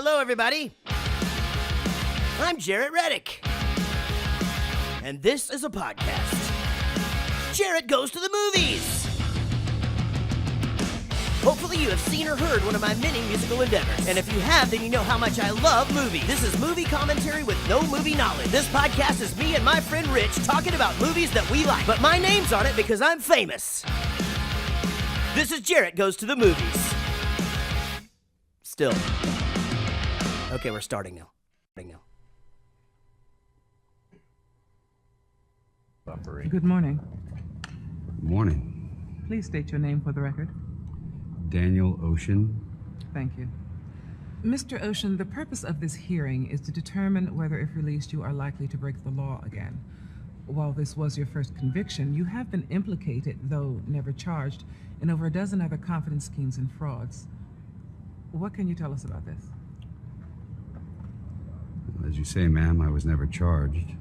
Hello, everybody. I'm Jaret Reddick. And this is a podcast. Jaret Goes to the Movies. Hopefully you have seen or heard one of my many musical endeavors. And if you have, then you know how much I love movies. This is movie commentary with no movie knowledge. This podcast is me and my friend Rich talking about movies that we like. But my name's on it because I'm famous. This is Jaret Goes to the Movies. Still. Okay, we're starting now. Good morning. Good morning. Please state your name for the record. Daniel Ocean. Thank you. Mr. Ocean, the purpose of this hearing is to determine whether, if released, you are likely to break the law again. While this was your first conviction, you have been implicated, though never charged, in over a dozen other confidence schemes and frauds. What can you tell us about this? As you say, ma'am, I was never charged.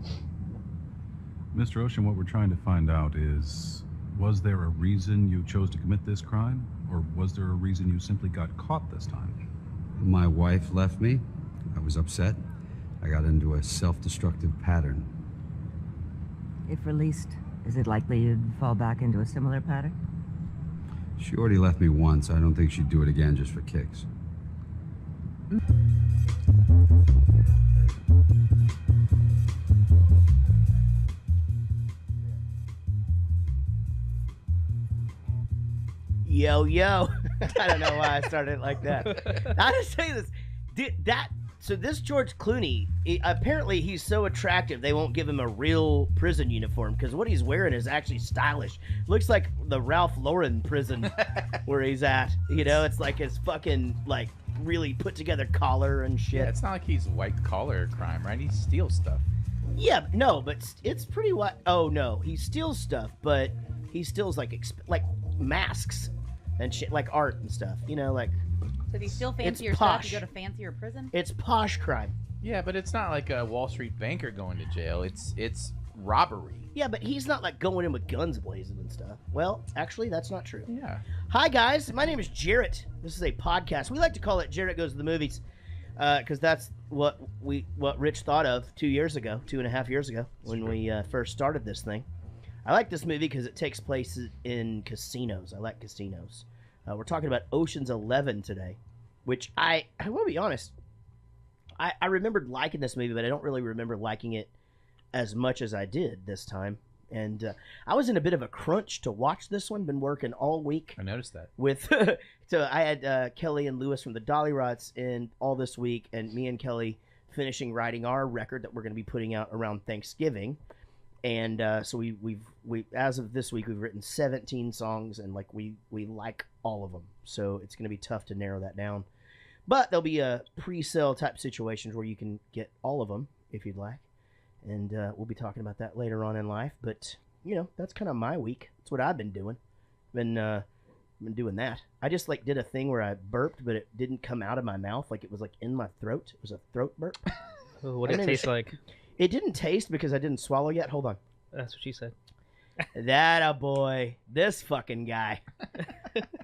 Mr. Ocean, what we're trying to find out is, was there a reason you chose to commit this crime? Or was there a reason you simply got caught this time? My wife left me. I was upset. I got into a self-destructive pattern. If released, is it likely you'd fall back into a similar pattern? She already left me once. I don't think she'd do it again just for kicks. Yo. I don't know why I started it like that. I just say this. So this George Clooney, apparently he's so attractive they won't give him a real prison uniform because what he's wearing is actually stylish. Looks like the Ralph Lauren prison where he's at. You know, it's like his fucking like really put together collar and shit. Yeah, it's not like he's white collar crime, right? He steals stuff. Yeah, no, but it's pretty white. Oh no, he steals stuff, but he steals like masks and shit, like art and stuff. You know, like. So do you steal fancier stuff? You go to fancier prison? It's posh crime. Yeah, but it's not like a Wall Street banker going to jail. It's robbery. Yeah, but he's not like going in with guns blazing and stuff. Well, actually, that's not true. Yeah. Hi, guys. My name is Jaret. This is a podcast. We like to call it Jaret Goes to the Movies because that's what Rich thought of 2.5 years ago when we first started this thing. I like this movie because it takes place in casinos. I like casinos. We're talking about Ocean's 11 today, which I will be honest, I remembered liking this movie, but I don't really remember liking it as much as I did this time. And I was in a bit of a crunch to watch this one. Been working all week. I noticed that. So I had Kelly and Lewis from the Dolly Rots in all this week, and me and Kelly finishing writing our record that we're going to be putting out around Thanksgiving. And so we as of this week we've written 17 songs, and like we like all of them. So it's going to be tough to narrow that down. But there'll be a pre-sale type situations where you can get all of them if you'd like. And we'll be talking about that later on in life. But you know, that's kind of my week. That's what I've been doing. Been doing that. I just like did a thing where I burped, but it didn't come out of my mouth. Like it was like in my throat. It was a throat burp. What did it taste like? It didn't taste because I didn't swallow yet. Hold on. That's what she said. That a boy. This fucking guy.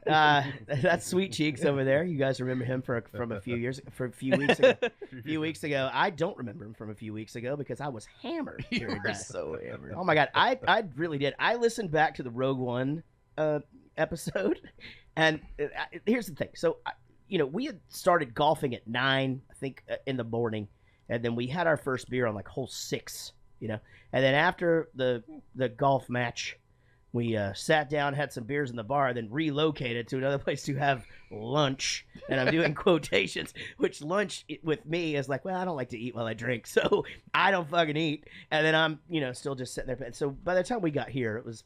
That's Sweet Cheeks over there. You guys remember him from a few weeks ago. A few weeks ago. I don't remember him from a few weeks ago because I was hammered. You were so hammered. Oh my God. I really did. I listened back to the Rogue One episode, and here's the thing. So, we had started golfing at 9, I think, in the morning. And then we had our first beer on like hole 6, and then after the golf match, we sat down, had some beers in the bar, then relocated to another place to have lunch. And I'm doing quotations, which lunch with me is like, well, I don't like to eat while I drink, so I don't fucking eat. And then I'm, still just sitting there. So by the time we got here, I was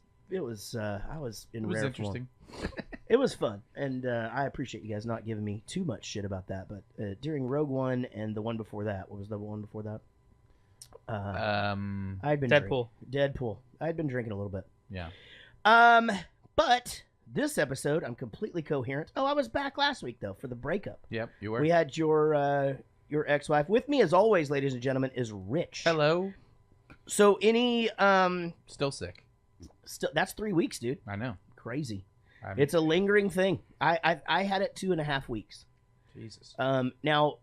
in rare interesting. form. It was fun, and I appreciate you guys not giving me too much shit about that. But during Rogue One and the one before that, what was the one before that? I'd been Deadpool. I'd been drinking a little bit. Yeah. But this episode, I'm completely coherent. Oh, I was back last week though for the breakup. Yep, you were. We had your ex-wife with me, as always, ladies and gentlemen, is Rich. Hello. So any Still sick. That's 3 weeks, dude. I know. Crazy. It's a lingering thing. I had it 2.5 weeks. Jesus. Now,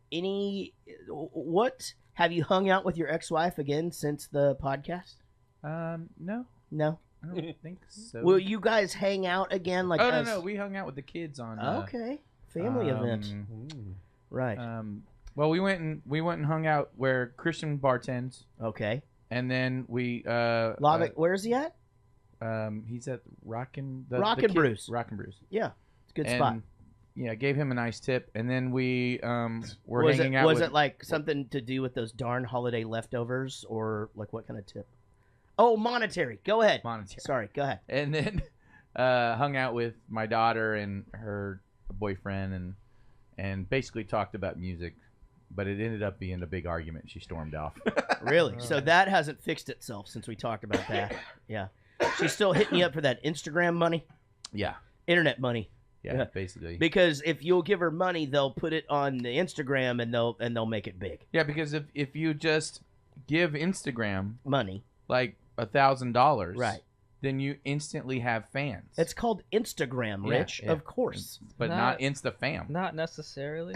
what have you hung out with your ex-wife again since the podcast? No, No. I don't think so. Will you guys hang out again? Like, no, we hung out with the kids on. Okay, family event. Right. Well, we went and hung out where Christian bartends, Okay. and then we Where's he at? he's at Rockin' Bruce. Rockin' Bruce. Yeah, it's a good And, spot. Yeah, gave him a nice tip, and then we were Was hanging it out. was with, it like something to do with those darn holiday leftovers, or like what kind of tip? Oh, monetary. Go ahead. monetary? Sorry. Go ahead. And then hung out with my daughter and her boyfriend, and basically talked about music, but it ended up being a big argument. She stormed off. Really? So that hasn't fixed itself since we talked about that. Yeah. She's still hitting you up for that Instagram money, Yeah, internet money. yeah, basically. Because if you'll give her money, they'll put it on the Instagram and they'll make it big. Yeah, because if you just give Instagram Money. like $1,000, Right. then you instantly have fans. It's called Instagram, Yeah, Rich. yeah. Of course. but Not- not Insta-fam. Not necessarily.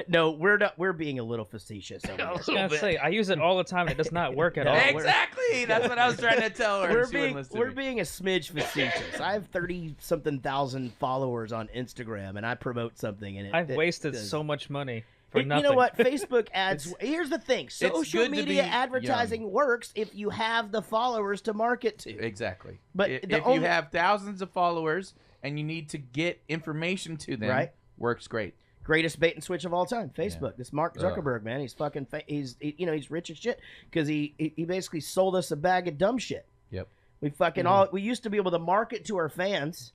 No, we're not. We're being a little facetious. Over I here. was gonna say I use it all the time. It does not work at all. Exactly. That's what I was trying to tell her. We're She wouldn't being listen to we're me. being a smidge facetious. I have 30-something thousand followers on Instagram, and I promote something, and I've it wasted does- so much money for You nothing. know what? Facebook ads. Here's the thing: social good to media be advertising works if you have the followers to market to. Exactly. But if the you only- have thousands of followers and you need to get information to them, Right. works great. Greatest bait and switch of all time. Facebook. This Mark Zuckerberg, man, he's fucking. He's rich as shit because he basically sold us a bag of dumb shit. Yep. We fucking we used to be able to market to our fans,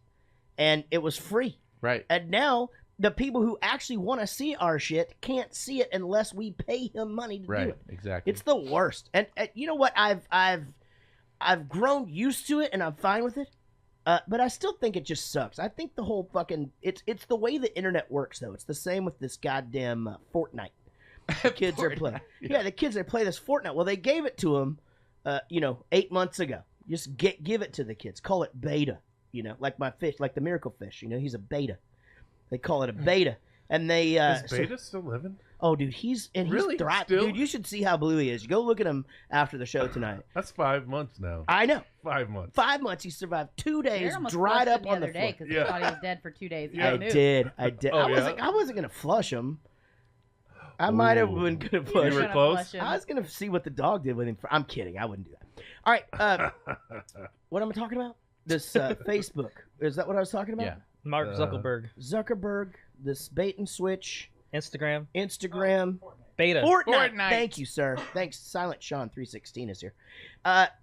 and it was free. Right. And now the people who actually want to see our shit can't see it unless we pay him money to do Right. it. Exactly. It's the worst. And you know what? I've grown used to it, and I'm fine with it. But I still think it just sucks. I think the whole fucking it's the way the internet works, though. It's the same with this goddamn Fortnite. The kids are playing. Yeah, the kids they play this Fortnite. Well, they gave it to them, 8 months ago. Just give it to the kids. Call it beta. Like my fish, like the miracle fish. He's a beta. They call it a beta, and they. Is Beta still living? Oh, dude, he's Really? thriving. Still? Dude, you should see how blue he is. Go look at him after the show tonight. That's 5 months now. I know. 5 months. 5 months. He survived 2 days, Jared almost dried flushed up him on the other floor. day because Yeah. he thought he was dead for 2 days. He I hadn't moved. did. Oh, I wasn't gonna flush him. I might have been gonna You flush were him. gonna close? flush him. I was gonna see what the dog did with him. I'm kidding. I wouldn't do that. All right. What am I talking about? This Facebook. Is that what I was talking about? Yeah. Mark Zuckerberg, Zuckerberg. This bait and switch. Instagram, Instagram. beta. Fortnite. Fortnite. Thank you, sir. Thanks. Silent Sean 316 is here.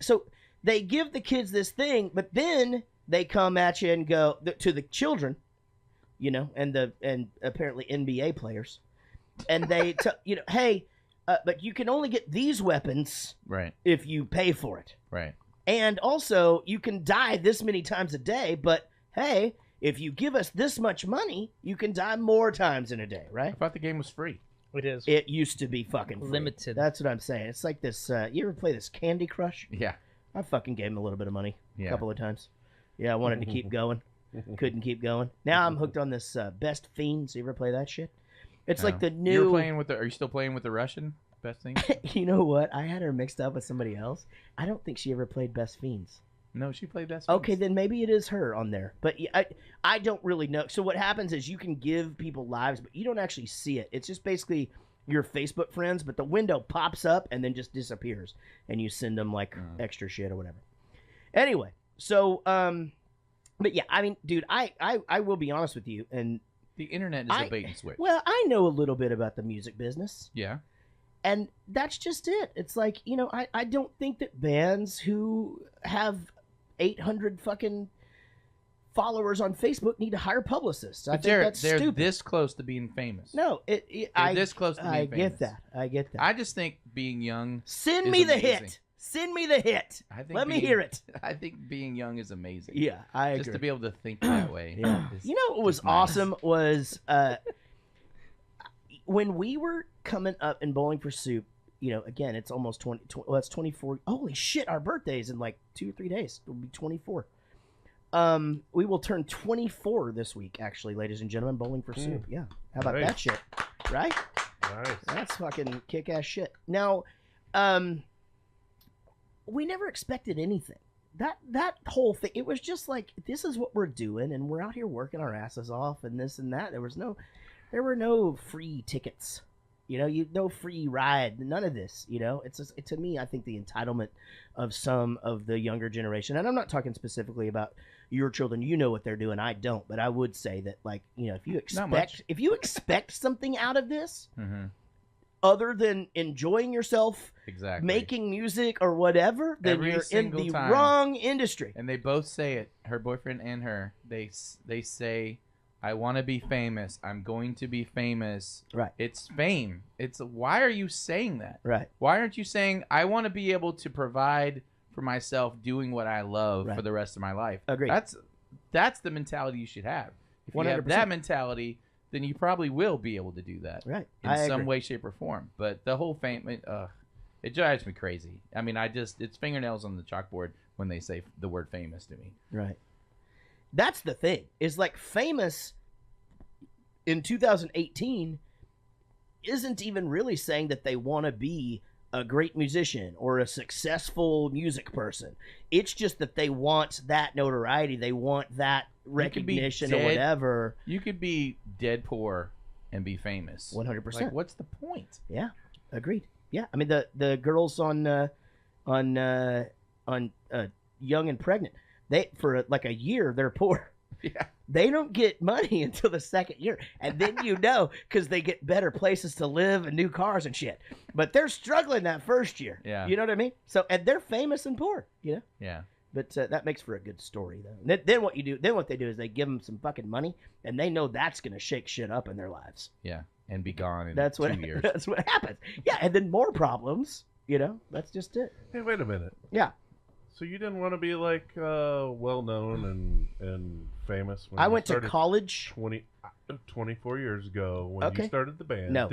So they give the kids this thing, but then they come at you and go to the children, and apparently NBA players, and they hey, but you can only get these weapons Right. if you pay for it, Right. and also you can die this many times a day, but hey, if you give us this much money, you can die more times in a day, right? I thought the game was free. It is. It used to be fucking free. Limited. That's what I'm saying. It's like this. You ever play this Candy Crush? Yeah. I fucking gave him a little bit of money a Yeah. couple of times. Yeah, I wanted to keep going. Couldn't keep going. Now I'm hooked on this Best Fiends. You ever play that shit? It's like the You new. were playing with Are you still playing with the Russian best thing? You know what? I had her mixed up with somebody else. I don't think she ever played Best Fiends. No, she played best. Okay, Fiends. then maybe it is her on there. But yeah, I don't really know. So what happens is you can give people lives, but you don't actually see it. It's just basically your Facebook friends, but the window pops up and then just disappears, and you send them like extra shit or whatever. Anyway, so but yeah, I mean, dude, I will be honest with you, and The internet is a bait and switch. well, I know a little bit about the music business. Yeah. And that's just it. It's like, I don't think that bands who have 800 fucking followers on Facebook need to hire publicists. I But think Jaret, that's they're stupid. this close to being famous. No, They're this close to being I famous. get that. I get that. I just think being young. Send is me the amazing. hit. Send me the hit. I think Let me being- hear it. I think being young is amazing. Yeah, I agree. Just to be able to think that way. Yeah. is You know what was just nice. awesome was when we were coming up in Bowling for Soup. Again, it's almost 20. Well, it's 24. Holy shit! Our birthdays in like 2 or 3 days. It'll be 24. We will turn 24 this week, actually, ladies and gentlemen. Bowling for Soup. Yeah. How about Nice. that shit? Right? Nice. That's fucking kick-ass shit. Now, we never expected anything. That whole thing, it was just like, this is what we're doing, and we're out here working our asses off, and this and that. There were no free tickets. No free ride, none of this. It's just, to me, I think the entitlement of some of the younger generation, and I'm not talking specifically about your children. You know what they're doing. I don't, but I would say that, like, if you expect something out of this, other than enjoying yourself, exactly, making music or whatever, then every you're in the time. wrong industry. And they both say it. Her boyfriend and her. They say, I want to be famous. I'm going to be famous. Right. It's fame. Why are you saying that? Right. Why aren't you saying, I want to be able to provide for myself doing what I love for the rest of my life? Agreed. That's the mentality you should have. If you 100%. have that mentality, then you probably will be able to do that. Right. In I some agree. way, shape, or form. But the whole fame, it drives me crazy. I mean, it's fingernails on the chalkboard when they say the word famous to me. Right. That's the thing. Is like, famous in 2018 isn't even really saying that they want to be a great musician or a successful music person. It's just that they want that notoriety. They want that recognition or whatever. You could be dead poor and be famous. 100%. Like, what's the point? Yeah, agreed. Yeah, I mean the girls on Young and Pregnant, they for like a year they're poor. Yeah. They don't get money until the second year, and then because they get better places to live and new cars and shit. But they're struggling that first year. Yeah. You know what I mean? So, and they're famous and poor. Yeah. But that makes for a good story, though. Then what they do is they give them some fucking money, and they know that's gonna shake shit up in their lives. Yeah. And be gone in That's 2 what years. that's what happens. Yeah, and then more problems. That's just it. Hey, wait a minute. Yeah. So you didn't want to be like well known and famous when I you went to started college 24 years ago when Okay. you started the band. No.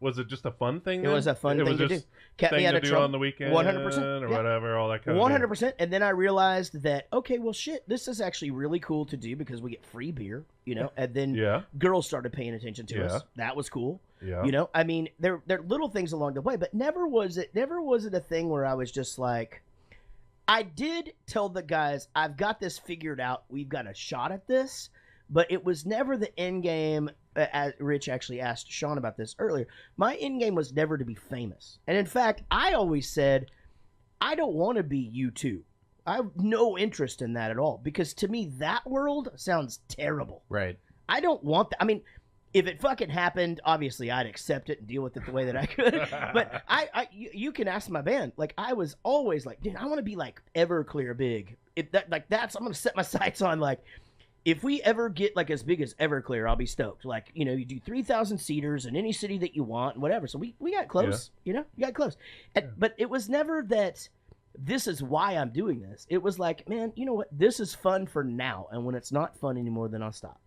Was it just a fun thing? It was a fun thing to do. Kept me Thing out to of do trouble. on the weekend 100%, or yeah. whatever, all that kind of 100%. And then I realized that, okay, well, shit, this is actually really cool to do because we get free beer, and then Yeah. girls started paying attention to Yeah. us. That was cool. Yeah. I mean, there are little things along the way, but never was it a thing where I was just like, I did tell the guys, I've got this figured out. We've got a shot at this, but it was never the end game. As Rich actually asked Sean about this earlier, my end game was never to be famous. And in fact, I always said, I don't want to be U2. I have no interest in that at all, because to me, that world sounds terrible. Right. I don't want that. I mean, if it fucking happened, obviously I'd accept it and deal with it the way that I could. But you can ask my band. Like, I was always like, dude, I want to be like Everclear big. I'm gonna set my sights on, like, if we ever get like as big as Everclear, I'll be stoked. Like, you do 3,000 seaters in any city that you want, whatever. So we got close. You got close. But it was never that this is why I'm doing this. It was like, man, you know what? This is fun for now, and when it's not fun anymore, then I'll stop.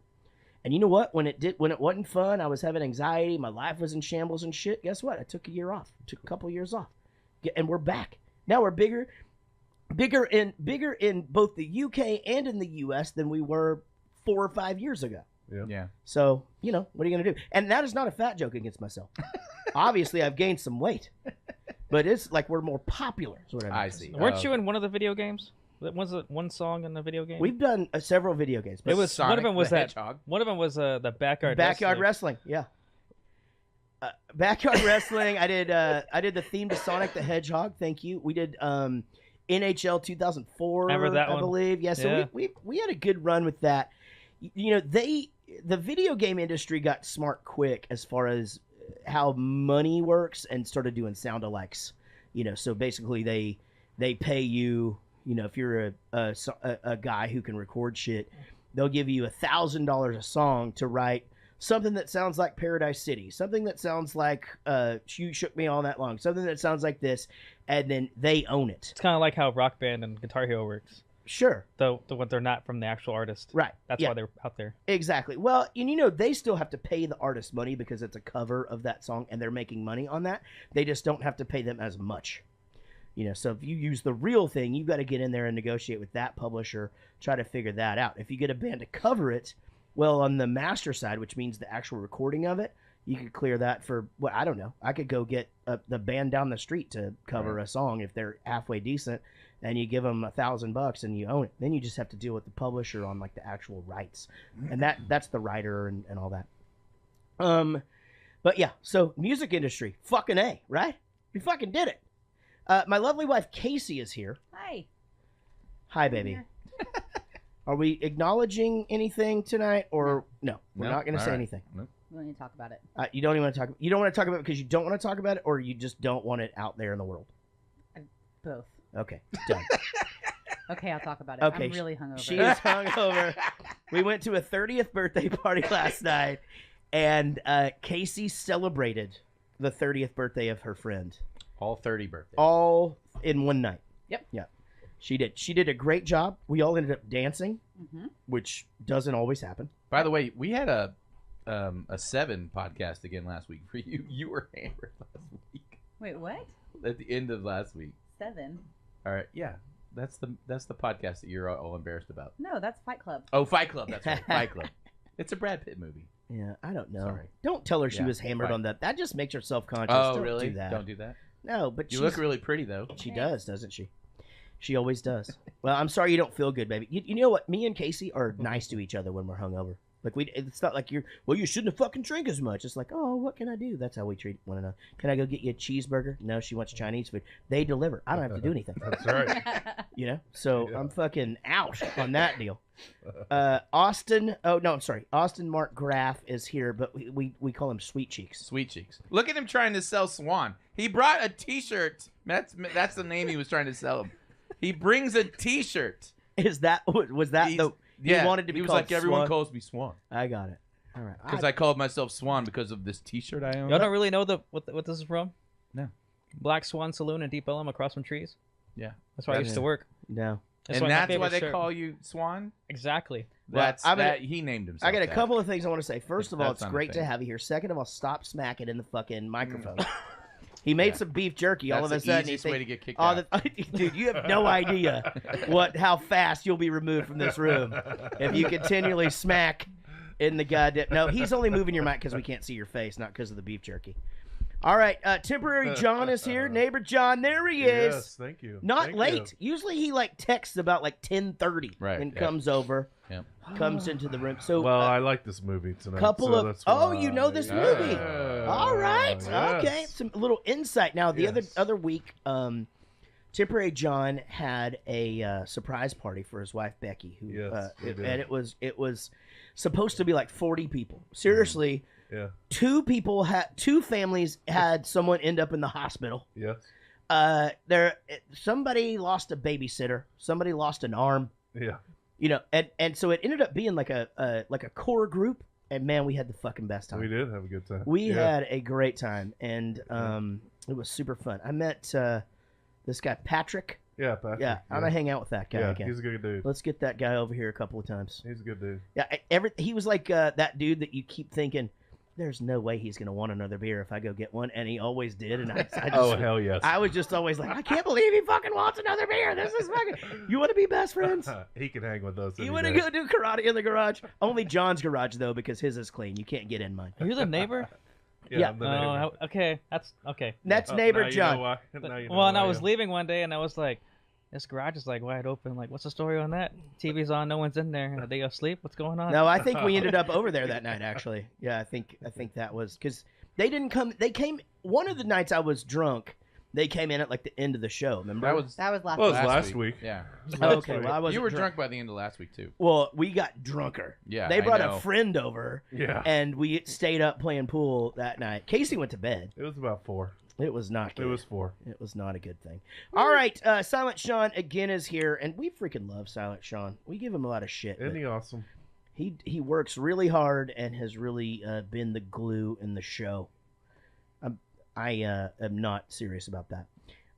And you know what? When it wasn't fun, I was having anxiety. My life was in shambles and shit. Guess what? I took a year off. Took a couple years off, and we're back. Now we're bigger in both the UK and in the US than we were 4 or 5 years ago. Yeah. So, what are you going to do? And that is not a fat joke against myself. Obviously, I've gained some weight, but it's like we're more popular. Is what I mean. I see. Weren't you in one of the video games? Was it one song in the video game? We've done several video games. It was Sonic one of them was the that. Hedgehog. One of them was the backyard wrestling. Yeah. Backyard wrestling. I did the theme to Sonic the Hedgehog. Thank you. We did NHL 2004. Remember that I one? believe. Yeah. So Yeah. we had a good run with that. The video game industry got smart quick as far as how money works and started doing sound-alikes. So basically they pay you. If you're a guy who can record shit, they'll give you $1,000 a song to write something that sounds like Paradise City, something that sounds like You Shook Me All Night Long, something that sounds like this, and then they own it. It's kind of like how Rock Band and Guitar Hero works. Sure. Though they're not from the actual artist. Right. That's Yeah. why they're out there. Exactly. Well, they still have to pay the artist money because it's a cover of that song and they're making money on that. They just don't have to pay them as much. So if you use the real thing, you've got to get in there and negotiate with that publisher, try to figure that out. If you get a band to cover it, Well, on the master side, which means the actual recording of it, you could clear that for what, I don't know. I could go get the band down the street to cover a song if they're halfway decent, and you give them $1,000 and you own it. Then you just have to deal with the publisher on like the actual rights, and that's the writer and all that. But yeah, so music industry, fucking A, right? We fucking did it. My lovely wife Casey is here. Hi. Hi, baby. Are we acknowledging anything tonight, or no? We're not going to say anything. Nope. We don't need to talk about it. You don't even want to talk. You don't want to talk about it because you don't want to talk about it, or you just don't want it out there in the world. Both. Okay, done. Okay, I'll talk about it. Okay, I'm really hungover. She is hungover. We went to a 30th birthday party last night, and Casey celebrated the 30th birthday of her friend. All 30 birthdays. All in one night. Yep. Yeah, she did. She did a great job. We all ended up dancing, which doesn't always happen. By the way, we had a 7 podcast again last week for you. You were hammered last week. Wait, what? At the end of last week. 7? All right, yeah. That's the podcast that you're all embarrassed about. No, that's Fight Club. Oh, Fight Club. That's right. Fight Club. It's a Brad Pitt movie. Yeah, I don't know. Sorry. Don't tell her she Yeah, was hammered fine. on that. That just makes her self-conscious. Oh, Don't really? do that. Don't do that. No, but You look really pretty though. She does, doesn't she? She always does. Well, I'm sorry you don't feel good, baby. You know what? Me and Casey are nice to each other when we're hungover. Like it's not like you shouldn't have fucking drink as much. It's like, oh, what can I do? That's how we treat one another. Can I go get you a cheeseburger? No, she wants Chinese food. They deliver. I don't have to do anything. That's right. You know, so I'm fucking out on that deal. Austin. Oh no, I'm sorry. Austin Mark Graff is here, but we call him Sweet Cheeks. Sweet Cheeks. Look at him trying to sell Swan. He brought a T-shirt. That's the name he was trying to sell him. He brings a T-shirt. Was that the? Yeah, he wanted to be he was called like, everyone Swan? calls me Swan. I got it. All right. Because I called myself Swan because of this T-shirt I own. Y'all don't really know what this is from? No. Black Swan Saloon in Deep Ellum across from trees. Yeah. That's where I used to work. No. And that's why they call you Swan? Exactly. He named himself. I got a that. couple of things I want to say. First of all, That's it's not a great to thing. have you here. Second of all, stop smacking in the fucking microphone. He made some beef jerky. All of a That's the sudden, easiest way to get kicked out. Dude, you have no idea how fast you'll be removed from this room if you continually smack in the goddamn. No, he's only moving your mic because we can't see your face, not because of the beef jerky. All right, temporary John is here. Neighbor John, there he is. Yes, thank you. Not Thank late. you. Usually he texts about 10:30 and comes over. Yep. Comes into the room. So Well, I like this movie tonight. couple so of that's you know this movie. All right. Yes. Okay. Some little insight. Now the Yes. other week, temporary John had a surprise party for his wife Becky, who Yes, he did. and it was supposed to be like 40 people. Seriously, Yeah. two families had someone end up in the hospital. Yes. Somebody lost a babysitter. Somebody lost an arm. Yeah. You know, and so it ended up being like a core group, and man, we had the fucking best time. We did have a good time. We had a great time, and it was super fun. I met this guy Patrick. Yeah, Patrick. Yeah, I'm gonna hang out with that guy Yeah, again. he's a good dude. Let's get that guy over here a couple of times. He's a good dude. Yeah, he was like that dude that you keep thinking, there's no way he's gonna want another beer if I go get one, and he always did. And I just, Oh, hell yes. I was just always like, I can't believe he fucking wants another beer. This is fucking. You want to be best friends? He can hang with us. You any want to day. go do karate in the garage? Only John's garage though, because his is clean. You can't get in mine. Are you the neighbor? Yeah. I'm the neighbor. Oh, okay. That's okay. That's Oh, neighbor now you John. know why. Now you know Well, and why I was am. leaving one day, and I was like, "This garage is like wide open. Like, what's the story on that? TV's on, no one's in there. Are they asleep? What's going on?" No, I think we ended up over there that night. Actually, yeah, I think that was because they didn't come. They came one of the nights I was drunk. They came in at like the end of the show. Remember? That was last Well, it week. was last week. Yeah. Okay, well, I wasn't You were drunk. drunk by the end of last week too. Well, we got drunker. Yeah, They I brought know. a friend over. Yeah. And we stayed up playing pool that night. Casey went to bed. It was about 4. It was not good. It was 4. It was not a good thing. All right, Silent Sean again is here, and we freaking love Silent Sean. We give him a lot of shit. Isn't but he awesome? he works really hard and has really been the glue in the show. I am not serious about that.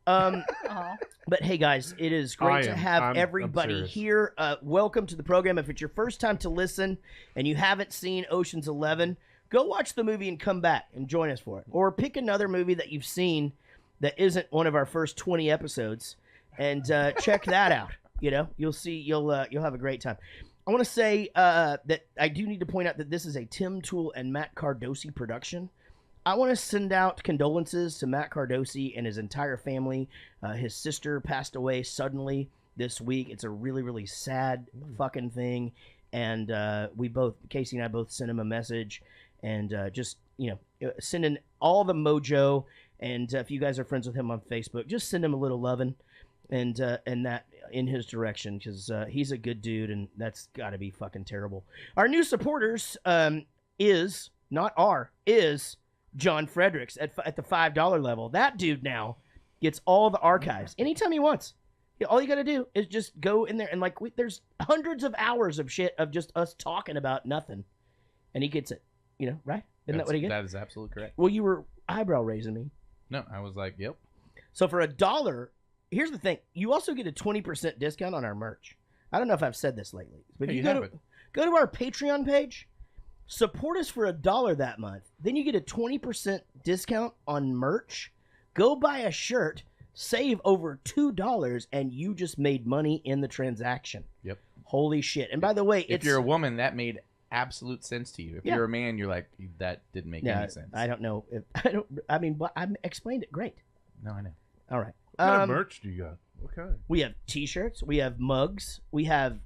Aw. But hey, guys, it is great to have I'm everybody serious. here. Welcome to the program. If it's your first time to listen and you haven't seen Ocean's 11, go watch the movie and come back and join us for it. Or pick another movie that you've seen that isn't one of our first 20 episodes and check that out. You know, you'll have a great time. I want to say that I do need to point out that this is a Tim Toole and Matt Cardosi production. I want to send out condolences to Matt Cardosi and his entire family. His sister passed away suddenly this week. It's a really, really sad fucking thing. And we both, Casey and I both sent him a message and just, sending all the mojo. And if you guys are friends with him on Facebook, just send him a little loving and that in his direction, because he's a good dude, and that's got to be fucking terrible. Our new supporters is John Fredericks at the $5 level. That dude now gets all the archives anytime he wants. All you got to do is just go in there and there's hundreds of hours of shit of just us talking about nothing, and he gets it. Right? Isn't that what he gets? That is absolutely correct. Well, you were eyebrow raising me. No, I was like, yep. So for $1, here's the thing: you also get a 20% discount on our merch. I don't know if I've said this lately, but Yeah, if you go haven't. to our Patreon page. Support us for $1 that month. Then you get a 20% discount on merch. Go buy a shirt, save over $2, and you just made money in the transaction. Yep. Holy shit. And by the way, If you're a woman, that made absolute sense to you. If Yeah. you're a man, you're like, that didn't make any sense. I don't know. But I explained it great. No, I know. All right. What kind of merch do you got? What kind? We have T-shirts. We have mugs. We have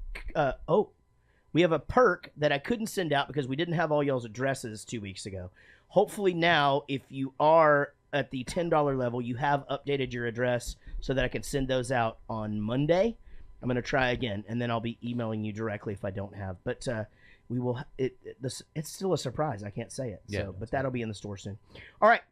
we have a perk that I couldn't send out because we didn't have all y'all's addresses 2 weeks ago. Hopefully now, if you are at the $10 level, you have updated your address so that I can send those out on Monday. I'm going to try again, and then I'll be emailing you directly if I don't have. But we will. It's still a surprise. I can't say it. Yeah, But that'll be in the store soon. All right.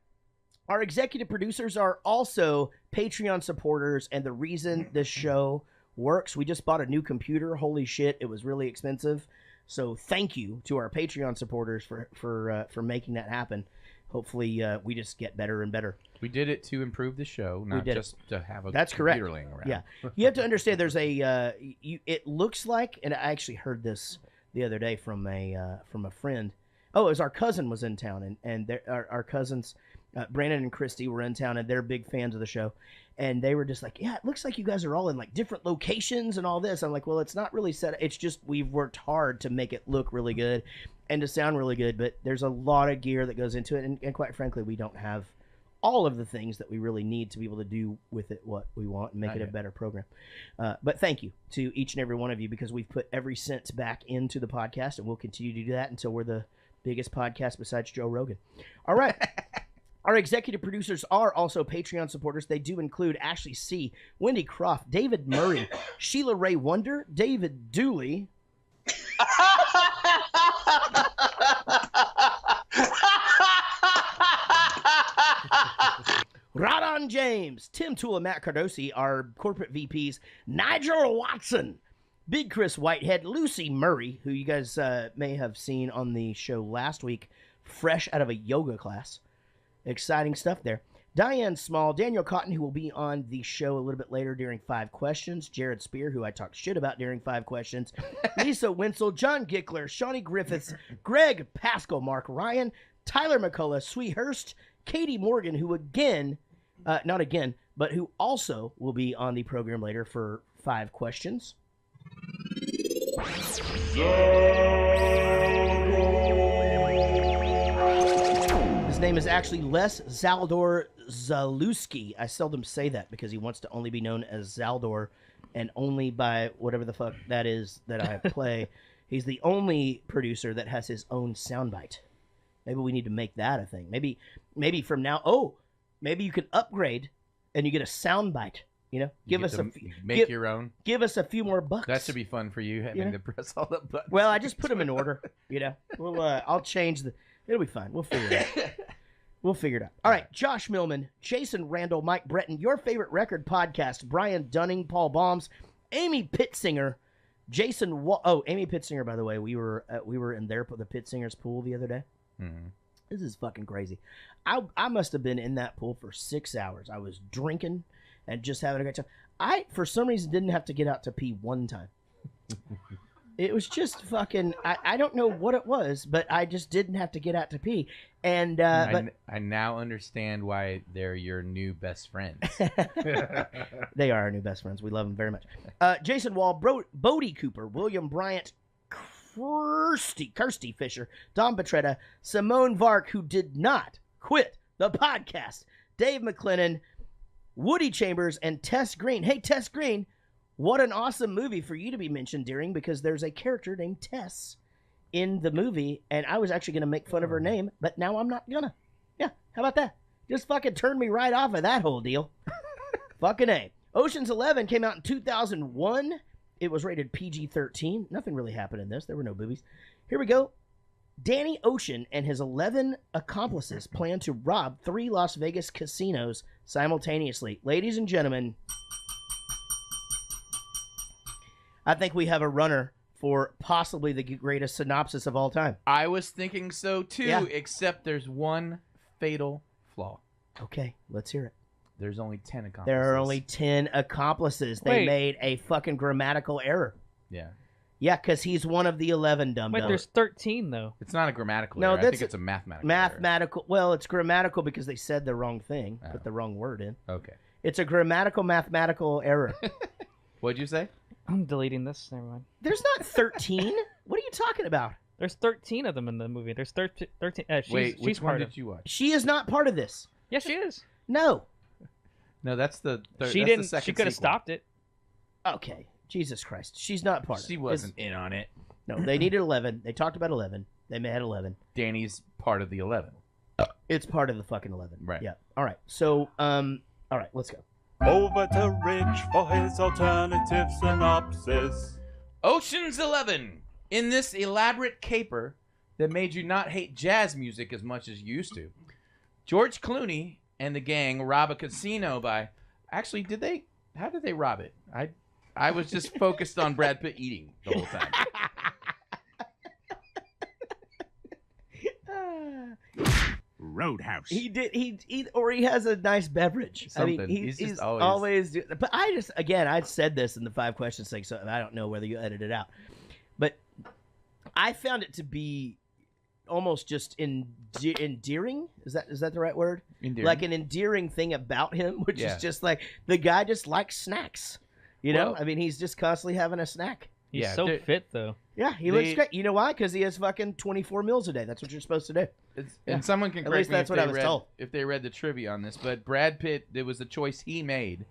Our executive producers are also Patreon supporters, and the reason this show works, we just bought a new computer. Holy shit, it was really expensive. So thank you to our Patreon supporters for making that happen. Hopefully we just get better and better. We did it to improve the show, not just to have a That's computer correct. laying around. Yeah, you have to understand. There's it looks like, and I actually heard this the other day from a friend. Oh, it was our cousin was in town, and our cousins, Brandon and Christy, were in town, and they're big fans of the show. And they were just like, yeah, it looks like you guys are all in different locations and all this. I'm like, well, it's not really set. It's just we've worked hard to make it look really good and to sound really good. But there's a lot of gear that goes into it. And quite frankly, we don't have all of the things that we really need to be able to do with it what we want and make it a better program. But thank you to each and every one of you, because we've put every cent back into the podcast, and we'll continue to do that until we're the biggest podcast besides Joe Rogan. All right. Our executive producers are also Patreon supporters. They do include Ashley C., Wendy Croft, David Murray, Sheila Ray Wonder, David Dooley, Rodon James, Tim Toole, and Matt Cardosi, our corporate VPs, Nigel Watson, Big Chris Whitehead, Lucy Murray, who you guys may have seen on the show last week, fresh out of a yoga class. Exciting stuff there. Diane Small, Daniel Cotton, who will be on the show a little bit later during 5 Questions, Jared Spear, who I talked shit about during 5 Questions, Lisa Wenzel, John Gickler, Shawnee Griffiths, Greg Pascal, Mark Ryan, Tyler McCullough, Sweet Hurst, Katie Morgan, who not again, but who also will be on the program later for 5 Questions. His name is actually Les Zaldor Zalewski. I seldom say that because he wants to only be known as Zaldor, and only by whatever the fuck that is that I play. He's the only producer that has his own soundbite. Maybe we need to make that a thing. Maybe from now, maybe you can upgrade and you get a soundbite. Give us your own. Give us a few more bucks. That should be fun for you, having to press all the buttons. Well, I just put them in order. I'll change It'll be fine. We'll figure it out. All right, Josh Millman, Jason Randall, Mike Breton, your favorite record podcast, Brian Dunning, Paul Baums, Amy Pittsinger, Amy Pittsinger. By the way, we were in the Pittsingers pool the other day. Mm-hmm. This is fucking crazy. I must have been in that pool for 6 hours. I was drinking and just having a great time. I, for some reason, didn't have to get out to pee one time. It was just fucking, I don't know what it was, but I just didn't have to get out to pee. And I now understand why they're your new best friends. They are our new best friends. We love them very much. Jason Wall, Bodie Cooper, William Bryant, Kirsty Fisher, Don Petretta, Simone Vark, who did not quit the podcast, Dave McLennan, Woody Chambers, and Tess Green. Hey, Tess Green, what an awesome movie for you to be mentioned during, because there's a character named Tess in the movie, and I was actually going to make fun of her name, but now I'm not gonna. Yeah, how about that? Just fucking turned me right off of that whole deal. Fucking A. Ocean's 11 came out in 2001. It was rated PG-13. Nothing really happened in this. There were no boobies. Here we go. Danny Ocean and his 11 accomplices plan to rob 3 Las Vegas casinos simultaneously. Ladies and gentlemen, I think we have a runner for possibly the greatest synopsis of all time. I was thinking so too, Yeah. except there's one fatal flaw. Okay, let's hear it. There's only 10 accomplices. There are only 10 accomplices. They Wait. made a fucking grammatical error. Yeah. Yeah, because he's one of the 11, dum-dum. Wait, there's 13 though. It's not a grammatical No, error. I that's think it's a mathematical mathematical. Well, it's grammatical because they said the wrong thing, Oh. put the wrong word in. error. Okay. It's a mathematical error. What'd you say? I'm deleting this. Never mind. There's not 13. What are you talking about? There's 13 of them in the movie. There's 13. Wait, She's which one part of. did you watch? She is not part of this. Yes, she is. No. No, that's the third. She that's didn't. The second She could have sequel. stopped it. Okay. Jesus Christ. She's not part of it. She wasn't in on it. No, they needed 11. They talked about 11. They had 11. Danny's part of the 11. It's part of the fucking 11. Right. Yeah. All right. So, all right, let's go. Over to Rich for his alternative synopsis. Ocean's 11. In this elaborate caper that made you not hate jazz music as much as you used to, George Clooney and the gang rob a casino by... Actually, how did they rob it? I was just focused on Brad Pitt eating the whole time. Roadhouse. He did. He has a nice beverage. Something. I mean, He's he's just always. But I said this in the 5 questions thing, so I don't know whether you edit it out. But I found it to be almost just endearing. Is that the right word? Endearing. Like an endearing thing about him, which Yeah. is just like the guy just likes snacks. You know, Well- I mean, he's just constantly having a snack. He's Yeah, so they're- fit though. Yeah, he looks great. You know why? Because he has fucking 24 meals a day. That's what you're supposed to do. Yeah. Yeah. And someone can At correct least me that's if what they I was read, told. if they read the trivia on this, but Brad Pitt, it was a choice he made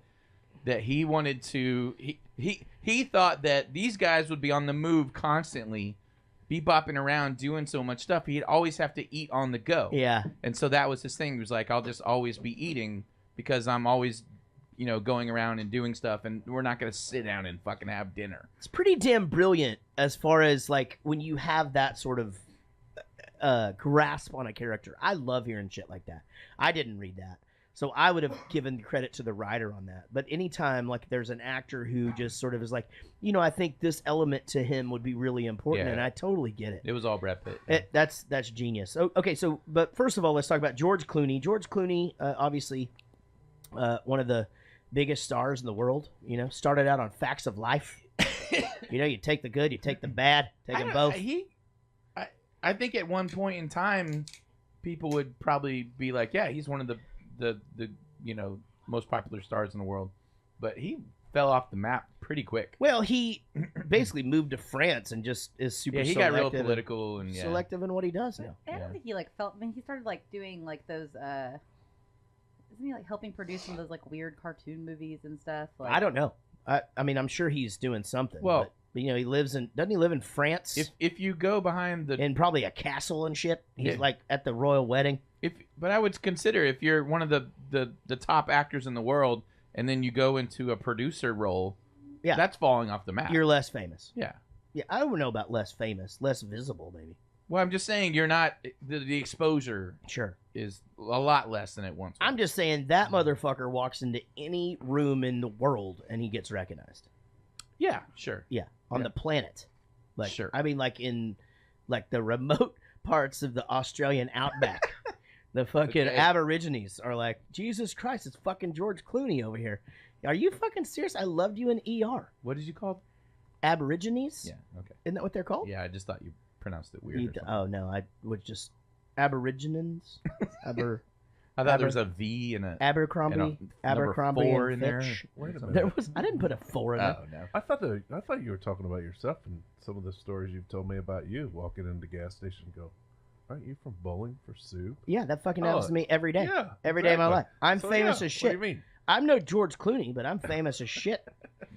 that he wanted to. He thought that these guys would be on the move constantly, be bopping around doing so much stuff. He'd always have to eat on the go. Yeah. And so that was his thing. He was like, I'll just always be eating because I'm always, going around and doing stuff, and we're not gonna sit down and fucking have dinner. It's pretty damn brilliant as far as like when you have that sort of grasp on a character. I love hearing shit like that. I didn't read that, so I would have given credit to the writer on that. But anytime like there's an actor who just sort of is like, I think this element to him would be really important, Yeah. and I totally get it. It was all Brad Pitt. That's genius. Okay, so but first of all, let's talk about George Clooney. George Clooney, obviously, one of the biggest stars in the world. Started out on Facts of Life. You take the good, you take the bad, take them both. I think at one point in time, people would probably be like, "Yeah, he's one of the most popular stars in the world," but he fell off the map pretty quick. Well, he basically moved to France and just is super. Yeah, he got real selective political and selective in what he does now. I don't think he felt. I mean, he started doing those. Isn't he helping produce some of those weird cartoon movies and stuff? I don't know. I mean, I'm sure he's doing something. Well, but, he lives in. Doesn't he live in France? If you go behind the in probably a castle and shit. He's Yeah. at the royal wedding. But I would consider if you're one of the top actors in the world, and then you go into a producer role, Yeah. that's falling off the map. You're less famous. Yeah. Yeah, I don't know about less famous, less visible, maybe. Well, I'm just saying you're not the exposure. Sure. Is a lot less than it once was. I'm just saying that motherfucker walks into any room in the world and he gets recognized. Yeah, sure. Yeah, on Yeah. the planet. Sure. I mean, in the remote parts of the Australian outback, the fucking Okay. Aborigines are like, Jesus Christ, it's fucking George Clooney over here. Are you fucking serious? I loved you in ER. What did you call them? Aborigines? Yeah. Okay. Isn't that what they're called? Yeah, I just thought you pronounced it weird. or something. Oh no, I would just Aborigines. I thought there was a V and a Abercrombie, number Abercrombie 4 and in there. Fitch. Wait a minute. There was. I didn't put a 4 in Oh there. no. I thought you were talking about yourself and some of the stories you've told me about you walking into the gas station and go, aren't you from Bowling for Soup? Yeah, that fucking happens to me every day. Yeah, Every day of my exactly. life. I'm So, famous yeah, as shit. What do you mean? I'm no George Clooney, but I'm famous as shit.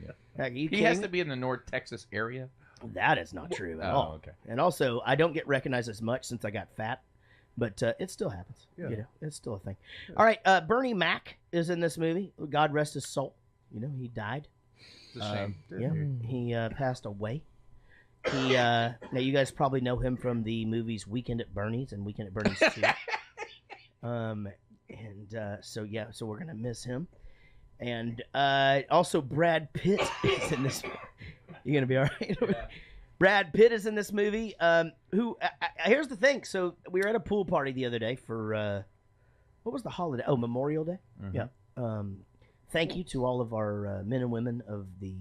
Yeah. Like, are you He kidding has me? to be in the North Texas area. That is not true at Oh, all. okay. And also, I don't get recognized as much since I got fat, but it still happens. Yeah. You know, it's still a thing. All right, Bernie Mac is in this movie. God rest his soul. You know, he died. It's a shame. Yeah, he passed away. He now you guys probably know him from the movies Weekend at Bernie's and Weekend at Bernie's 2. So we're gonna miss him. And also Brad Pitt is in this. You gonna be all right? Yeah. Brad Pitt is in this movie. Here's the thing. So we were at a pool party the other day for what was the holiday? Oh, Memorial Day. Mhm. Yeah. Thank you to all of our men and women of the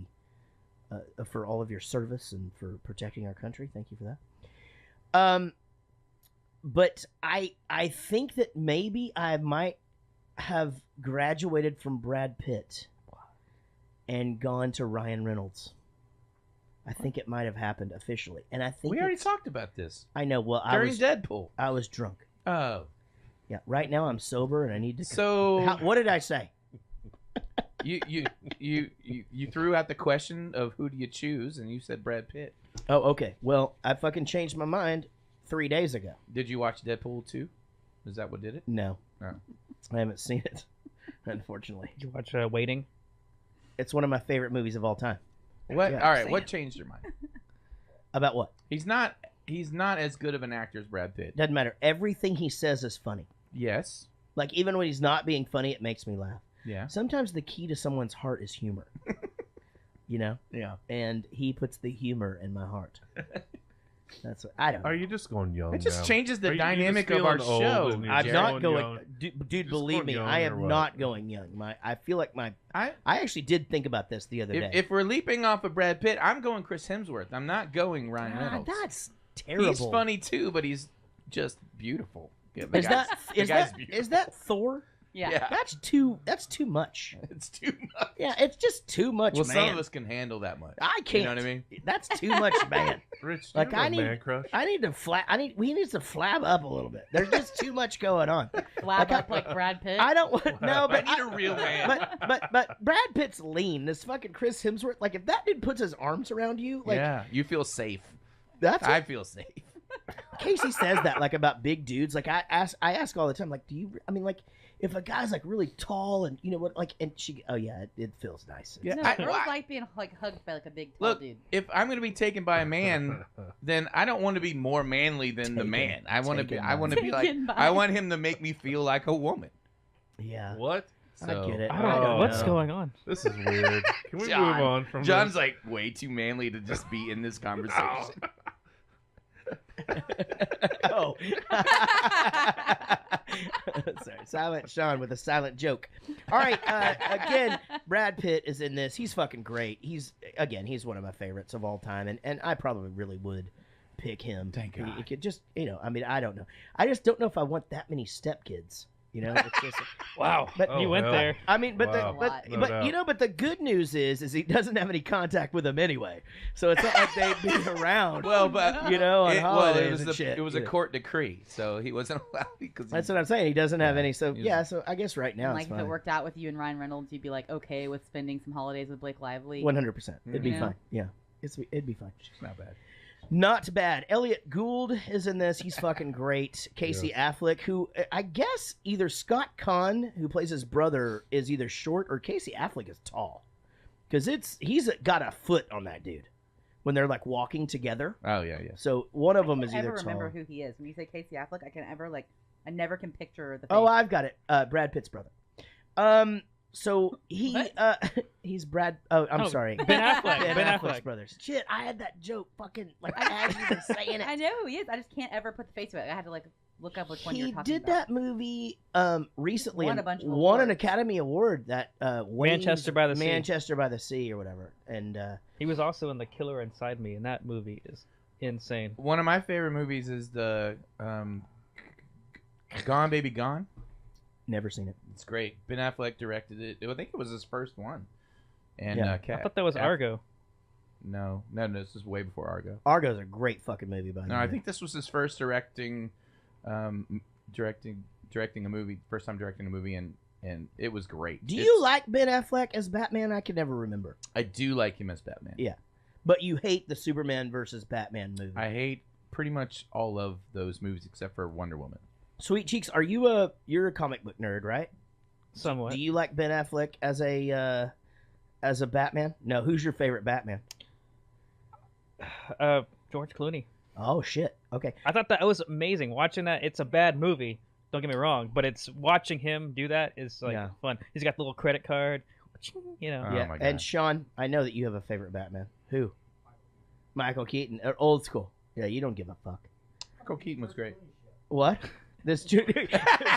for all of your service and for protecting our country. Thank you for that. But I think that maybe I might have graduated from Brad Pitt and gone to Ryan Reynolds. I think it might have happened officially, and I think We already talked about this I know. Well, during Deadpool. I was drunk. Oh, Yeah, right now I'm sober and I need to. so What did I say? you threw out the question of who do you choose, and you said Brad Pitt. Oh, okay. Well, I fucking changed my mind 3 days ago. Did you watch Deadpool 2? Is that what did it? No, Oh. I haven't seen it. Unfortunately, Did you watch Waiting? it's one of my favorite movies of all time. What? Yeah, All right. same. What changed your mind? About what? He's not as good of an actor as Brad Pitt. Doesn't matter. Everything he says is funny. Yes. Like even when he's not being funny, it makes me laugh. Yeah. Sometimes the key to someone's heart is humor. You know, Yeah. and he puts the humor in my heart. That's what I don't. Are you just going young It just now? changes the Are you dynamic just of our feeling old show. and you're I'm just not going, young? dude. Just Believe going me, young I or am what? not going young. I feel like I actually did think about this the other day. If we're leaping off of Brad Pitt, I'm going Chris Hemsworth. I'm not going Ryan God, Reynolds. that's terrible. He's funny too, but he's just beautiful. Yeah, the Is guy's- that the is guy's that beautiful. is that Thor? Yeah. Yeah. That's too much. It's too much. Yeah, it's just too much, Well, man. some of us can handle that much. I can't. You know what I mean? That's too much, man. Rich, do Like you have I a need, man crush? I need to we need to flab up a little bit. There's just too much going on. Flap Like, I- up like Brad Pitt. I don't want no, I but need a real man. but Brad Pitt's lean. This fucking Chris Hemsworth. Like if that dude puts his arms around you, like yeah, you feel safe. that's I feel safe. Casey says that like about big dudes. Like I ask all the time. Like, do you? I mean, like if a guy's like really tall and you know what, like, and she, oh yeah, it feels nice. Yeah, No, girls like being like hugged by like a big tall Look, dude. if I'm going to be taken by a man, then I don't want to be more manly than the Taken- man. I want to be. taken I by. want to be like. Taken by. I want him to make me feel like a woman. Yeah, What? So, I get it. I don't know. Oh, What's no. going on? This is weird. Can we John- move on from John's this? like way too manly to just be in this conversation. Oh. Sorry, Silent Sean with a silent joke. All right, again, Brad Pitt is in this. He's fucking great. He's one of my favorites of all time, and I probably really would pick him. Thank God. It could just, I mean, I don't know. I just don't know if I want that many stepkids. It's just, Wow. But Oh, you went hell. there. I mean, but Wow. the, No but doubt. but the good news is he doesn't have any contact with them anyway. So it's not like they'd be around. Well, but on it holidays was and shit. it was a court decree, so he wasn't allowed because That's what I'm saying. He doesn't have any. So He's- yeah. So I guess right now And, it's like if fine. it worked out with you and Ryan Reynolds, you'd be like okay with spending some holidays with Blake Lively. 100%. It'd be Yeah. fine. Yeah. It'd be fine. It's not bad. Not bad. Elliot Gould is in this. He's fucking great. Casey Affleck, who I guess either Scott Conn, who plays his brother, is either short or Casey Affleck is tall, because he's got a foot on that dude when they're like walking together. Oh yeah. So one of them is I either never remember tall. who he is. When you say Casey Affleck, I never can picture the face. Oh, I've got it. Brad Pitt's brother. So he's Brad. Oh, I'm Oh, sorry. Ben Affleck. Ben Ben Affleck's Affleck. brothers. Shit, I had that joke fucking like as you were saying it. I know who he is. I just can't ever put the face to it. I had to like look up which one you're He talking did about. that movie recently Won and a bunch of won an awards. Academy Award, that Manchester by the Sea. Manchester by the Sea or whatever. And He was also in The Killer Inside Me, and that movie is insane. One of my favorite movies is the Gone Baby Gone. Never seen it. It's great. Ben Affleck directed it. I think it was his first one. And Yeah. I thought that was Argo. No, this is way before Argo. Argo's a great fucking movie, by the way. No, I think this was his first directing a movie. First time directing a movie, and it was great. Do you like Ben Affleck as Batman? I can never remember. I do like him as Batman. Yeah. But you hate the Superman versus Batman movie. I hate pretty much all of those movies except for Wonder Woman. Sweet Cheeks, you're a comic book nerd, right? Somewhat. Do you like Ben Affleck as a Batman? No, who's your favorite Batman? George Clooney. Oh shit. Okay. I thought that was amazing. Watching that, it's a bad movie. Don't get me wrong, but it's watching him do that is like fun. He's got the little credit card, you know. Oh Yeah. my God. And Sean, I know that you have a favorite Batman. Who? Michael Keaton, old school. Yeah, you don't give a fuck. Michael Keaton was great. What? This dude.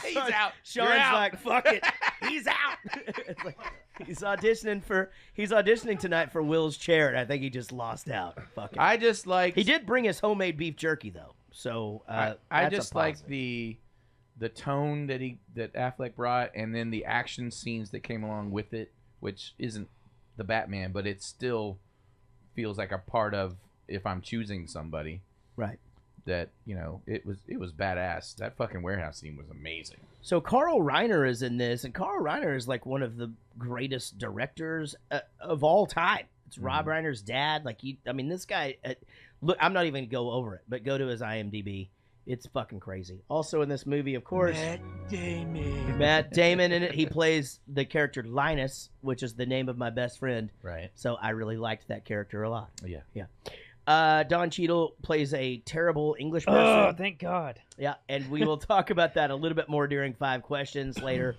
He's out. Sean's You're out. like, fuck it. He's out. It's like, he's auditioning tonight for Will's chair, and I think he just lost out. Fuck it. I just like. He did bring his homemade beef jerky though, so I that's just a like positive. the tone that Affleck brought, and then the action scenes that came along with it, which isn't the Batman, but it still feels like a part of if I'm choosing somebody. Right. That it was badass. That fucking warehouse scene was amazing. So Carl Reiner is in this, and Carl Reiner is like one of the greatest directors of all time. It's Rob Reiner's dad. Like this guy. Look, I'm not even gonna go over it, but go to his IMDb. It's fucking crazy. Also in this movie, of course, Matt Damon in it. He plays the character Linus, which is the name of my best friend. Right. So I really liked that character a lot. Yeah. Yeah. Don Cheadle plays a terrible English person. Oh, thank God. Yeah, and we will talk about that a little bit more during 5 questions later.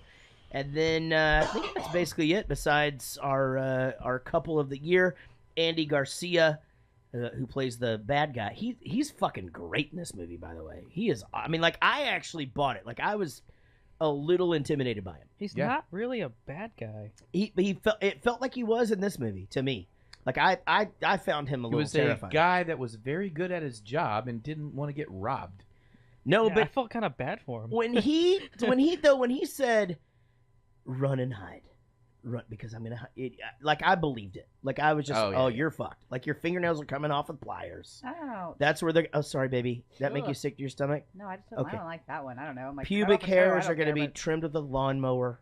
And then I think that's basically it. Besides our couple of the year, Andy Garcia, who plays the bad guy. He's fucking great in this movie, by the way. He is. I mean, like, I actually bought it. Like, I was a little intimidated by him. He's not really a bad guy. It felt like he was in this movie to me. Like I found him a little terrifying. He was a guy that was very good at his job and didn't want to get robbed. No, Yeah, but I felt kind of bad for him. when he said, "Run and hide," run because I'm gonna. Like I believed it. Like I was just, Oh, yeah, yeah. You're fucked. Like your fingernails are coming off with pliers. Ouch. That's where they're. Oh, sorry, baby. That make you Ugh. sick to your stomach? No, I just don't, Okay. I don't like that one. I don't know. I'm like, Pubic cut off a toe, I hairs don't are gonna care, be but- trimmed with a lawnmower.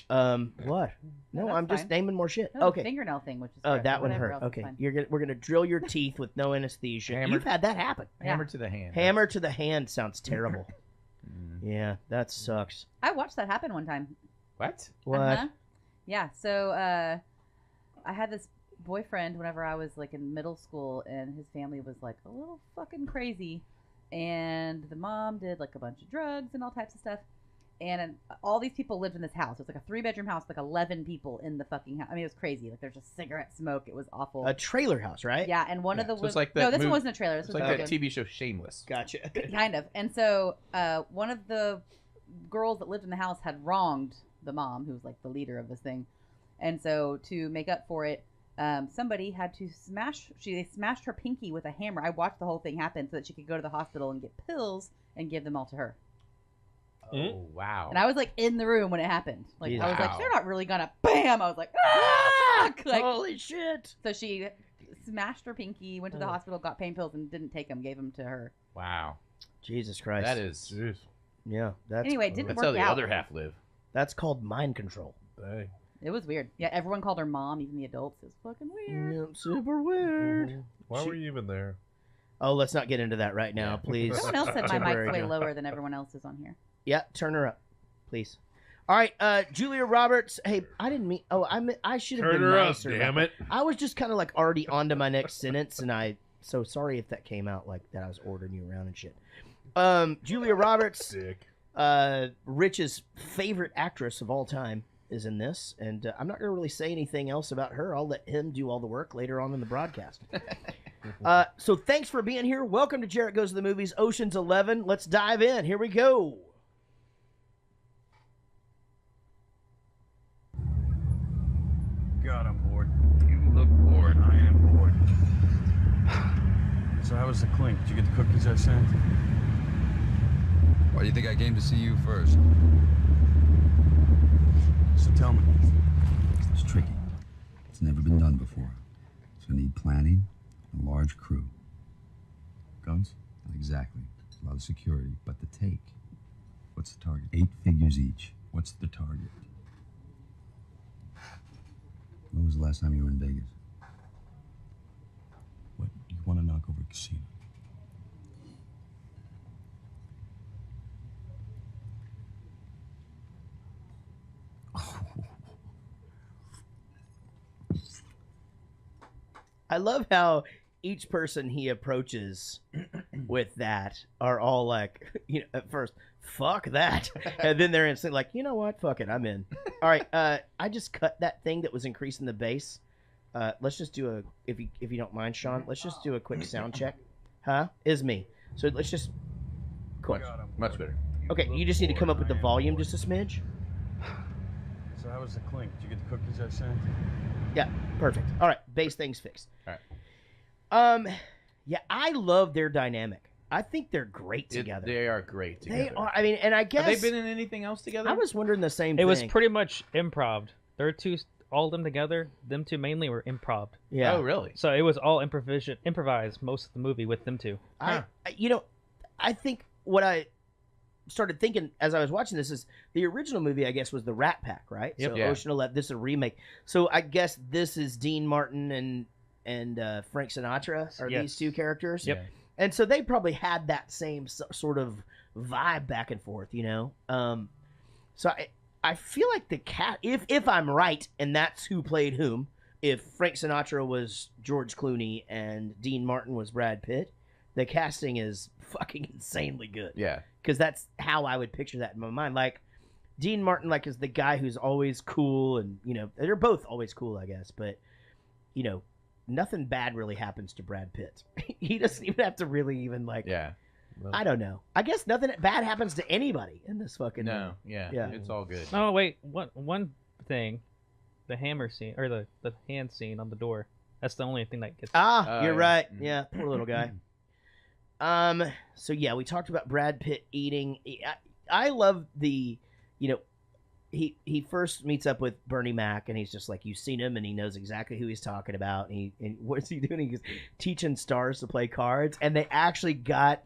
What? No, that's I'm just fine. naming more shit. No, the Okay. fingernail thing, which is Oh, gross, that but one whatever hurt. else is Okay, fine. we're gonna drill your teeth with no anesthesia. Hammer. You've had that happen. Hammer to the hand. Hammer to the hand sounds terrible. Yeah, that sucks. I watched that happen one time. What? What? Uh-huh. Yeah. So I had this boyfriend whenever I was like in middle school, and his family was like a little fucking crazy, and the mom did like a bunch of drugs and all types of stuff. And all these people lived in this house. It was like a 3-bedroom house, like 11 people in the fucking house. I mean, it was crazy. Like there's just cigarette smoke. It was awful. A trailer house, right? Yeah, and one of the So it's like that no, this movie- one wasn't a trailer. This It's was like a that TV show Shameless. Gotcha. kind of. And so one of the girls that lived in the house had wronged the mom, who was like the leader of this thing. And so to make up for it, somebody had to they smashed her pinky with a hammer. I watched the whole thing happen so that she could go to the hospital and get pills and give them all to her. Oh, wow. And I was like in the room when it happened. Like I was Wow. like, they're not really gonna bam. I was like, ah! Fuck! Like, Holy shit. so she smashed her pinky, went to the hospital, got pain pills, and didn't take them. Gave them to her. Wow. Jesus Christ. That is. Jeez. Yeah, that's Anyway, it didn't That's work how the out. other half live. that's called mind control. Dang. It was weird. Yeah, everyone called her mom, even the adults. It was fucking weird. Yeah, super weird. Why She- were you even there? Oh, let's not get into that right now, please. Someone else said my mic's Temporary way joke. lower than everyone else's on here. Yeah, turn her up, please. All right, Julia Roberts. Hey, I didn't mean. Oh, I should have Turn been her up, nicer. damn about it. that. I was just kind of like already on to my next sentence, and so sorry if that came out like that. I was ordering you around and shit. Julia Roberts, Dick. Rich's favorite actress of all time, is in this, and I'm not gonna really say anything else about her. I'll let him do all the work later on in the broadcast. So thanks for being here. Welcome to Jaret Goes to the Movies, Ocean's 11. Let's dive in. Here we go. God, I'm bored. You look bored. I am bored. So how was the clink? Did you get the cookies I sent? Why do you think I came to see you first? Tell me. It's tricky. It's never been done before. So I need planning and a large crew. Guns? Not exactly. A lot of security, but the take. What's the target? 8 figures each. What's the target? When was the last time you were in Vegas? What? You want to knock over a casino? I love how each person he approaches with that are all like, at first, fuck that. And then they're instantly like, you know what? Fuck it. I'm in. All right. I just cut that thing that was increasing the bass. Let's just do if you don't mind, Sean, let's just do a quick sound check. Huh? Is me. So let's just, cool. Much better. Okay. You just need to come up with the volume just a smidge. So how was the clink? Did you get the cookies I sent? Yeah, perfect. All right, bass thing's fixed. All right. Yeah, I love their dynamic. I think they're great together. They are great together. They are. I mean, and I guess have they been in anything else together? I was wondering the same thing. It was pretty much improv. Their two, all of them together. Them two mainly were improv. Yeah. Oh, really? So it was all improvised most of the movie with them two. I think what I started thinking as I was watching this is the original movie, I guess, was the Rat Pack, right? Yep. So Yeah. Ocean 11, this is a remake. So I guess this is Dean Martin and Frank Sinatra are Yes. these two characters. Yep. And so they probably had that same sort of vibe back and forth, So I feel like the cat, if I'm right, and that's who played whom, if Frank Sinatra was George Clooney and Dean Martin was Brad Pitt, the casting is fucking insanely good. Yeah. Because that's how I would picture that in my mind. Like, Dean Martin, is the guy who's always cool, and, they're both always cool, I guess. But, nothing bad really happens to Brad Pitt. He doesn't even have to really even, Yeah. I don't know. I guess nothing bad happens to anybody in this fucking No. movie. Yeah. It's all good. Oh wait, one thing, the hammer scene or the hand scene on the door. That's the only thing that gets. You're yeah. right. Yeah, poor little guy. So yeah, we talked about Brad Pitt eating. I love the, he first meets up with Bernie Mac, and he's just like, you've seen him, and he knows exactly who he's talking about. And what's he doing? He's teaching stars to play cards, and they actually got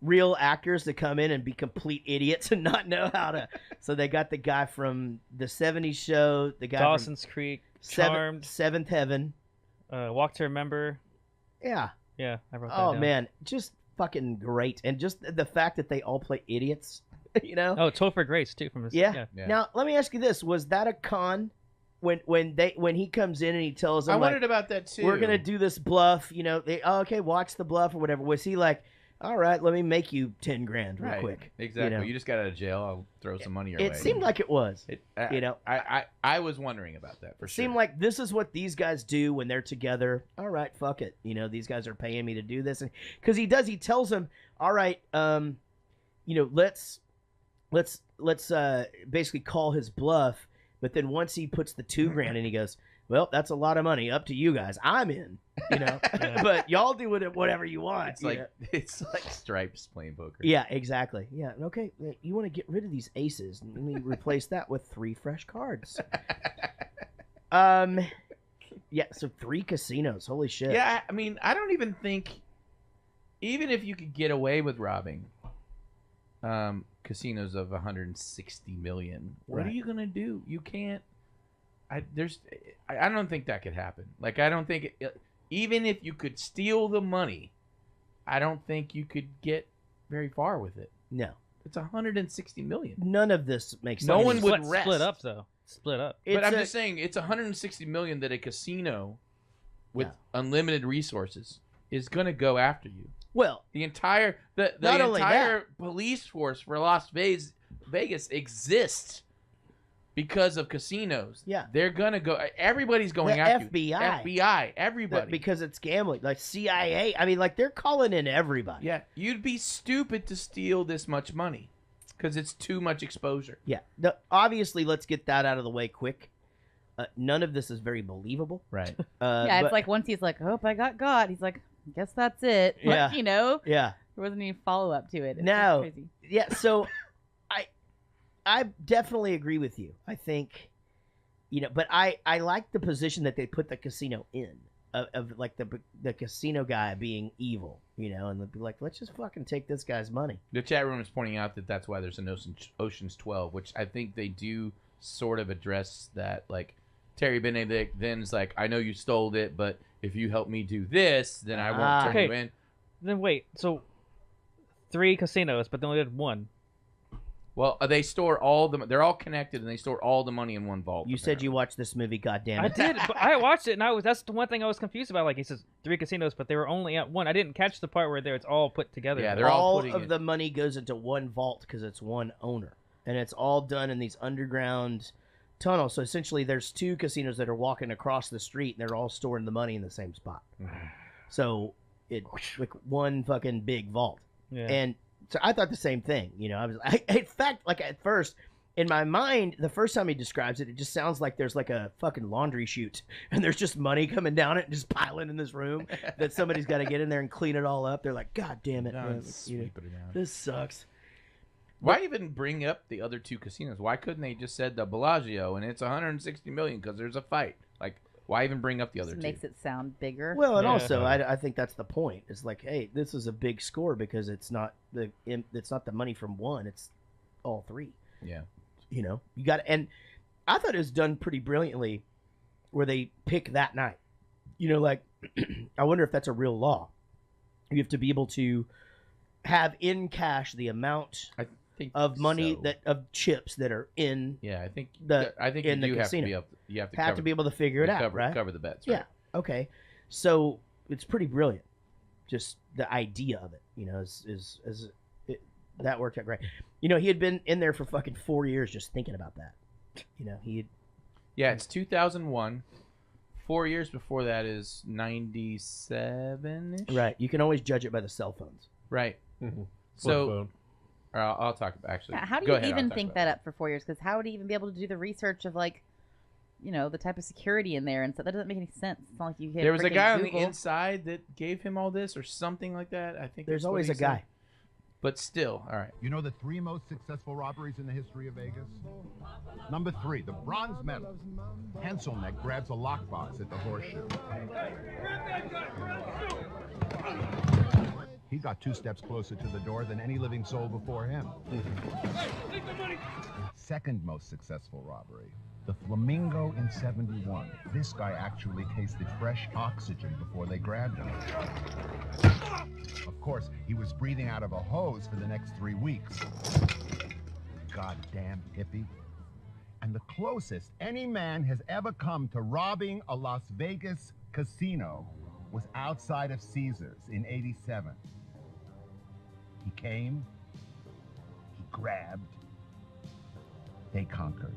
real actors to come in and be complete idiots and not know how to. So they got the guy from the '70s show, the guy Dawson's Creek, Charmed, Seventh Heaven, Walk to Remember. Yeah. Yeah, I wrote that Oh down. man, just fucking great, and just the fact that they all play idiots, Oh, Topher Grace too from his. Yeah. Now let me ask you this: was that a con when he comes in and he tells them? I wondered about that too. We're gonna do this bluff. Okay, watch the bluff or whatever. Was he like, all right, let me make you $10,000 real quick? Exactly. You just got out of jail. I'll throw some money your way. It seemed like it was. I was wondering about that for sure. Seemed like this is what these guys do when they're together. All right, fuck it. These guys are paying me to do this, and because he tells them, all right, let's basically call his bluff. But then once he puts the $2,000 in, he goes, well, that's a lot of money. Up to you guys. I'm in. But y'all do with it whatever you want. It's like Stripes playing poker. Yeah, exactly. Yeah. Okay. You want to get rid of these aces, and let me replace that with 3 fresh cards. Yeah. So 3 casinos. Holy shit. Yeah. I mean, I don't even think, even if you could get away with robbing casinos of 160 million, what are you gonna do? You can't. I don't think that could happen. Like, I don't think even if you could steal the money, I don't think you could get very far with it. No. It's 160 million. None of this makes sense. No one would rest. Split up though. Split up. But I'm just saying, it's 160 million that a casino with unlimited resources is gonna go after you. Well, the entire police force for Las Vegas exists because of casinos. Yeah. They're gonna go. Everybody's going after you. FBI, everybody. Because it's gambling. Like CIA. I mean, they're calling in everybody. Yeah. You'd be stupid to steal this much money because it's too much exposure. Yeah. Obviously, let's get that out of the way quick. None of this is very believable. Right. It's like once he's like, "Oh, I got," he's like, "I guess that's it." Yeah. Yeah. There wasn't any follow up to it. It's no. crazy. Yeah. So, I definitely agree with you. I think but I like the position that they put the casino in of like the casino guy being evil, and they'd be like, let's just fucking take this guy's money. The chat room is pointing out that that's why there's an Ocean's 12, which I think they do sort of address that. Like Terry Benedict then's like, I know you stole it, but if you help me do this, then I won't turn you in. Then wait, so 3 casinos, but they only did 1. Well, they store all the. They're all connected, and they store all the money in one vault. You said you watched this movie, goddammit. I did, but I watched it, and that's the one thing I was confused about. Like he says, 3 casinos, but they were only at 1. I didn't catch the part where it's all put together. Yeah, they're all of the money goes into one vault because it's one owner, and it's all done in these underground tunnels. So essentially, there's 2 casinos that are walking across the street, and they're all storing the money in the same spot. So it's like one fucking big vault. Yeah. And so I thought the same thing. In fact, like at first, in my mind, the first time he describes it, it just sounds like there's like a fucking laundry chute, and there's just money coming down it and just piling in this room that somebody's got to get in there and clean it all up. They're like, God damn it, man, this sucks. Why even bring up the other 2 casinos? Why couldn't they just said the Bellagio and it's 160 million because there's a fight? Like, why even bring up the other 2? Makes it sound bigger. Well, and also, I think that's the point. It's like, hey, this is a big score because it's not the money from 1; it's all 3. Yeah, you got, and I thought it was done pretty brilliantly, where they pick that night. Like, I wonder if that's a real law. You have to be able to have in cash the amount of money of chips that are in. Yeah, I think in the casino. You have to be able to figure it out, right? Cover the bets. Right? Yeah. Okay. So it's pretty brilliant. Just the idea of it, that worked out great. He had been in there for fucking 4 years just thinking about that. Yeah, it's 2001. 4 years before that is 97-ish. Right. You can always judge it by the cell phones. Right. Mm-hmm. So. I'll talk about actually. Yeah, how do you even think that up for 4 years? Because how would he even be able to do the research of like, the type of security in there and stuff? That doesn't make any sense. It's not like you hit. There was a guy Google. on the inside that gave him all this or something like that. I think there's always a guy. But still, all right. You know the 3 most successful robberies in the history of Vegas? Number 3, the bronze medal. Henselneck grabs a lockbox at the Horseshoe. He got 2 steps closer to the door than any living soul before him. Second most successful robbery, the Flamingo in 71. This guy actually tasted fresh oxygen before they grabbed him. Of course, he was breathing out of a hose for the next 3 weeks. Goddamn hippie. And the closest any man has ever come to robbing a Las Vegas casino was outside of Caesars in '87. He came, he grabbed, they conquered.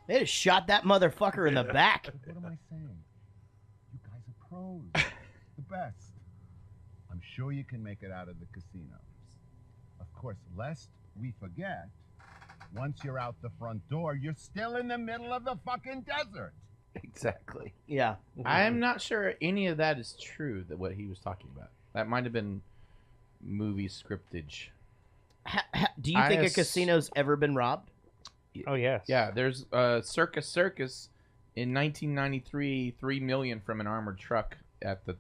They just shot that motherfucker in the back. What am I saying? You guys are pros. The best. I'm sure you can make it out of the casino. Of course, lest we forget, once you're out the front door, you're still in the middle of the fucking desert. Exactly. Yeah. I'm not sure any of that is true, that what he was talking about. That might have been movie scriptage. Do you think a casino's ever been robbed? Oh, yes. Yeah, there's Circus in 1993, $3 million from an armored truck at the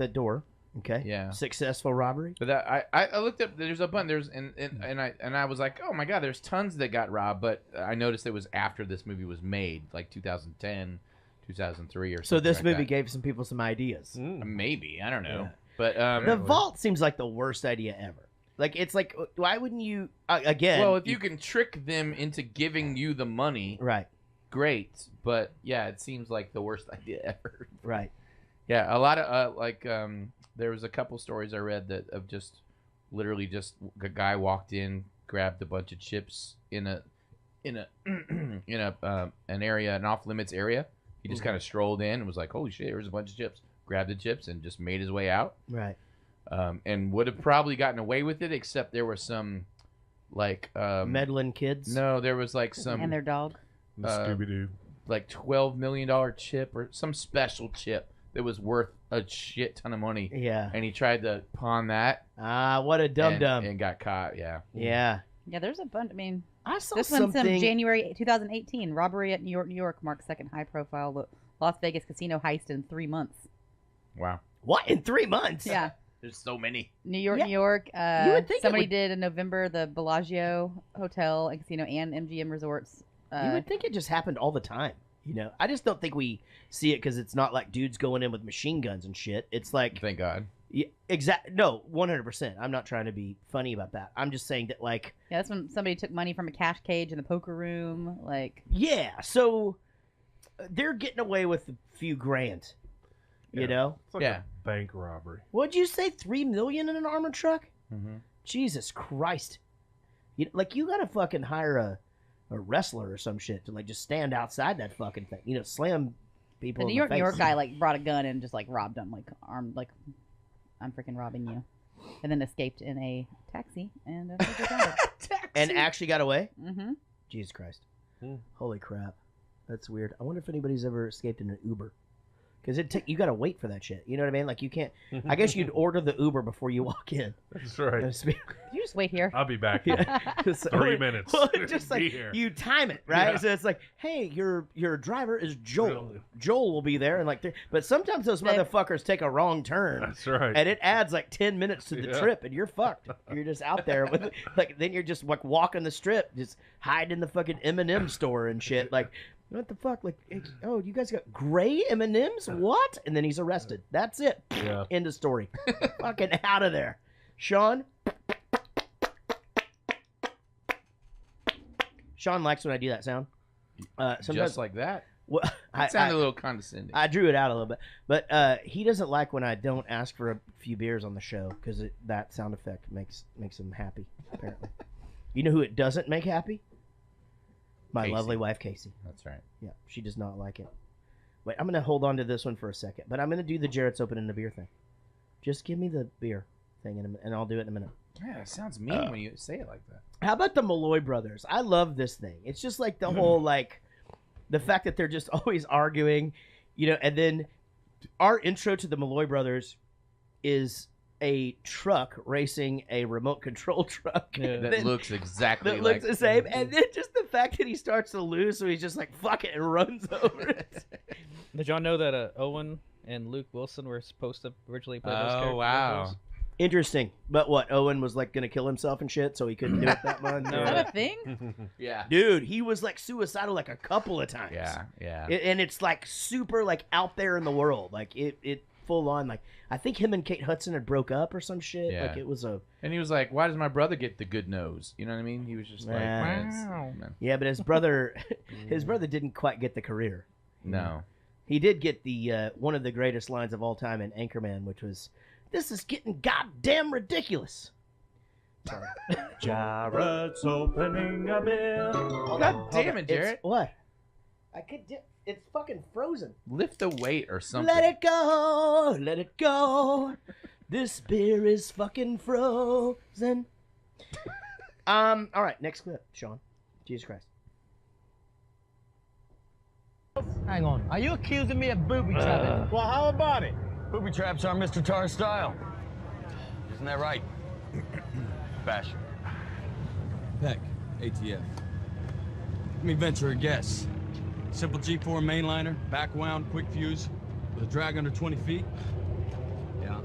door. Okay. Yeah. Successful robbery. But that I looked up. There's a bunch. And I was like, oh my god, there's tons that got robbed. But I noticed it was after this movie was made, like 2010, 2003 or something. So this like movie that. gave some people some ideas. Maybe, I don't know. Yeah. But the vault seems like the worst idea ever. Like, it's like, why wouldn't you again? Well, if you can trick them into giving you the money, right? Great. But yeah, it seems like the worst idea ever. Right. Yeah, a lot of there was a couple stories I read that of just literally just a guy walked in, grabbed a bunch of chips in an area, an off limits area. He just kind of strolled in and was like, "Holy shit, there's a bunch of chips." Grabbed the chips and just made his way out. Right. And would have probably gotten away with it, except there were some meddling kids. No, there was like some and their dog. Scooby-Doo. Like $12 million chip or some special chip that was worth a shit ton of money. Yeah. And he tried to pawn that. What a dum-dum. And got caught, yeah. Yeah. Yeah, there's a bunch. I mean, I saw this one's something. from January 2018. Robbery at New York marks second high-profile Las Vegas casino heist in 3 months. Wow. What, in 3 months? Yeah. There's so many. New York, Yeah. New York. You would think it somebody would- did in November the Bellagio Hotel and Casino and MGM Resorts. You would think it just happened all the time. You know, I just don't think we see it because it's not like dudes going in with machine guns and shit. It's like, Thank God. yeah, no, 100%. I'm not trying to be funny about that. I'm just saying that, like, Yeah, that's when somebody took money from a cash cage in the poker room. Like, yeah, so they're getting away with a few grand. You know? It's like Yeah. a bank robbery. What'd you say? $3 million in an armored truck? Mm-hmm. Jesus Christ! You gotta fucking hire a wrestler or some shit to like just stand outside that fucking thing. You know, slam people. the New in York, the New York face. guy like brought a gun and just like robbed them, like armed, like I'm freaking robbing you, and then escaped in a taxi and and actually got away. Mm-hmm. Jesus Christ! Holy crap, that's weird. I wonder if anybody's ever escaped in an Uber. Because you got to wait for that shit. You know what I mean? Like, you can't. I guess you'd order the Uber before you walk in. That's right. You just wait here. I'll be back in It's 3 minutes. Well, it's just Be like here. you time it, right? Yeah. So it's like, hey, your driver is Joel. Joel will be there, and like, but sometimes those motherfuckers take a wrong turn. That's right. And it adds like 10 minutes to the Yeah. trip, and you're fucked. You're just out there with like, then you're just like walking the strip, just hiding in the fucking M&M store and shit. Like, what the fuck? Like, oh, you guys got gray M&Ms? What? And then he's arrested. That's it. Yeah. End of story. Fucking out of there. Sean? Sean likes when I do that sound. Sometimes, Just like that. Well, It sounded a little condescending. I drew it out a little bit, but he doesn't like when I don't ask for a few beers on the show because that sound effect makes him happy. Apparently, you know who it doesn't make happy? My Casey. lovely wife, Casey. That's right. Yeah, she does not like it. Wait, I'm gonna hold on to this one for a second, but I'm gonna do the Jaret's opening the beer thing. Just give me the beer thing, and I'll do it in a minute. Yeah, it sounds mean when you say it like that. How about the Malloy brothers? I love this thing. It's just like the whole like the fact that they're just always arguing, you know, and then our intro to the Malloy brothers is a truck racing a remote control truck That looks exactly that like looks the same, and then just the fact that he starts to lose, so he's just like fuck it and runs over it. Did y'all know that Owen and Luke Wilson were supposed to originally play those Oh, characters? wow. Interesting, but what, Owen was like gonna kill himself and shit, so he couldn't do it that much. Is that a thing? Yeah. Dude, he was like suicidal like a couple of times. Yeah, yeah. And it's like super like out there in the world, like it full on. Like I think him and Kate Hudson had broke up or some shit. Yeah. Like it was a. And he was like, "Why does my brother get the good nose?" You know what I mean? He was just like, Wow. man, man. Yeah, but his brother didn't quite get the career. No. He did get the one of the greatest lines of all time in Anchorman, which was, "This is getting goddamn ridiculous." Jared's opening a beer. God damn it, Jaret. What? I could. It's fucking frozen. Lift the weight or something. Let it go, let it go. This beer is fucking frozen. All right, next clip, Sean. Jesus Christ. Hang on. Are you accusing me of booby trapping? Well, how about it? Booby traps are Mr. Tar style. Isn't that right? Bash. Peck, ATF. Let me venture a guess. Simple G4 mainliner, back wound, quick fuse, with a drag under 20 feet? Yeah.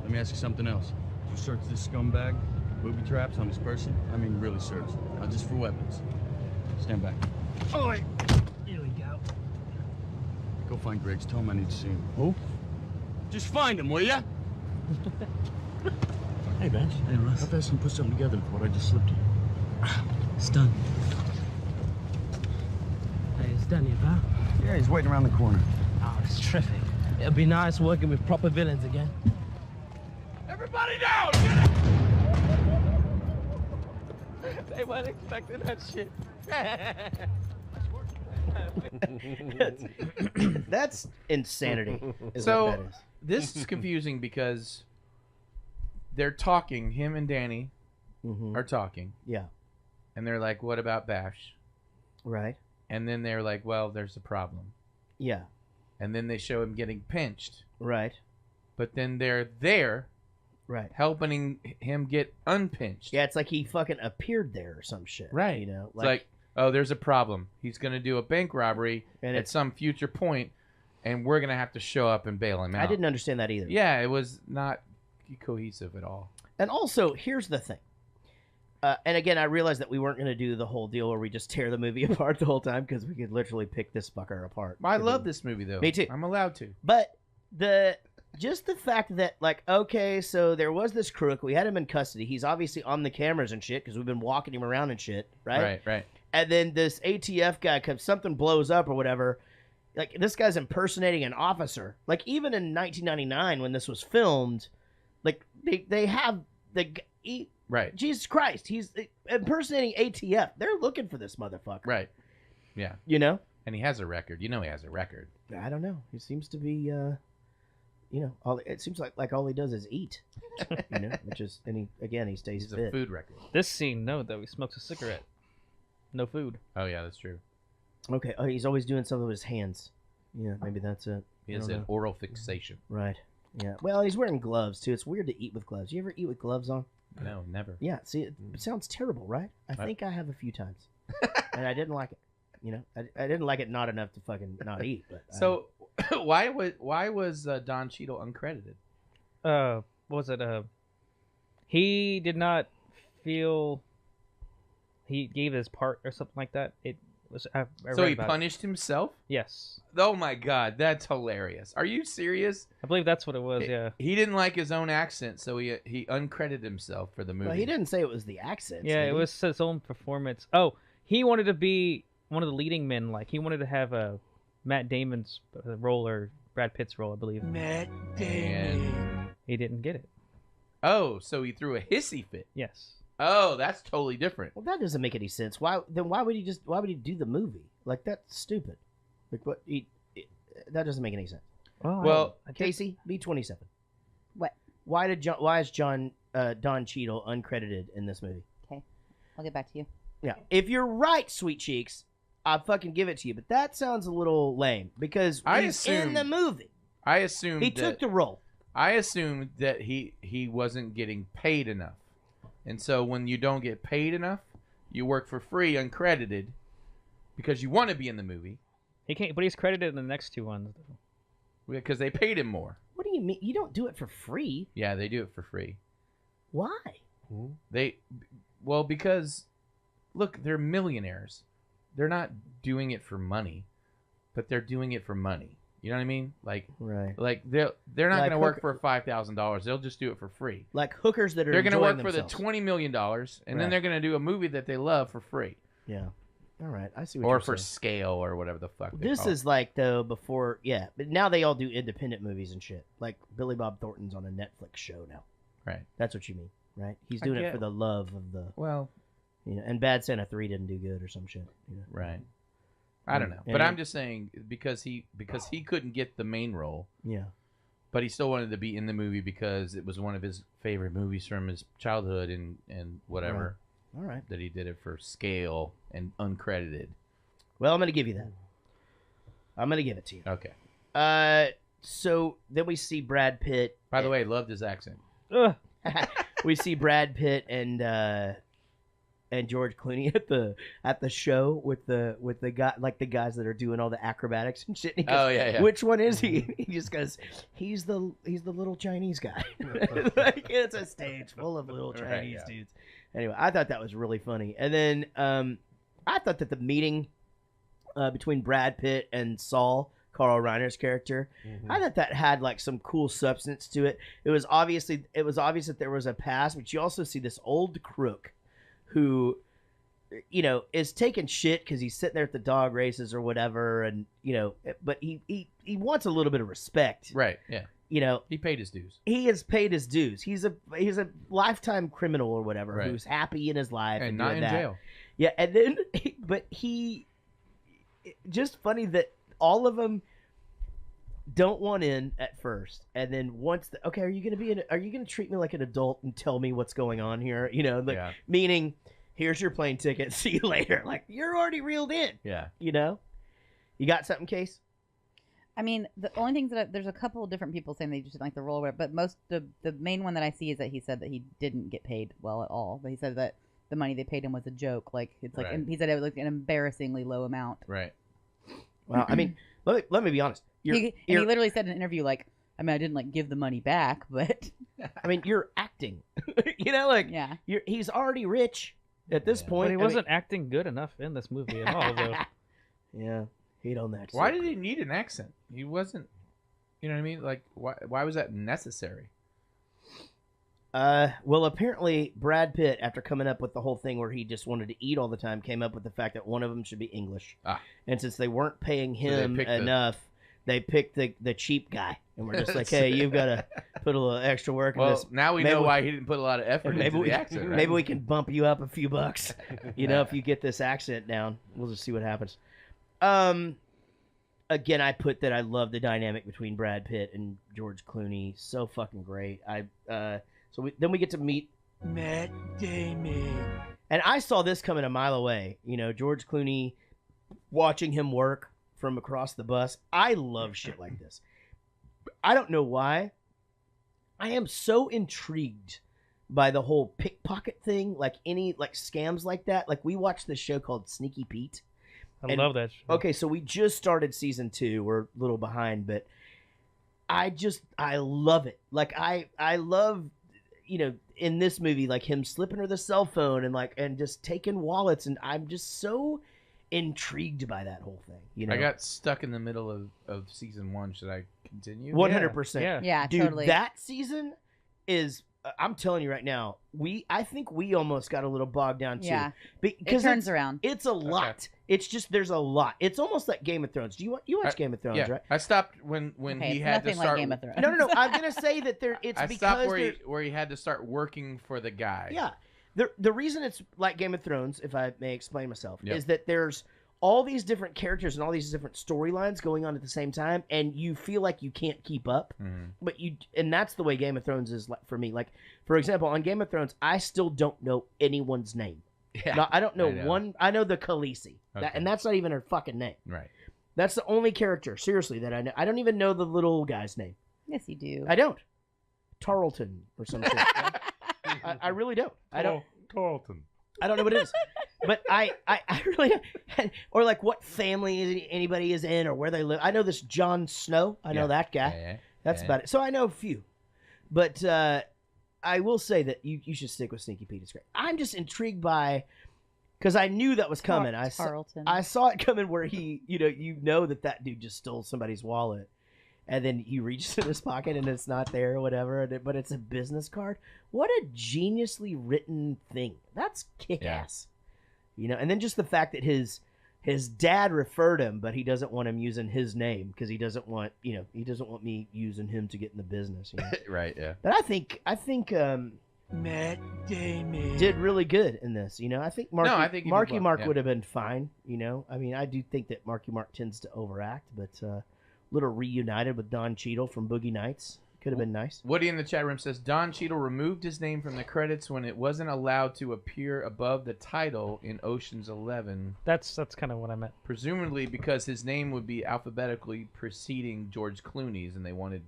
Let me ask you something else. Did you search this scumbag? Booby traps on his person? I mean, really search. Not just for weapons. Stand back. Oh, wait. Here we go. Go find Griggs. Tell him I need to see him. Who? Just find him, will ya? Hey, Bash. Hey, Russ. How fast can you put something together for what I just slipped you? It's done. Hey, it's done here, pal. Yeah, he's waiting around the corner. Oh, it's terrific. It'll be nice working with proper villains again. Everybody down! They weren't expecting that shit. That's insanity. Is So what that is. this is confusing because they're talking. Him and Danny are talking. Yeah. And they're like, "What about Bash?" Right. And then they're like, "Well, there's a problem." Yeah. And then they show him getting pinched. Right. But then they're there Right. helping him get unpinched. Yeah, it's like he fucking appeared there or some shit. Right. You know, It's like, oh, there's a problem. He's going to do a bank robbery And at some future point, and we're going to have to show up and bail him out. I didn't understand that either. Yeah, it was not cohesive at all. And also, here's the thing. And again, I realized that we weren't going to do the whole deal where we just tear the movie apart the whole time because we could literally pick this fucker apart. I love this movie, though. Me too. I'm allowed to. But just the fact that, like, okay, so there was this crook. We had him in custody. He's obviously on the cameras and shit because we've been walking him around and shit, right? Right. And then this ATF guy comes, something blows up or whatever. Like, this guy's impersonating an officer. Like, even in 1999 when this was filmed, like, they have right. Jesus Christ, he's impersonating ATF. They're looking for this motherfucker. Right. Yeah. You know? And he has a record. You know he has a record. I don't know. He seems to be, it seems like all he does is eat. You know, which is, and he stays He's fit. a food record. This scene, no, though, he smokes a cigarette. No food. Oh, yeah, that's true. Okay. Oh, he's always doing something with his hands. Yeah, maybe that's it. He has an oral fixation. Right. Yeah. Well, he's wearing gloves, too. It's weird to eat with gloves. You ever eat with gloves on? No, never. Yeah. See, it sounds terrible, right? I think I have a few times. And I didn't like it. You know, I didn't like it not enough to fucking not eat. But so, why was Don Cheadle uncredited? What was it? He did not feel he gave his part or something like that. It was. I So read he about punished himself? Yes. Oh my God, that's hilarious. Are you serious? I believe that's what it was. Yeah. He didn't like his own accent, so he uncredited himself for the movie. Well, he didn't say it was the accent. Yeah, it was his own performance. Oh, he wanted to be one of the leading men. Like he wanted to have Matt Damon's role or Brad Pitt's role, I believe. Matt Damon. He didn't get it. Oh, so he threw a hissy fit. Yes. Oh, that's totally different. Well, that doesn't make any sense. Why would he do the movie? Like, that's stupid. Like, that doesn't make any sense. Well, Casey, B27. What? Why is Don Cheadle uncredited in this movie? Okay, I'll get back to you. Yeah, if you're right, Sweet Cheeks, I'll fucking give it to you. But that sounds a little lame because he's in the movie. I assumed he took the role. I assumed that he wasn't getting paid enough. And so when you don't get paid enough, you work for free, uncredited, because you want to be in the movie. He can't, but he's credited in the next two ones. Because they paid him more. What do you mean? You don't do it for free. Yeah, they do it for free. Why? Because, look, they're millionaires. They're not doing it for money, but they're doing it for money. You know what I mean? Like, right. Like they're not going to work for $5,000. They'll just do it for free. Like hookers that are. They're going to work themselves. for the $20 million, and then they're going to do a movie that they love for free. Yeah. All right, I see what or you're for saying. scale or whatever the fuck. This is like though before, yeah, but now they all do independent movies and shit. Like Billy Bob Thornton's on a Netflix show now. Right. That's what you mean, right? He's doing it for the love of the. Well, you know, and Bad Santa 3 didn't do good or some shit. You know? Right. I don't know, but I'm just saying because he couldn't get the main role. Yeah. But he still wanted to be in the movie because it was one of his favorite movies from his childhood and whatever. All right. That he did it for scale and uncredited. Well, I'm going to give you that. I'm going to give it to you. Okay. So then we see Brad Pitt. By the way, loved his accent. We see Brad Pitt and George Clooney at the show with the guy, like the guys that are doing all the acrobatics and shit. And he goes, yeah. Which one is he? He just goes, he's the little Chinese guy. Like, it's a stage full of little Chinese dudes. Anyway, I thought that was really funny. And then I thought that the meeting between Brad Pitt and Saul, Carl Reiner's character, I thought that had like some cool substance to it. It was obvious that there was a past, but you also see this old crook who, you know, is taking shit because he's sitting there at the dog races or whatever, and you know, but he wants a little bit of respect, right? Yeah, you know, he paid his dues. He has paid his dues. He's a lifetime criminal or whatever who's happy in his life and not in jail. Yeah, and then but he just funny that all of them don't want in at first, and then once are you gonna treat me like an adult and tell me what's going on here? You know, like meaning here's your plane ticket, see you later. Like you're already reeled in. Yeah. You know, you got something, Case? I mean, the only things there's a couple of different people saying they just didn't like the role, or whatever, but the main one that I see is that he said that he didn't get paid well at all. But he said that the money they paid him was a joke. Like it's like, and he said it was like an embarrassingly low amount. Right. Well, I mean, let me be honest. He literally said in an interview, like, I mean, I didn't like give the money back, but I mean, you're acting. yeah, he's already rich at this point. But he wasn't acting good enough in this movie at all, though. Yeah, hate on that. Why did he need an accent? He wasn't. You know what I mean? Like, why was that necessary? Well, apparently Brad Pitt, after coming up with the whole thing where he just wanted to eat all the time, came up with the fact that one of them should be English. And since they weren't paying him enough, they picked the cheap guy. And we're just like, hey, you've got to put a little extra work in this. Now we know why he didn't put a lot of effort into the accent. Right? Maybe we can bump you up a few bucks, if you get this accent down. We'll just see what happens. Again, I put that I love the dynamic between Brad Pitt and George Clooney. So fucking great. Then we get to meet Matt Damon. And I saw this coming a mile away. George Clooney, watching him work from across the bus. I love shit like this. I don't know why. I am so intrigued by the whole pickpocket thing, like scams like that. Like we watched this show called Sneaky Pete. I love that show. Okay, so we just started season 2. We're a little behind, but I love it. Like I love, in this movie, like him slipping her the cell phone and just taking wallets, and I'm just so intrigued by that whole thing. I got stuck in the middle of season 1. Should I continue? 100%. Yeah, dude, totally. That season is. I'm telling you right now, I think we almost got a little bogged down too. Yeah, because it turns around. It's a lot. Okay. It's just there's a lot. It's almost like Game of Thrones. You watch Game of Thrones, right? I stopped when he had to start. Like Game of Thrones. No. I'm gonna say that there. It's I because stopped where he had to start working for the guy. Yeah, the reason it's like Game of Thrones, if I may explain myself, is that there's all these different characters and all these different storylines going on at the same time, and you feel like you can't keep up. But and that's the way Game of Thrones is for me. Like, for example, on Game of Thrones, I still don't know anyone's name. Yeah, no, I don't know one. I know the Khaleesi, and that's not even her fucking name. Right. That's the only character, seriously, that I know. I don't even know the little guy's name. Yes, you do. I don't. Tarleton or something. I really don't. I don't. Tarleton. I don't know what it is. But I really, or like what family anybody is in or where they live. I know this Jon Snow. I know that guy. Yeah. That's about it. So I know a few. But I will say that you should stick with Sneaky Pete. It's great. I'm just intrigued by, because I knew that was coming. I saw it coming where he, that dude just stole somebody's wallet. And then he reaches in his pocket and it's not there or whatever, but it's a business card. What a geniusly written thing. That's kick-ass. And then just the fact that his dad referred him, but he doesn't want him using his name because he doesn't want me using him to get in the business. Right, yeah. But I think Matt Damon did really good in this. I think Marky Mark would have been fine. I mean, I do think that Marky Mark tends to overact, but little reunited with Don Cheadle from Boogie Nights. Could have been nice. Woody in the chat room says Don Cheadle removed his name from the credits when it wasn't allowed to appear above the title in Ocean's 11. That's kind of what I meant. Presumably because his name would be alphabetically preceding George Clooney's, and they wanted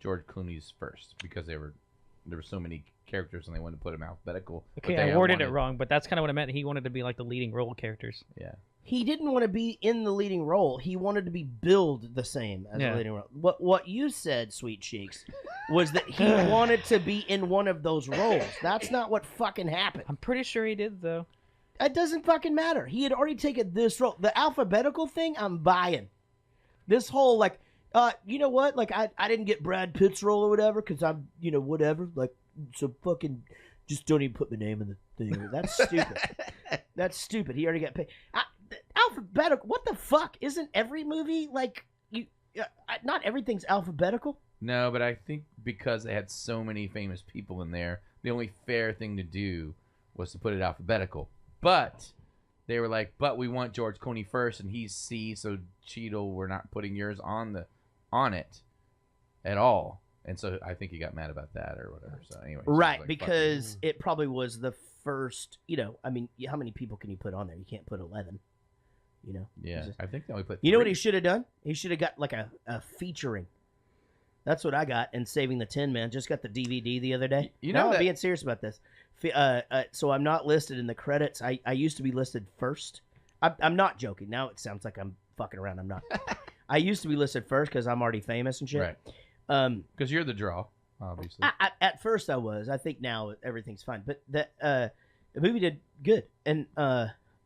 George Clooney's first because there were so many characters and they wanted to put them alphabetical. Okay, I worded it wrong, but that's kind of what I meant. He wanted to be like the leading role characters. Yeah. He didn't want to be in the leading role. He wanted to be billed the same as the leading role. What you said, Sweet Cheeks, was that he wanted to be in one of those roles. That's not what fucking happened. I'm pretty sure he did, though. It doesn't fucking matter. He had already taken this role. The alphabetical thing, I'm buying. This whole, like, you know what? Like, I didn't get Brad Pitt's role or whatever because I'm, whatever. Like, so fucking just don't even put my name in the thing. That's stupid. That's stupid. He already got paid. Alphabetical? What the fuck? Isn't every movie like you? Not everything's alphabetical. No, but I think because they had so many famous people in there, the only fair thing to do was to put it alphabetical. But they were like, "But we want George Clooney first, and he's C, so Cheadle, we're not putting yours on it at all." And so I think he got mad about that or whatever. So anyway, right, like, because it probably was the first. I mean, how many people can you put on there? You can't put 11. You know. Yeah, I think they only put. You know what 3. he should have done? He should have got like a featuring. That's what I got in Saving the Tin Man. Just got the DVD the other day. You know I'm that- being serious about this. So I'm not listed in the credits. I used to be listed first. I'm not joking. Now it sounds like I'm fucking around. I'm not. I used to be listed first because I'm already famous and shit. Right. Because you're the draw, obviously. At first I was. I think now everything's fine. But the movie did good, and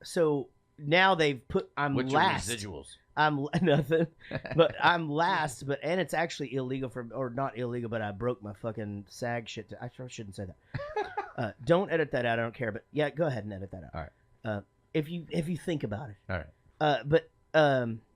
so now they've put What's last. your residuals? I'm nothing, but I'm last. And it's actually illegal or not illegal, but I broke my fucking SAG shit. I shouldn't say that. Don't edit that out. I don't care. But yeah, go ahead and edit that out. All right. If you think about it. All right. But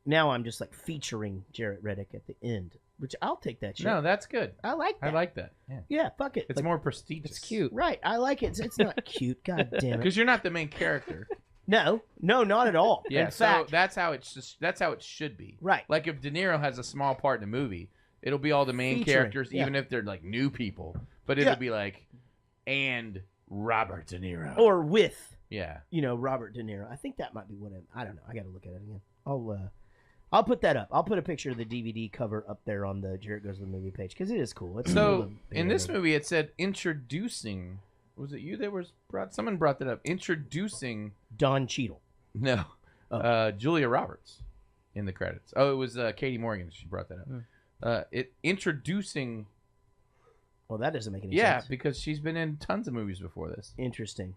now I'm just like featuring Jaret Reddick at the end, which I'll take that shit. No, that's good. I like that. I like that. Yeah. Yeah, fuck it. It's Like, more prestigious. It's cute. right. I like it. It's not cute. God damn it. Because you're not the main character. No, not at all. Yeah, In so fact, that's how it should be. Right. Like if De Niro has a small part in the movie, it'll be all the main Featuring, characters, yeah. even if they're like new people. But it'll be like, and Robert De Niro. or with Yeah. Robert De Niro. I think that might be what I don't know. I got to look at it again. I'll put that up. I'll put a picture of the DVD cover up there on the Jaret Goes to the Movie page because it is cool. It's So in this movie, it said introducing. Was it you that was brought? Someone brought that up. Introducing Don Cheadle. No, Julia Roberts in the credits. Oh, it was Katie Morgan. She brought that up. It introducing. Well, that doesn't make any Yeah, sense. because she's been in tons of movies before this. Interesting.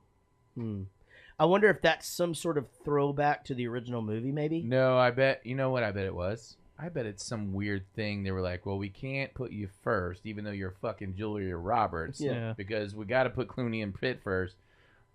I wonder if that's some sort of throwback to the original movie, maybe. No, I bet. You know what? I bet it was. I bet it's some weird thing. They were like, well, we can't put you first, even though you're fucking Julia Roberts. Yeah. Because we got to put Clooney and Pitt first.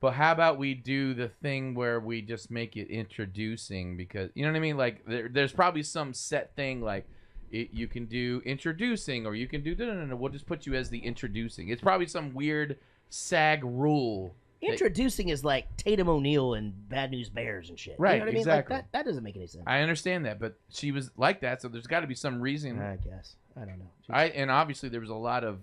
But how about we do the thing where we just make it introducing? Because, you know what I mean? Like, there's probably some set thing, like, you can do introducing, or you can do, no, we'll just put you as the introducing. It's probably some weird SAG rule. Introducing is like Tatum O'Neal and Bad News Bears and shit. Right, You know what exactly. I mean? Like that doesn't make any sense. I understand that, but she was like that, so there's got to be some reason. I guess. I don't know. And obviously there was a lot of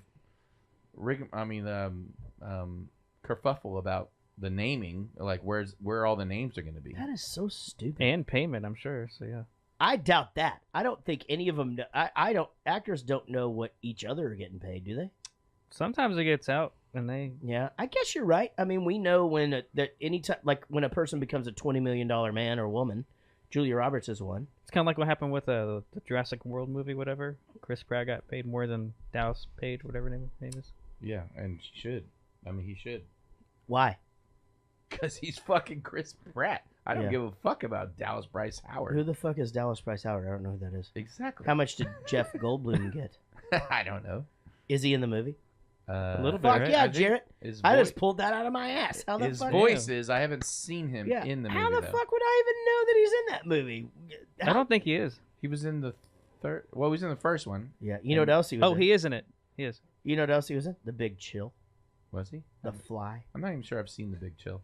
kerfuffle about the naming, like where all the names are going to be. That is so stupid. And payment, I'm sure. So yeah. I doubt that. I don't think any of them. I don't. Actors don't know what each other are getting paid, do they? Sometimes it gets out, and they. Yeah, I guess you're right. I mean, we know when that anytime, like when a person becomes a $20 million man or woman, Julia Roberts is one. It's kind of like what happened with the Jurassic World movie, whatever. Chris Pratt got paid more than Dallas paid, whatever name is. Yeah, and he should. I mean, he should. Why? Because he's fucking Chris Pratt. I don't Yeah. give a fuck about Dallas Bryce Howard. Who the fuck is Dallas Bryce Howard? I don't know who that is. Exactly. How much did Jeff Goldblum get? I don't know. Is he in the movie? A little bit, Fuck right? yeah, I think Jaret. I just pulled that out of my ass. How the His fuck? voice is. I haven't seen him Yeah. in the movie. How the though. fuck would I even know that he's in that movie? I don't think he is. He was in the third. Well, he was in the first one. Yeah. You know what else he was Oh, in? he is in it. He is. You know what else he was in? The Big Chill. Was he? The Fly. I'm not even sure I've seen The Big Chill.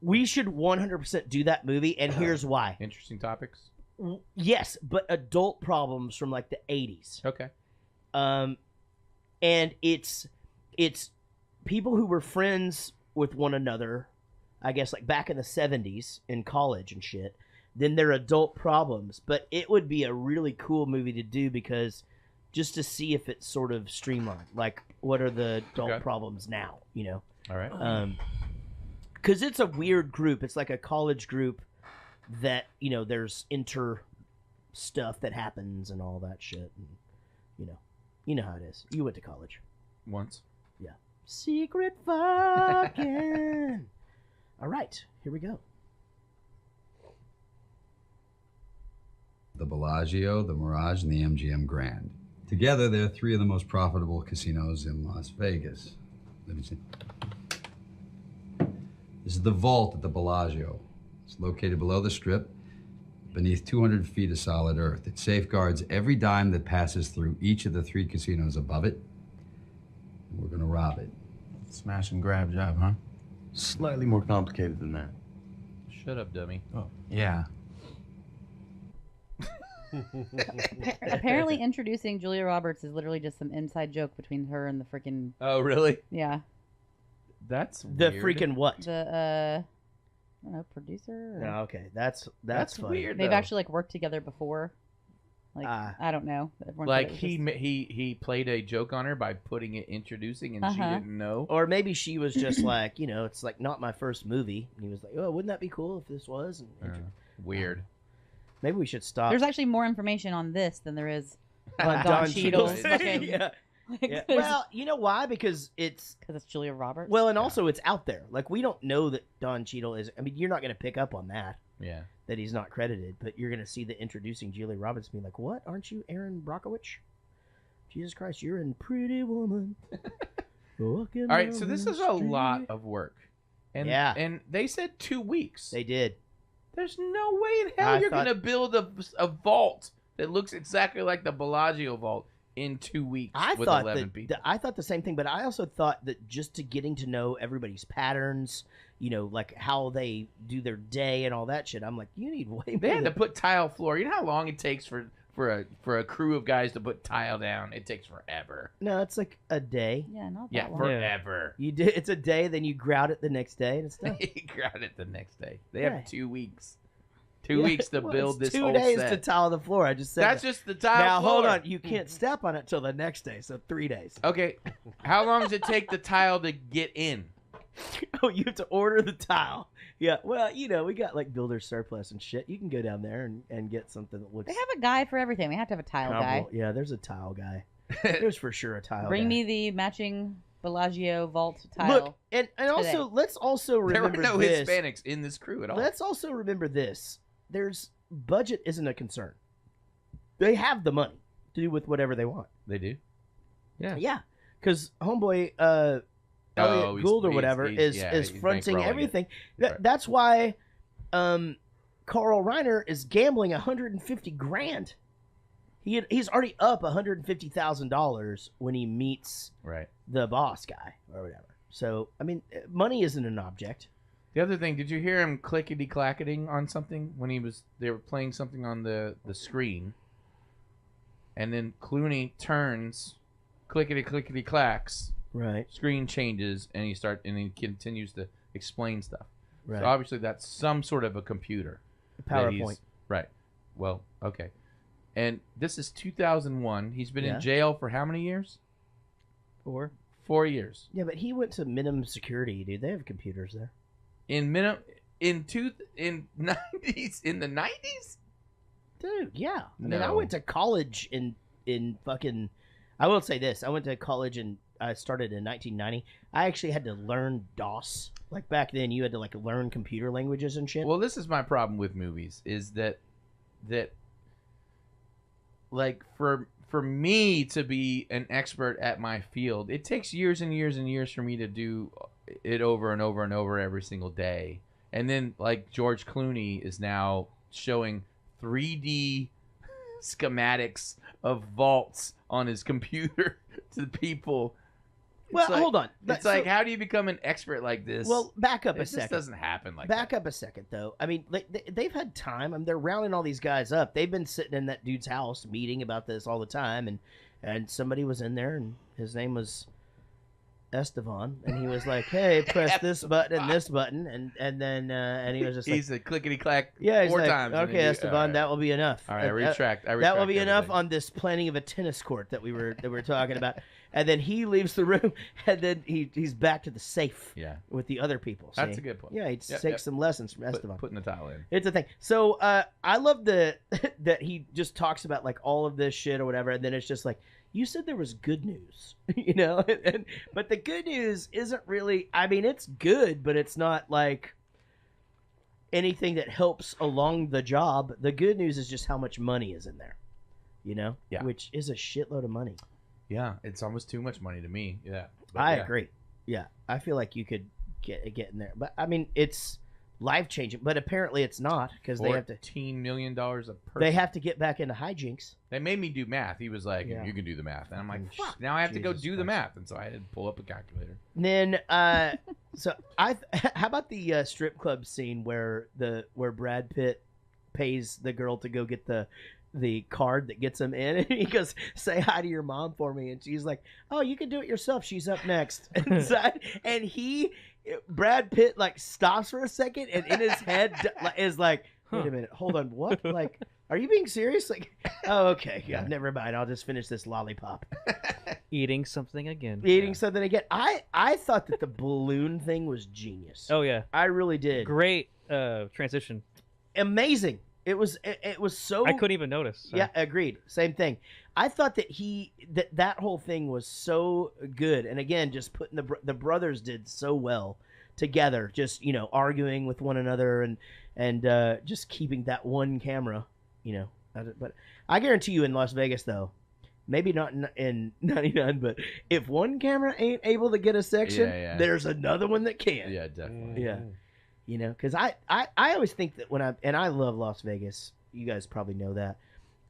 We should 100% do that movie, and here's why. Interesting topics. Yes, but adult problems from like the 80s. Okay. And it's people who were friends with one another, I guess like back in the 70s in college and shit. Then their adult problems, but it would be a really cool movie to do because just to see if it's sort of streamlined. Like, what are the adult problems now? You know. All right. Because it's a weird group. It's like a college group that, there's inter stuff that happens and all that shit. And, you know how it is. You went to college. Once. Yeah. Secret fucking. All right. Here we go. The Bellagio, the Mirage, and the MGM Grand. Together, they're three of the most profitable casinos in Las Vegas. Let me see. This is the vault at the Bellagio. It's located below the Strip, beneath 200 feet of solid earth. It safeguards every dime that passes through each of the three casinos above it. And we're gonna rob it. Smash and grab job, huh? Slightly more complicated than that. Shut up, dummy. Oh, yeah. Apparently, introducing Julia Roberts is literally just some inside joke between her and the freaking. Oh, really? Yeah. That's the weird. freaking what? The I don't know, producer. Or... No, okay, that's funny. weird. They've though. actually like worked together before. Like I don't know. Everyone said Like it was he played a joke on her by introducing, and she didn't know. Or maybe she was just like, it's like not my first movie. And he was like, oh, wouldn't that be cool if this was? And weird. Maybe we should stop. There's actually more information on this than there is on Don Cheadle's. Cheadle's. fucking- Yeah. Like, Yeah. there's- Well, you know why? Because it's Julia Roberts. Well, and also it's out there. Like we don't know that Don Cheadle is. I mean, you're not going to pick up on that. Yeah. That he's not credited, but you're going to see the introducing Julia Roberts being like, "What? Aren't you Aaron Brockovich? Jesus Christ, you're in Pretty Woman." All right, so this is a lot of work, and Yeah. and they said 2 weeks. They did. There's no way in hell you're gonna build a vault that looks exactly like the Bellagio vault in 2 weeks I with thought 11 people. I thought the same thing, but I also thought that just to getting to know everybody's patterns, like how they do their day and all that shit, I'm like, you need way more. They had to than- put tile floor. You know how long it takes for a crew of guys to put tile down? It takes forever. No, it's like a day. Yeah, not that Yeah, long. forever. You do. It's a day, then you grout it the next day, and it's done. You ground it the next day. They Yeah. have 2 weeks. 2 Yeah, weeks to well, build it's this 2 whole days set. to tile the floor. I just said That's that. just the tile Now floor. hold on, you can't step on it till the next day, so 3 days. Okay, how long does it take the tile to get in? Oh, you have to order the tile. Yeah, well, we got like builder surplus and shit. You can go down there and get something that looks. They have a guy for everything. They have to have a tile guy. comparable. Yeah, there's a tile guy. There's for sure a tile Bring guy. me the matching Bellagio vault tile. Look, and also let's also There remember were no this. Hispanics in this crew at all. Let's also remember this. There's budget isn't a concern. They have the money to do with whatever they want. They do. Yeah, because homeboy Elliot Gould or whatever is fronting bankrolling everything. Right. That's why Carl Reiner is gambling $150,000. He's already up $150,000 when he meets the boss guy or whatever. So I mean, money isn't an object. The other thing, did you hear him clickety clacketing on something when they were playing something on the screen, and then Clooney turns, clickety clickety clacks, right? Screen changes, and he continues to explain stuff. Right. So obviously that's some sort of a computer. that he's- PowerPoint. Right. Well, okay. And this is 2001. He's been Yeah. in jail for how many years? 4. 4 years. Yeah, but he went to minimum security, dude. They have computers there. In 90s in the 90s? Dude, yeah. I mean, I No. went to college in fucking. I will say this: I went to college and I started in 1990. I actually had to learn DOS. Like back then, you had to like learn computer languages and shit. Well, this is my problem with movies is that like for me to be an expert at my field, it takes years and years and years for me to do it over and over and over every single day. And then like George Clooney is now showing 3D schematics of vaults on his computer to people. Well, It's like- hold on. It's like, how do you become an expert like this? Well, back up it a just second. doesn't happen like Back up a second, though. I mean, they've had time. I mean, they're rounding all these guys up. They've been sitting in that dude's house meeting about this all the time, and somebody was in there, and his name was Estevan, and he was like, "Hey, press this button and this button," and then he was just like, He's a clickety clack "Yeah, he's 4 like, times. and okay, then Esteban, all right. that will be enough. All right, I retract. That will be enough everything. on this planning of a tennis court that we were talking about." And then he leaves the room, and then he's back to the safe. Yeah. With the other people. That's see? a good point. Yeah, he Yep, takes yep. some lessons from Esteban. Putting the tile in. It's a thing. So I love that he just talks about like all of this shit or whatever, and then it's just like, you said there was good news, but the good news isn't really. I mean, it's good, but it's not like anything that helps along the job. The good news is just how much money is in there, Yeah. which is a shitload of money. Yeah, it's almost too much money to me. Yeah, I agree. Yeah, I feel like you could get in there, but I mean, it's life changing. But apparently, it's not because they have to. $14 million a person. They have to get back into hijinks. They made me do math. He was like, Yeah. "You can do the math," and I'm like, "Fuck!" Now I have to go Jesus do the Christ. math, and so I had to pull up a calculator. Then, so how about the strip club scene where Brad Pitt pays the girl to go get the card that gets him in, and he goes, "Say hi to your mom for me," and she's like, "Oh, you can do it yourself. She's up next." And he Brad Pitt like stops for a second and in his head is like, wait a minute, hold on, what? Like, are you being serious? Like, oh, okay, yeah, never mind. I'll just finish this lollipop. Eating something again. Something again. I thought that the balloon thing was genius. Oh yeah, I really did. Great transition. Amazing. It was so. I couldn't even notice. So. Yeah, agreed. Same thing. I thought that that whole thing was so good, and again, just putting the brothers did so well together, just arguing with one another and just keeping that one camera, But I guarantee you, in Las Vegas, though, maybe not in '99, but if one camera ain't able to get a section, there's another one that can. Yeah, definitely. Yeah. Because I always think that I love Las Vegas. You guys probably know that.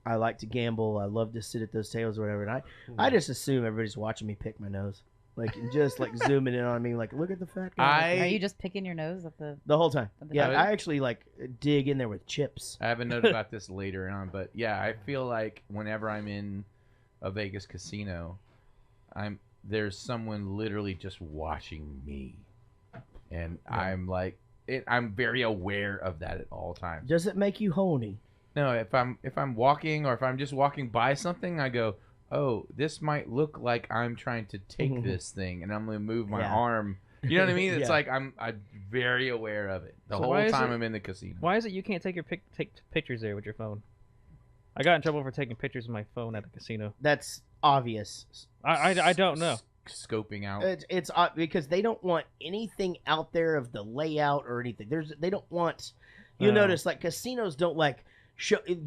I like to gamble. I love to sit at those tables or whatever. And I just assume everybody's watching me pick my nose. Like, just like zooming in on me. Like, look at the fat guy. Are you just picking your nose at the whole time? Yeah, time? I actually like dig in there with chips. I have a note about this later on, but yeah, I feel like whenever I'm in a Vegas casino, there's someone literally just watching me. And I'm like, I'm very aware of that at all times. Does it make you horny? No, if I'm walking or if I'm just walking by something, I go, oh, this might look like I'm trying to take this thing, and I'm going to move my arm. You know what I mean? It's like I'm very aware of it the whole time I'm in the casino. Why is it you can't take pictures there with your phone? I got in trouble for taking pictures with my phone at the casino. That's obvious. I don't know. Scoping out. It's because they don't want anything out there of the layout or anything. They don't want. You'll notice like casinos don't like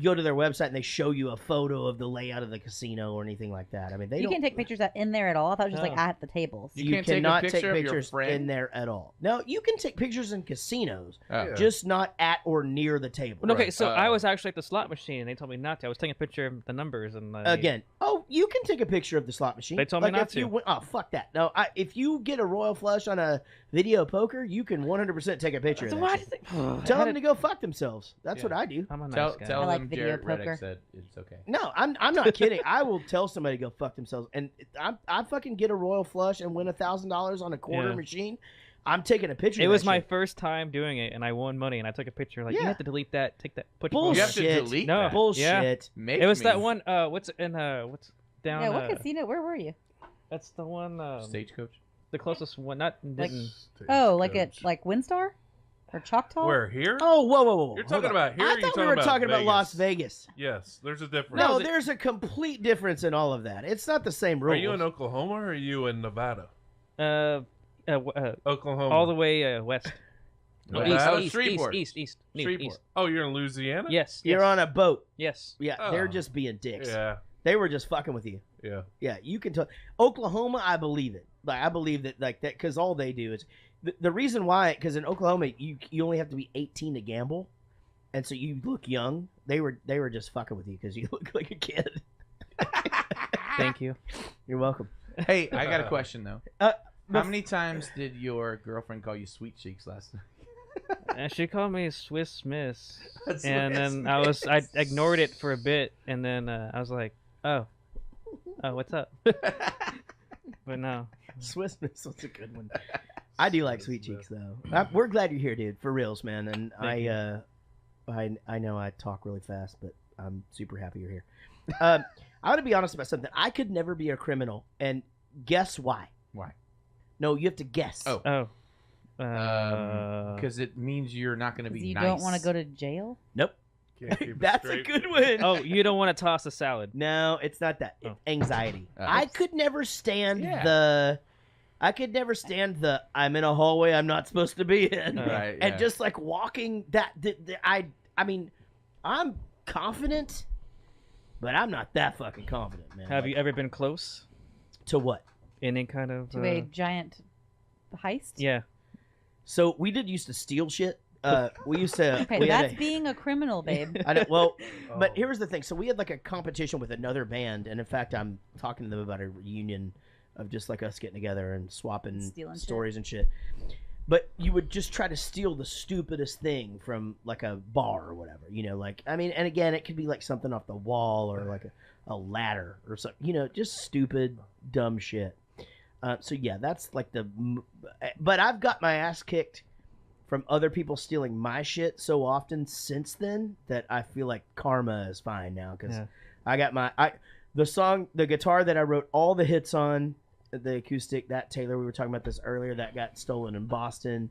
go to their website and they show you a photo of the layout of the casino or anything like that. I mean, you can't take pictures in there at all. I thought it was just like at the tables. You cannot take pictures in there at all. No, you can take pictures in casinos, just not at or near the table. Okay, so I was actually at the slot machine and they told me not to. I was taking a picture of the numbers and again. Oh, you can take a picture of the slot machine. They told me not to. Oh, fuck that. No, if you get a royal flush on a video poker, you can 100% take a picture of that. Tell them to go fuck themselves. That's what I do. I'm a nice guy. Tell them Jaret Reddick said it's okay. No, I'm not kidding. I will tell somebody to go fuck themselves. And I fucking get a royal flush and win $1,000 on a quarter machine. I'm taking a picture. It of was that my shit. first time doing it, and I won money, and I took a picture. Like, you have to delete that. Take that. Put your Bullshit. You have to delete no, that. Bullshit. Yeah. It was that one. What's down? Yeah, what casino? Where were you? That's the one. Stagecoach. The closest one. Not. Like WinStar or Choctaw? Where, here? Oh, whoa. You're talking about here. I thought we were talking about Las Vegas. Yes, there's a difference. No, there's a complete difference in all of that. It's not the same rules. Are you in Oklahoma or are you in Nevada? Oklahoma. All the way west. East. Oh, you're in Louisiana? Yes. You're on a boat. Yes. Yeah, they're just being dicks. Yeah. They were just fucking with you. Yeah. Yeah, you can tell. Oklahoma, I believe it. Like I believe that because all they do is the reason why, because in Oklahoma you only have to be 18 to gamble, and so you look young. They were just fucking with you because you look like a kid. Thank you. You're welcome. Hey, I got a question though. How many times did your girlfriend call you Sweet Cheeks last night? And she called me Swiss Miss, and then I ignored it for a bit, and then I was like, oh, what's up? But no, Swiss Miss was a good one. I do like Sweet Cheeks though. We're glad you're here, dude. For reals, man. And I know I talk really fast, but I'm super happy you're here. I want to be honest about something. I could never be a criminal, and guess why? Why? No, you have to guess. Because it means you're not going to be You nice. don't want to go to jail? Nope. That's a good one. Oh, you don't want to toss a salad? No, it's not that. It's anxiety. Oh. I could never stand the I'm in a hallway I'm not supposed to be in. Right, and just like walking I mean, I'm confident, but I'm not that fucking confident, man. Have you ever been close? To what? Any kind of to a giant heist? Yeah. So we used to steal shit. We used to. Okay, that's being a criminal, babe. I know, well, but here's the thing. So we had like a competition with another band, and in fact, I'm talking to them about a reunion of just like us getting together and swapping stories and shit. But you would just try to steal the stupidest thing from like a bar or whatever, like, I mean, and again, it could be like something off the wall or like a ladder or something, just stupid, dumb shit. So yeah, that's like but I've got my ass kicked from other people stealing my shit so often since then that I feel like karma is fine now because I got the guitar that I wrote all the hits on, the acoustic, that Taylor, we were talking about this earlier, that got stolen in Boston,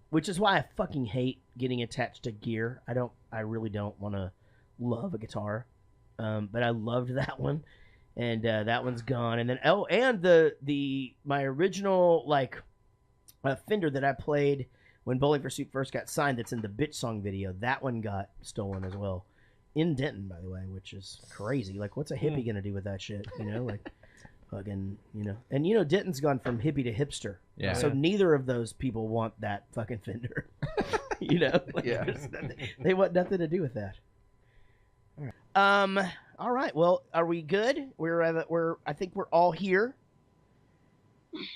which is why I fucking hate getting attached to gear. I really don't want to love a guitar, but I loved that one. And that one's gone. And then my original Fender that I played when Bowling for Soup first got signed, that's in the Bitch Song video, that one got stolen as well. In Denton, by the way, which is crazy. Like, what's a hippie gonna do with that shit? You know, like fucking, you know. And you know, Denton's gone from hippie to hipster. Yeah. So neither of those people want that fucking Fender. You know? Like, they want nothing to do with that. All right. All right. Well, are we good? I think we're all here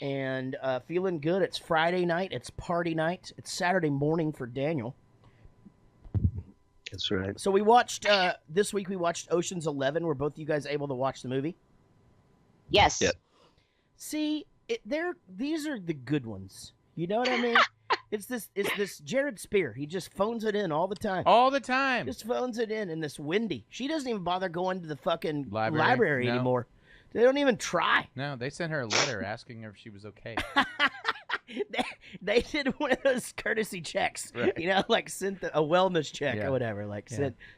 and feeling good. It's Friday night. It's party night. It's Saturday morning for Daniel. That's right. So we watched this week. We watched Ocean's 11. Were both of you guys able to watch the movie? Yes. Yeah. See, these are the good ones. You know what I mean? It's this Jared Spear. He just phones it in all the time. All the time. Just phones it in, and this Wendy. She doesn't even bother going to the fucking library no. anymore. They don't even try. No, they sent her a letter asking her if she was okay. They did one of those courtesy checks, right. You know, like sent a wellness check or whatever. Like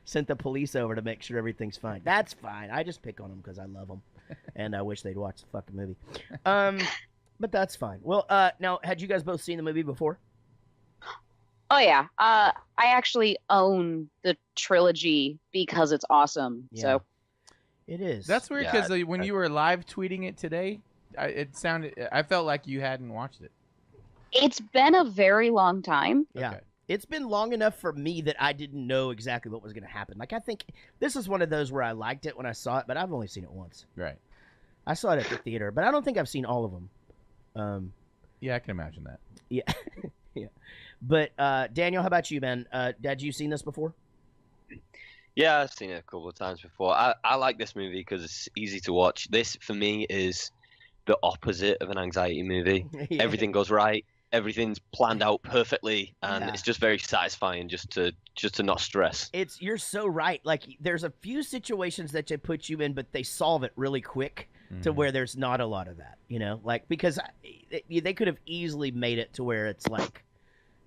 sent the police over to make sure everything's fine. That's fine. I just pick on them because I love them, and I wish they'd watch the fucking movie. But that's fine. Well, now, had you guys both seen the movie before? Oh yeah. I actually own the trilogy because it's awesome. Yeah. So it is. That's weird because when you were live tweeting it today, I felt like you hadn't watched it. It's been a very long time. Yeah. Okay. It's been long enough for me that I didn't know exactly what was going to happen. Like, I think this is one of those where I liked it when I saw it, but I've only seen it once. Right. I saw it at the theater, but I don't think I've seen all of them. Yeah, I can imagine that. Yeah. Yeah. But Daniel, how about you, man? Had you seen this before? Yeah, I've seen it a couple of times before. I like this movie because it's easy to watch. This, for me, is the opposite of an anxiety movie. Yeah. Everything goes right. Everything's planned out perfectly, and Yeah. it's just very satisfying just to not stress. You're so right. Like, there's a few situations that they put you in, but they solve it really quick to where there's not a lot of that, you know? Like, because they could have easily made it to where it's like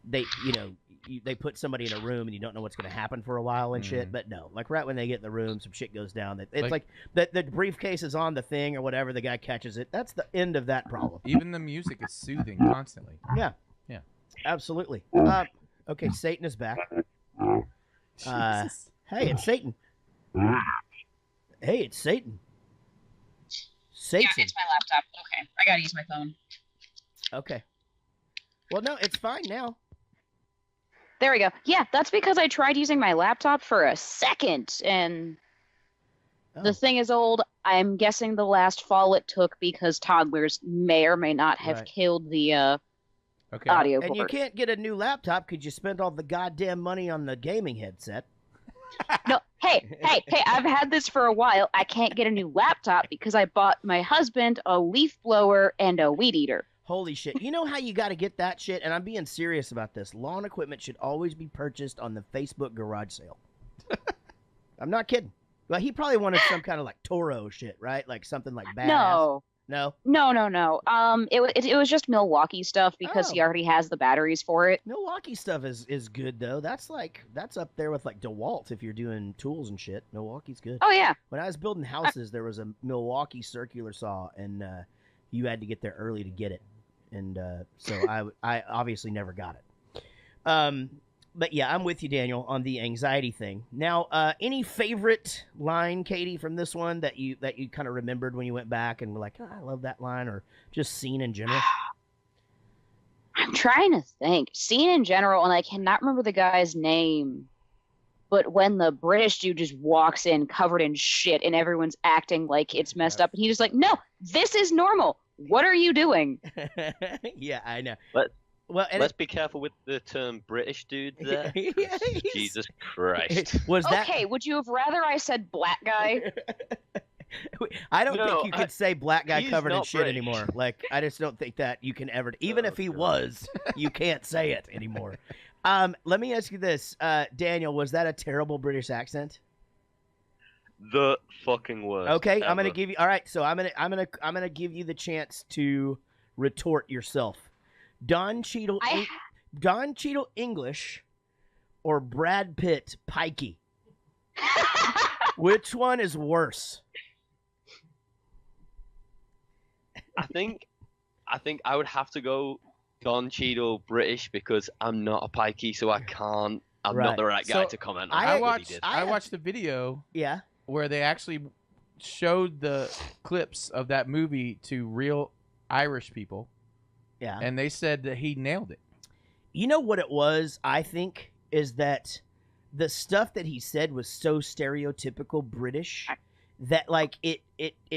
they put somebody in a room and you don't know what's going to happen for a while and shit. But no, like right when they get in the room, some shit goes down. It's like the briefcase is on the thing or whatever. The guy catches it. That's the end of that problem. Even the music is soothing constantly. Yeah. Yeah. Absolutely. Okay, Satan is back. Hey, it's Satan. Hey, it's Satan. Satan. Yeah, it's my laptop. Okay, I gotta use my phone. Okay. Well, no, it's fine now. There we go. Yeah, that's because I tried using my laptop for a second, and the thing is old. I'm guessing the last fall it took because toddlers may or may not have killed the audio And board. you can't get a new laptop because you spent all the goddamn money on the gaming headset. No, hey, I've had this for a while. I can't get a new laptop because I bought my husband a leaf blower and a weed eater. Holy shit. You know how you got to get that shit? And I'm being serious about this. Lawn equipment should always be purchased on the Facebook garage sale. I'm not kidding. Well, he probably wanted some kind of like Toro shit, right? Like something like badass. No. No? No. It was just Milwaukee stuff because he already has the batteries for it. Milwaukee stuff is good though. That's up there with like DeWalt if you're doing tools and shit. Milwaukee's good. Oh yeah. When I was building houses, there was a Milwaukee circular saw, and you had to get there early to get it, and so I obviously never got it. But yeah, I'm with you, Daniel, on the anxiety thing. Now, any favorite line, Katie, from this one that you kind of remembered when you went back and were like, oh, I love that line, or just scene in general? I'm trying to think. Scene in general, and I cannot remember the guy's name, but when the British dude just walks in covered in shit and everyone's acting like it's messed up, and he's just like, no, this is normal. What are you doing? Yeah, I know. Let's be careful with the term British dude there. Jesus Christ. Was that okay? Would you have rather I said black guy? I don't No, think you could say black guy he's covered in not shit British. anymore. Like, I just don't think that you can ever. Even if he was, you can't say it anymore. Let me ask you this, Daniel. Was that a terrible British accent? The fucking worst. Okay, I'm gonna ever. give you. All right, so I'm gonna give you the chance to retort yourself. Don Cheadle English, or Brad Pitt pikey? Which one is worse? I think I would have to go Don Cheadle British because I'm not a pikey, so I can't. I'm not the right guy So, to comment on I what he did. watched the video. Yeah. Where they actually showed the clips of that movie to real Irish people. Yeah. And they said that he nailed it. You know what it was, I think, is that the stuff that he said was so stereotypical British that, like, it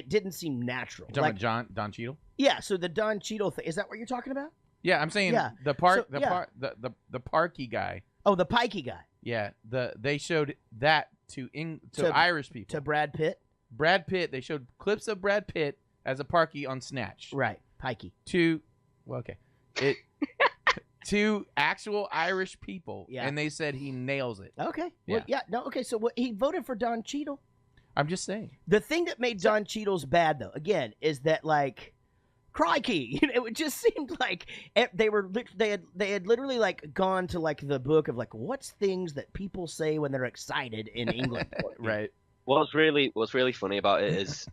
didn't seem natural. You're talking Like, about Don Cheadle? yeah, so the Don Cheadle thing, is that what you're talking about? Yeah, I'm saying Yeah. the Parky guy. Oh, the pikey guy. Yeah, they showed that to Irish people. To Brad Pitt? Brad Pitt, they showed clips of Brad Pitt as a Parky on Snatch. Right, pikey. To actual Irish people, Yeah. and they said he nails it. Okay. Yeah. Well, yeah, no, okay, so he voted for Don Cheadle. I'm just saying. The thing that made Don Cheadle's bad, though, again, is that, like, crikey, it just seemed like they had literally, like, gone to, like, the book of, like, what's things that people say when they're excited in England. Right. What's really funny about it is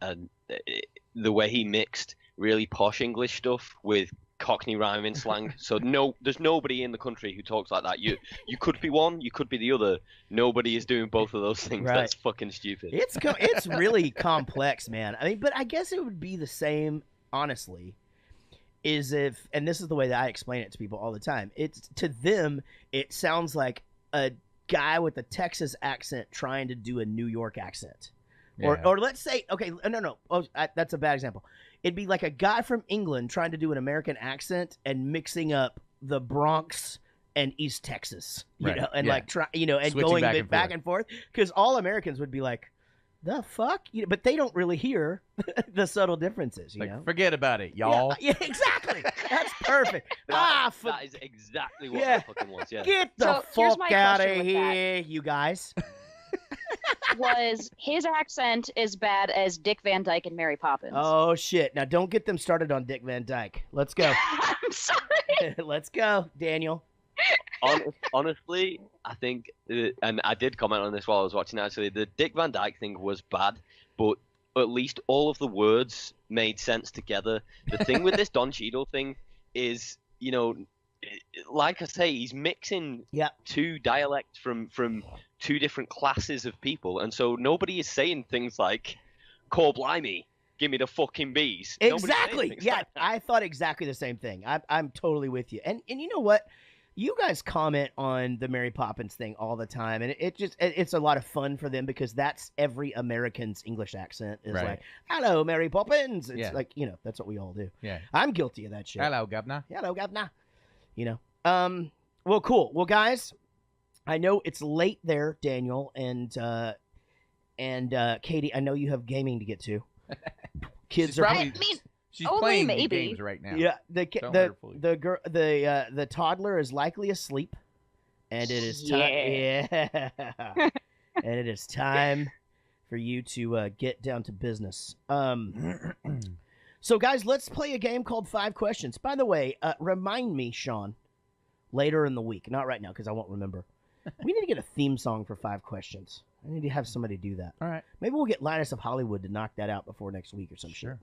the way he mixed really posh English stuff with Cockney rhyming slang. So there's nobody in the country who talks like that. You could be one, you could be the other. Nobody is doing both of those things. Right. That's fucking stupid. It's really complex, man. I mean, but I guess it would be the same, honestly, is if, and this is the way that I explain it to people all the time. It's to them, it sounds like a guy with a Texas accent trying to do a New York accent. Yeah. Or let's say, okay, no. Oh, that's a bad example. It'd be like a guy from England trying to do an American accent and mixing up the Bronx and East Texas, you know, and like and Switching going back and forth, because all Americans would be like, the fuck, but they don't really hear the subtle differences, you know. Forget about it, y'all. Yeah, exactly. That's perfect. That is exactly what that fucking was. Yeah. Get the So, here's fuck my out of question with that. here, you guys. Was his accent as bad as Dick Van Dyke and Mary Poppins? Oh shit! Now don't get them started on Dick Van Dyke. Let's go. I'm sorry. Let's go, Daniel. Honestly, I think, and I did comment on this while I was watching. Actually, the Dick Van Dyke thing was bad, but at least all of the words made sense together. The thing with this Don Cheadle thing is, like I say, he's mixing two dialects from two different classes of people, and so nobody is saying things like "Call blimey, give me the fucking bees." Exactly. Yeah, I thought exactly the same thing. I'm totally with you. And you know what? You guys comment on the Mary Poppins thing all the time, and it's a lot of fun for them because that's every American's English accent is like, "Hello, Mary Poppins." It's like, that's what we all do. Yeah. I'm guilty of that shit. Hello, governor. Hello, governor. Well, cool. Well, guys, I know it's late there, Daniel and Katie. I know you have gaming to get to. Kids She's are probably she's playing the games right now. Yeah, Don't let her fool you. the toddler is likely asleep, and it is time. Yeah, and it is time for you to get down to business. So, guys, let's play a game called 5 Questions. By the way, remind me, Sean, later in the week. Not right now, because I won't remember. We need to get a theme song for 5 Questions. I need to have somebody do that. All right. Maybe we'll get Linus of Hollywood to knock that out before next week or some shit.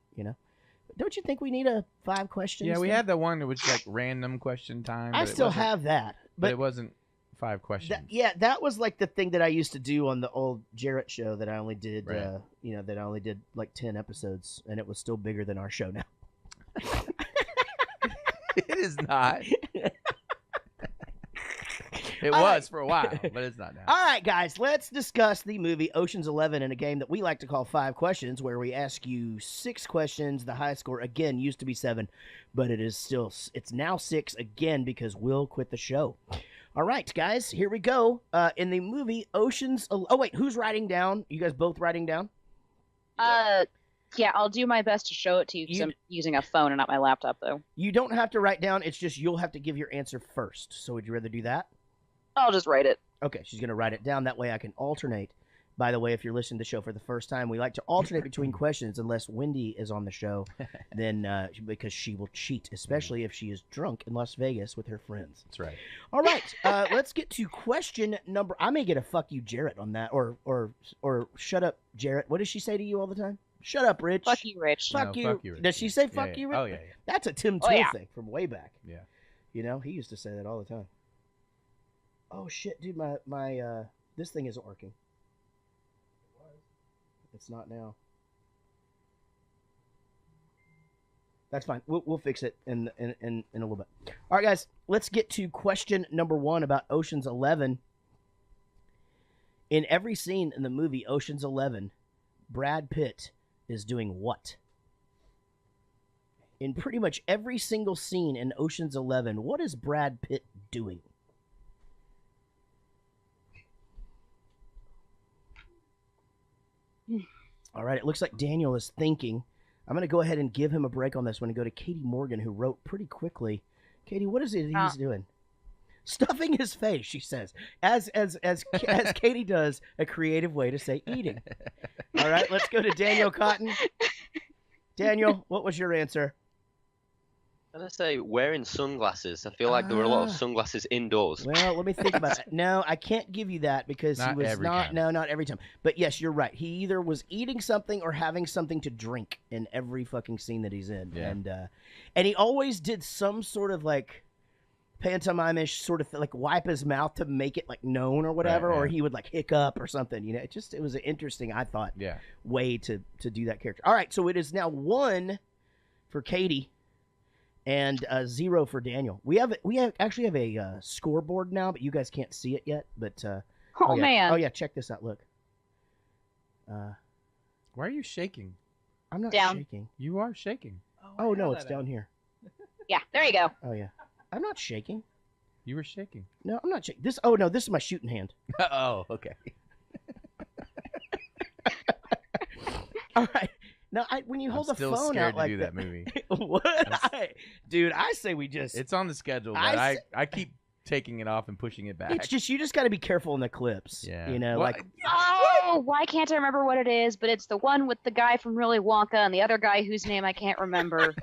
Don't you think we need a 5 questions? Yeah, we thing? had the one that was like random question time. I but it still wasn't- have that. But it wasn't 5 questions. That was like the thing that I used to do on the old Jaret show that I only did, Right. that I only did like 10 episodes, and it was still bigger than our show now. It is not. It All was right. for a while, but it's not now. All right, guys, let's discuss the movie Ocean's 11 in a game that we like to call 5 Questions, where we ask you 6 questions. The high score, again, used to be 7, but it's now 6 again because Will quit the show. All right, guys, here we go. In the movie Ocean's... Oh, wait, who's writing down? You guys both writing down? Yeah, I'll do my best to show it to you because I'm using a phone and not my laptop, though. You don't have to write down. It's just you'll have to give your answer first. So would you rather do that? I'll just write it. Okay, she's going to write it down. That way I can alternate. By the way, if you're listening to the show for the first time, we like to alternate between questions unless Wendy is on the show, then because she will cheat, especially if she is drunk in Las Vegas with her friends. That's right. All right, let's get to question number. I may get a fuck you, Jaret, on that, or shut up, Jaret. What does she say to you all the time? Shut up, Rich. Fuck you, Rich. Fuck No, you. fuck you, Rich. Does she say fuck Yeah, you, yeah. Rich? Oh, yeah. That's a Tim Oh, Tool yeah. thing from way back. Yeah. You know, he used to say that all the time. Oh shit, dude, my this thing isn't working. It's not now. That's fine. We'll fix it in a little bit. All right, guys, let's get to question number 1 about Ocean's 11. In every scene in the movie Ocean's 11, Brad Pitt is doing what? In pretty much every single scene in Ocean's 11, what is Brad Pitt doing? All right, it looks like Daniel is thinking. I'm going to go ahead and give him a break on this one and go to Katie Morgan, who wrote pretty quickly. Katie, what is it he's doing? Stuffing his face, she says, as Katie does, a creative way to say eating. All right, let's go to Daniel Cotton. Daniel, what was your answer? I'm going to say wearing sunglasses. I feel like there were a lot of sunglasses indoors. Well, let me think about it. No, I can't give you that because Not he was every not. time. No, not every time. But yes, you're right. He either was eating something or having something to drink in every fucking scene that he's in, Yeah. and he always did some sort of like pantomime-ish sort of like wipe his mouth to make it like known or whatever, Right, or yeah. he would like hiccup or something. You know, it was an interesting, I thought, Yeah. way to do that character. All right, so it is now 1 for Katie. And 0 for Daniel. We actually have a scoreboard now, but you guys can't see it yet. But Oh, yeah. man. Oh yeah, check this out. Look. Why are you shaking? I'm not Down. shaking. You are shaking. Oh no, it's down here. Yeah, there you go. Oh yeah, I'm not shaking. You were shaking. No, I'm not shaking. This. Oh no, this is my shooting hand. Oh, okay. All right. Now, when you hold I'm the still phone scared out to like do that movie. What? Dude, I say we just. It's on the schedule, but I keep taking it off and pushing it back. It's just you just got to be careful in the clips. Yeah. You know, Well, like Oh, why can't I remember what it is? But it's the one with the guy from Willy Wonka and the other guy whose name I can't remember.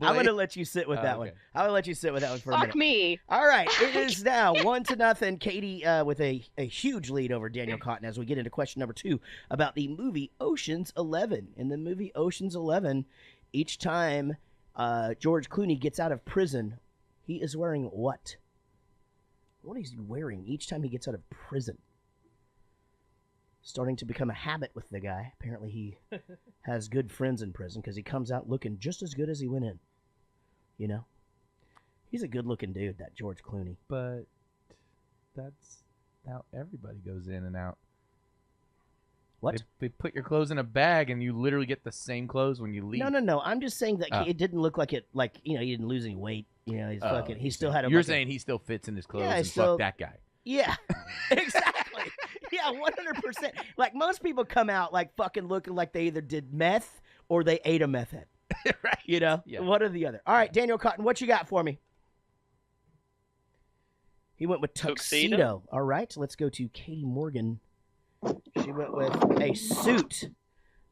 I'm gonna let you sit with Oh, that one. okay. I'm gonna let you sit with that one for a minute. Fuck me. All right, it is now 1-0. Katie with a huge lead over Daniel Cotton as we get into question number 2 about the movie Ocean's 11. In the movie Ocean's 11, each time George Clooney gets out of prison, he is wearing what? What is he wearing each time he gets out of prison? Starting to become a habit with the guy. Apparently he has good friends in prison because he comes out looking just as good as he went in. You know? He's a good-looking dude, that George Clooney. But that's how everybody goes in and out. What? They put your clothes in a bag and you literally get the same clothes when you leave. No. I'm just saying that Oh. it didn't look like it. Like, you know, he didn't lose any weight. You know, he's Oh, fucking. He still had. You're like saying he still fits in his clothes Yeah, and so- fuck that guy. Yeah, exactly. Yeah, 100%. Like most people come out like fucking looking like they either did meth or they ate a meth head. Right. You know, Yeah. one or the other. All right, Daniel Cotton, what you got for me? He went with tuxedo. All right, let's go to Katie Morgan. She went with a suit.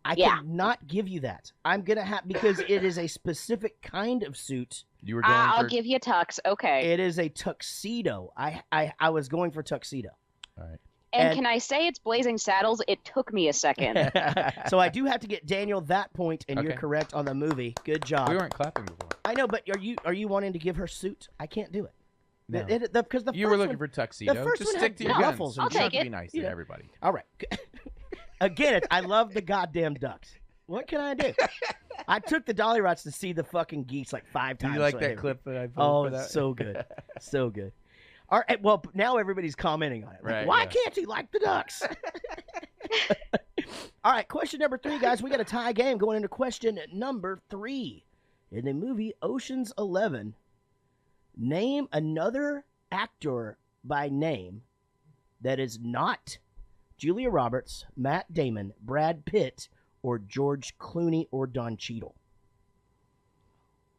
I cannot give you that. I'm gonna have because it is a specific kind of suit. You were I'll give you a tux. Okay. It is a tuxedo. I was going for tuxedo. All right. And can I say it's Blazing Saddles? It took me a second. So I do have to get Daniel that point, and you're Okay. correct on the movie. Good job. We weren't clapping before. I know, but are you wanting to give her suit? I can't do it. No. Because the You first were looking one- for tuxedo. The first Just one stick had to your ruffles guns. and I'll You don't take have to be it. nice You to know. everybody. All right. Again, I love the goddamn ducks. What can I do? I took the dolly rots to see the fucking geese like 5 Do times. you like so I that hated clip that I put Oh, for it's that? so good. So good. All right. Well, now everybody's commenting on it. Like, Right, why yeah. can't he like the ducks? All right. Question number 3, guys. We got a tie game going into question number 3. In the movie Ocean's 11, name another actor by name that is not Julia Roberts, Matt Damon, Brad Pitt, or George Clooney or Don Cheadle?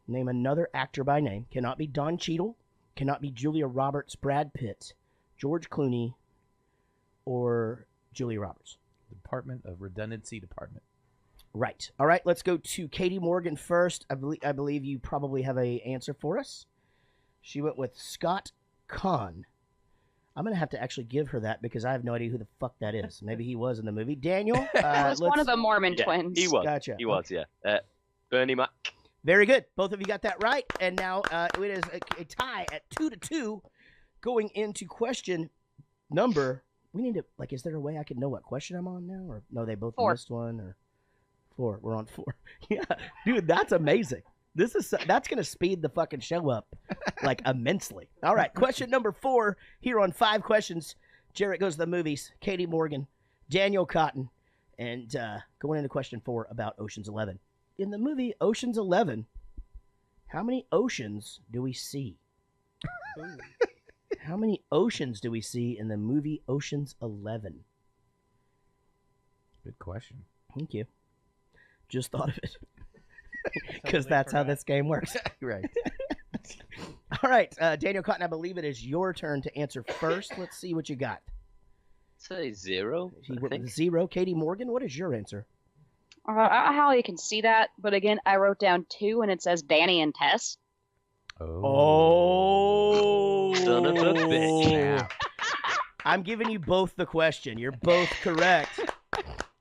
Name another actor by name. Cannot be Don Cheadle. Cannot be Julia Roberts, Brad Pitt, George Clooney, or Julia Roberts. Department of Redundancy Department. Right. All right, let's go to Katie Morgan first. I believe you probably have an answer for us. She went with Scott Conn. I'm going to have to actually give her that because I have no idea who the fuck that is. Maybe he was in the movie. Daniel? It's one of the Mormon twins. He was. Gotcha. He was, yeah. Bernie Mac. Very good. Both of you got that right. And now it is a tie at 2-2 going into question number. We need to, is there a way I can know what question I'm on now? Or no, they both 4. missed one? Or 4. We're on 4. Yeah. Dude, that's amazing. That's going to speed the fucking show up immensely. All right. Question number 4 here on 5 questions. Jaret goes to the movies. Katie Morgan, Daniel Cotton, and going into question 4 about Ocean's 11. In the movie Ocean's 11, how many oceans do we see? How many oceans do we see in the movie Ocean's 11? Good question. Thank you. Just thought of it. Because that's how this game works. Right. All right, Daniel Cotton, I believe it is your turn to answer first. Let's see what you got. Say 0. He went with 0. Katie Morgan, what is your answer? I don't know how you can see that, but again, I wrote down 2, and it says Danny and Tess. Oh. Son of a bitch. I'm giving you both the question. You're both correct.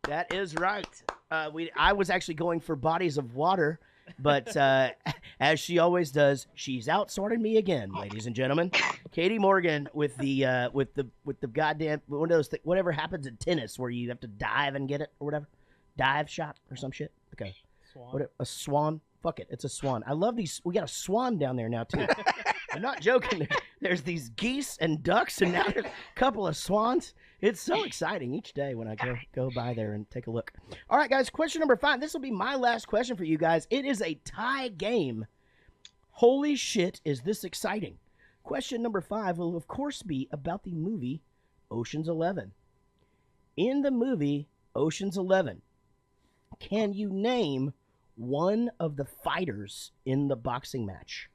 That is right. I was actually going for Bodies of Water, but as she always does, she's outsmarted me again, ladies and gentlemen. Katie Morgan with the goddamn one of those whatever happens in tennis where you have to dive and get it or whatever, dive shot or some shit. Okay, Swan. a swan. Fuck it, it's a swan. I love these. We got a swan down there now too. I'm not joking. There's these geese and ducks, and now there's a couple of swans. It's so exciting each day when I go by there and take a look. All right, guys, question number 5. This will be my last question for you guys. It is a tie game. Holy shit, is this exciting. Question number 5 will, of course, be about the movie Ocean's 11. In the movie Ocean's 11, can you name one of the fighters in the boxing match?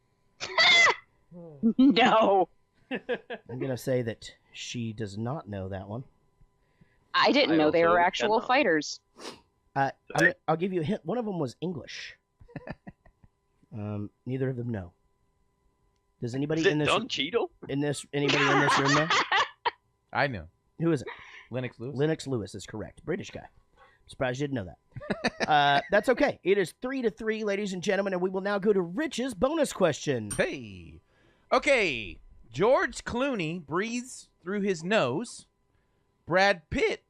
No. I'm going to say that she does not know that one. I didn't know they also were actual cannot. fighters. I'll give you a hint. One of them was English. Neither of them know. Does anybody Is it in this Don Cheadle? anybody in this room know? I know. Who is it? Lennox Lewis. Lennox Lewis is correct. British guy. Surprised you didn't know that. That's okay. It is 3-3, ladies and gentlemen, and we will now go to Rich's bonus question. Hey. Okay. George Clooney breathes through his nose. Brad Pitt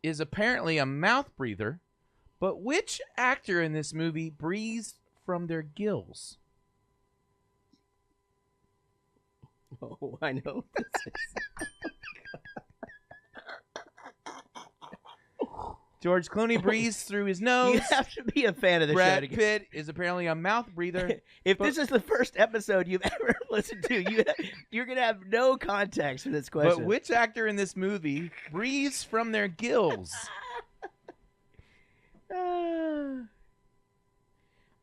is apparently a mouth breather. But which actor in this movie breathes from their gills? Oh, I know. George Clooney breathes through his nose. You have to be a fan of the show. Brad Pitt is apparently a mouth breather. If this is the first episode you've ever listened to, you're going to have no context for this question. But which actor in this movie breathes from their gills? All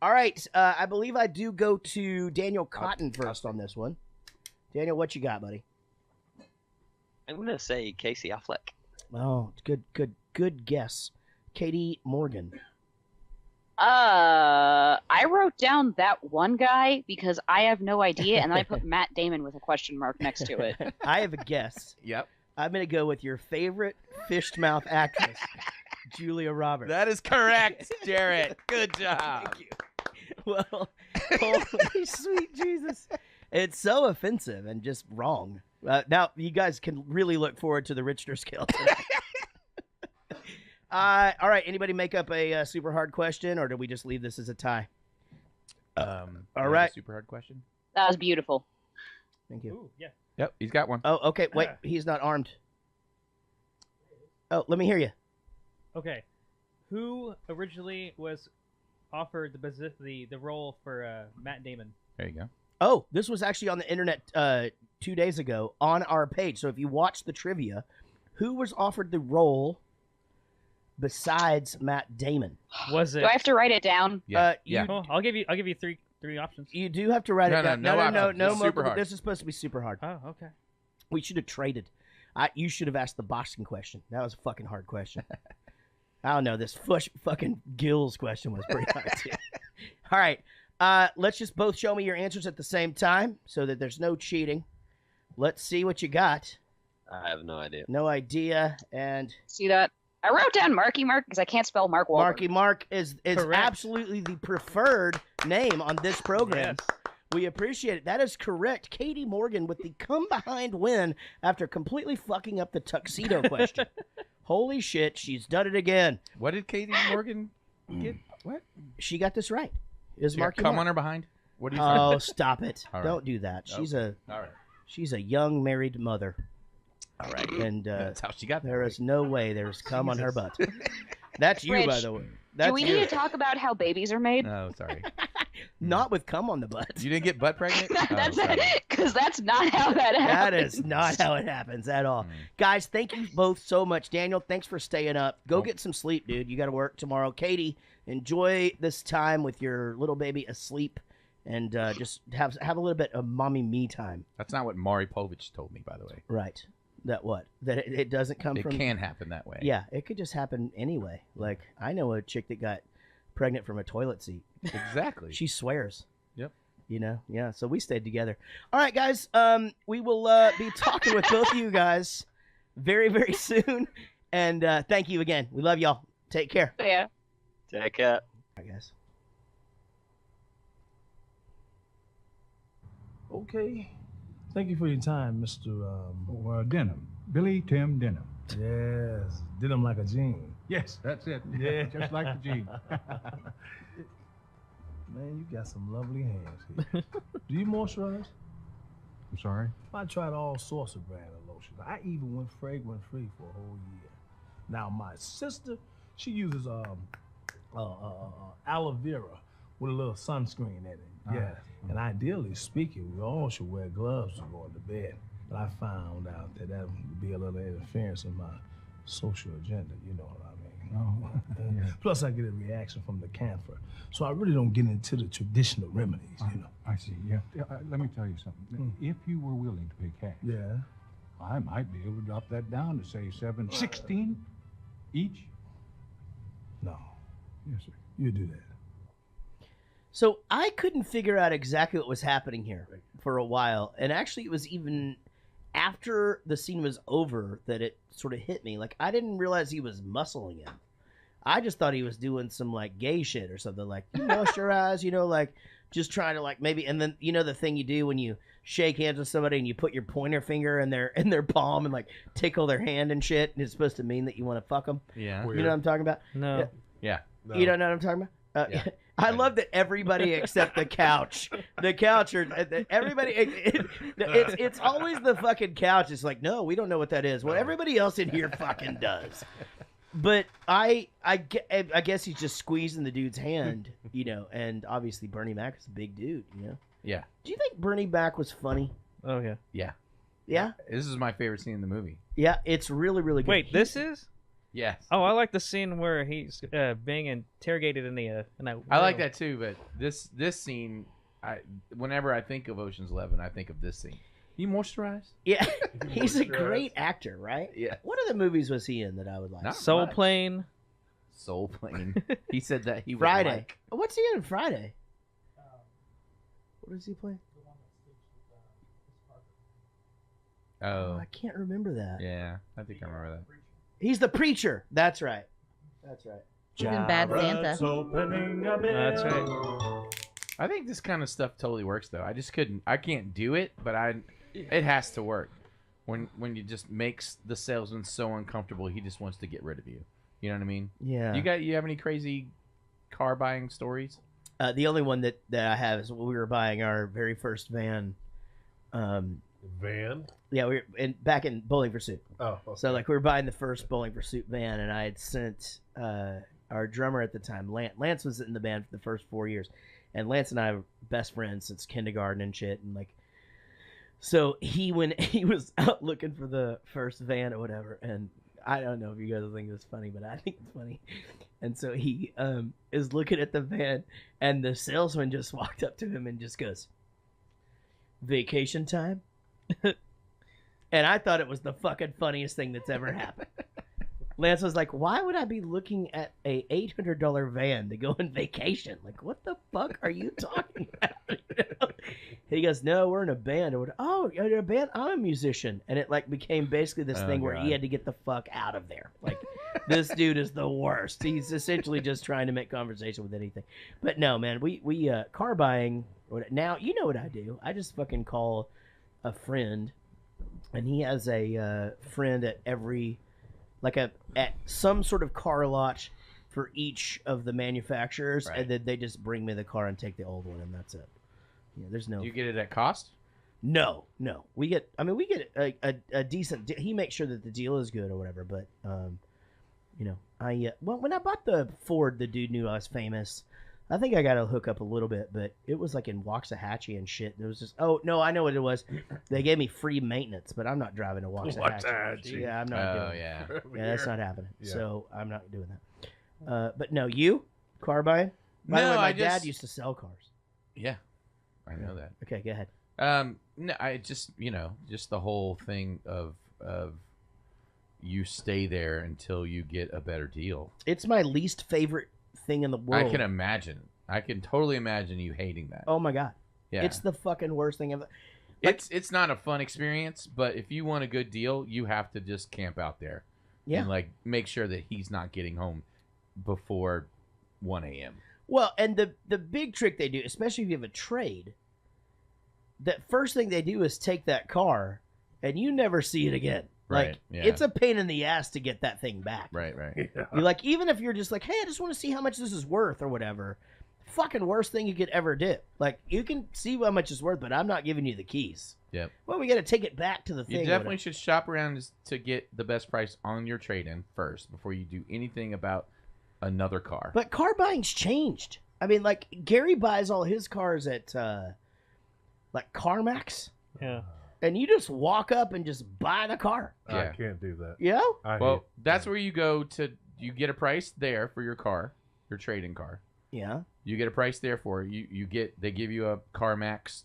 right. I believe I do go to Daniel Cotton first on this one. Daniel, what you got, buddy? I'm going to say Casey Affleck. Oh, good guess. Katie Morgan. I wrote down that one guy because I have no idea, and then I put Matt Damon with a question mark next to it. I have a guess. Yep. I'm going to go with your favorite fished mouth actress, Julia Roberts. That is correct, Jaret. Good job. Thank you. Well, holy sweet Jesus. It's so offensive and just wrong. Now, you guys can really look forward to the Richter scale tonight. All right, anybody make up a super hard question, or do we just leave this as a tie? All right. Super hard question. That was beautiful. Thank you. Ooh, yeah. Yep, he's got one. Oh, okay. Wait, he's not armed. Oh, let me hear you. Okay. Who originally was offered the role for Matt Damon? There you go. Oh, this was actually on the internet 2 days ago on our page. So if you watch the trivia, Who was offered the role besides Matt Damon? Was it? Do I have to write it down? Oh, I'll give you three options. You do have to write it down. No options. This is super multiple. hard. This is supposed to be super hard. Oh, okay. We should have traded. You should have asked the boxing question. That was a fucking hard question. I don't know. This fucking Gills question was pretty hard too. All right. Let's just both show me your answers at the same time so that there's no cheating. Let's see what you got. I have no idea. No idea. And See that? I wrote down Marky Mark because I can't spell Mark Wahlberg. Marky Mark is Correct. absolutely the preferred name on this program. Yes. We appreciate it. That is correct. Katie Morgan with the come-behind win after completely fucking up the tuxedo question. Holy shit, she's done it again. What did Katie Morgan get? What? She got this right. Is She got Marky cum Mark. on her behind? What do you Oh, think? stop it. All right. Don't do that. She's Okay. All right. she's a young married mother. All right. And That's how she got there is no way there's cum on her butt. That's you, Rich, by the way. That's Do we you. need to talk about how babies are made? No, sorry. Not with cum on the butt. You didn't get butt pregnant? That's sorry. because that's not how that happens. That is not how it happens at all. Guys, thank you both so much. Daniel, thanks for staying up. Go get some sleep, dude. You got to work tomorrow. Katie, enjoy this time with your little baby asleep and just have a little bit of mommy me time. That's not what Maury Povich told me, by the way. Right. That what? That it doesn't come It from... can happen that way. Yeah, it could just happen anyway. Like, I know a chick that got pregnant from a toilet seat. Exactly. She swears. Yep. You know? Yeah, so we stayed together. All right, guys. We will be talking with both of you guys very, very soon. And thank you again. We love y'all. Take care. Yeah. Take care. All right, guys. Okay. Thank you for your time, Mr. Denham. Billy Tim Denham. Yes. Denham like a jean. Yes, that's it. Yeah. Just like the G. Man, you got some lovely hands here. Do you moisturize? I'm sorry? I tried all sorts of brand of lotion. I even went fragrance free for a whole year. Now my sister, she uses aloe vera with a little sunscreen in it. Yeah. And ideally speaking, we all should wear gloves to go to bed. But I found out that would be a little interference in my social agenda. You know what I mean? Oh, yeah. Plus, I get a reaction from the camphor. So I really don't get into the traditional remedies, you know. I see, yeah. Let me tell you something. If you were willing to pay cash, Yeah. I might be able to drop that down to, say, $7.16 each. No. Yes, sir. You do that. So I couldn't figure out exactly what was happening here for a while. And actually, it was even after the scene was over that it sort of hit me. Like, I didn't realize he was muscling him. I just thought he was doing some, like, gay shit or something. Like, you moisturize, you know, like, just trying to, like, maybe. And then, you know, the thing you do when you shake hands with somebody and you put your pointer finger in their palm and, like, tickle their hand and shit. And it's supposed to mean that you want to fuck them. Yeah. You know what I'm talking about? No. Yeah. No. You don't know what I'm talking about? Yeah. I love that everybody except the couch. The couch or everybody. It's always the fucking couch. It's like, no, we don't know what that is. Well, everybody else in here fucking does. But I guess he's just squeezing the dude's hand, you know. And obviously Bernie Mac is a big dude, you know. Yeah. Do you think Bernie Mac was funny? Oh yeah. Yeah. Yeah. This is my favorite scene in the movie. Yeah, it's really, really good. Wait, this is? Yes. Oh, I like the scene where he's being interrogated in that. I like room. that too, but this scene, whenever I think of Ocean's 11, I think of this scene. You moisturize? Yeah, he's a great actor, right? Yeah. What other movies was he in that I would like? Not Soul much. Plane. Soul Plane. He said that he would Friday. like. What's he in Friday? What does he play? Oh. I can't remember that. Yeah, I think I remember that. He's the preacher. That's right. That's right. He's in Bad Santa. That's right. I think this kind of stuff totally works though. I can't do it, but it has to work. When you just makes the salesman so uncomfortable, he just wants to get rid of you. You know what I mean? Yeah. You have any crazy car buying stories? The only one that I have is when we were buying our very first van. Van? Yeah, we were back in Bowling for Soup. Oh, okay. So like we were buying the first Bowling for Soup van, and I had sent our drummer at the time, Lance. Lance was in the band for the first 4 years, and Lance and I were best friends since kindergarten and shit, and like. So he was out looking for the first van or whatever, and I don't know if you guys think it's funny, but I think it's funny. And so he is looking at the van, and the salesman just walked up to him and just goes, "Vacation time?" And I thought it was the fucking funniest thing that's ever happened. Lance was like, "Why would I be looking at a $800 van to go on vacation? Like, what the fuck are you talking about?" You know? He goes, "No, we're in a band." Or, "Oh, you're in a band? I'm a musician." And it like became basically this thing where he had to get the fuck out of there. Like, this dude is the worst. He's essentially just trying to make conversation with anything. But no, man, we car buying. Now, you know what I do. I just fucking call a friend, and he has a friend at every... at some sort of car lot for each of the manufacturers, and then they just bring me the car and take the old one, and that's it. Yeah, there's no. Do you get it at cost? No. We get a decent. He makes sure that the deal is good or whatever. But when I bought the Ford, the dude knew I was famous. I think I got to hook up a little bit, but it was like in Waxahachie and shit. There was just, oh no, I know what it was. They gave me free maintenance, but I'm not driving to Waxahachie. Yeah, I'm not doing that. Yeah, that's not happening. Yeah. So I'm not doing that. But no, you car buying? By the way, my dad used to sell cars. Yeah, I know that. Okay, go ahead. No, I just just the whole thing of you stay there until you get a better deal. It's my least favorite thing in the world. I can imagine. I can totally imagine you hating that. Oh my god. Yeah. It's the fucking worst thing ever. It's not a fun experience, but if you want a good deal, you have to just camp out there. Yeah. And like make sure that he's not getting home before 1 a.m. Well, and the big trick they do, especially if you have a trade, that first thing they do is take that car and you never see it again. Right. Like, yeah. It's a pain in the ass to get that thing back. Right. Yeah. You're like, even if you're just like, hey, I just want to see how much this is worth or whatever, fucking worst thing you could ever do. Like, you can see how much it's worth, but I'm not giving you the keys. Yep. Well, we got to take it back to the thing. You definitely should shop around to get the best price on your trade-in first before you do anything about another car. But car buying's changed. I mean, like, Gary buys all his cars at, like, CarMax. Yeah. And you just walk up and just buy the car. I can't do that. Yeah? Well, that's where you go to. You get a price there for your car, your trade-in car. Yeah. You get a price there for it. They give you a CarMax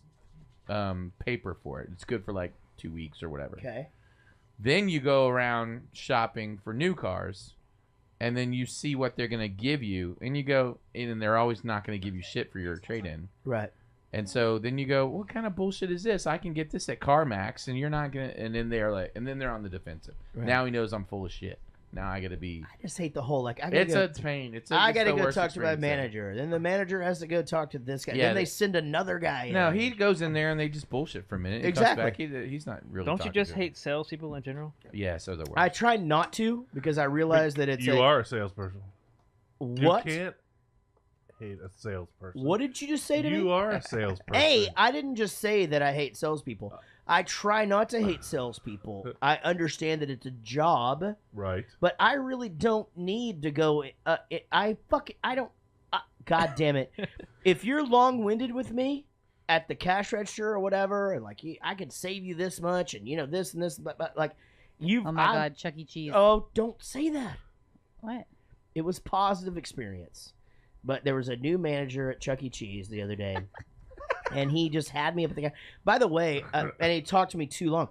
paper for it. It's good for like 2 weeks or whatever. Okay. Then you go around shopping for new cars, and then you see what they're gonna give you, and you go, and they're always not gonna give you shit for your trade-in. Right. And so then you go, what kind of bullshit is this? I can get this at CarMax, and you're not gonna. And then they're like, and then they're on the defensive. Right. Now he knows I'm full of shit. Now I gotta be. I just hate the whole like. It's a pain. I gotta go talk to my manager. Then the manager has to go talk to this guy. Yeah, then they send another guy. No, in. he goes in there and they just bullshit for a minute. Exactly. He comes back, he's not really. Don't you just talking to hate salespeople in general? Yeah, so the worst. I try not to because I realize that it's. You are a salesperson. What? You can't hate a salesperson. What did you just say to me? You are a salesperson. Hey, I didn't just say that I hate salespeople. I try not to hate salespeople. I understand that it's a job. Right. But I really don't need to go. I don't. God damn it. If you're long-winded with me at the cash register or whatever, and like I could save you this much, and this and this, but like you. Oh my God, Chuck E. Cheese. Oh, don't say that. What? It was positive experience. But there was a new manager at Chuck E. Cheese the other day, and he just had me up at the guy. By the way, and he talked to me too long.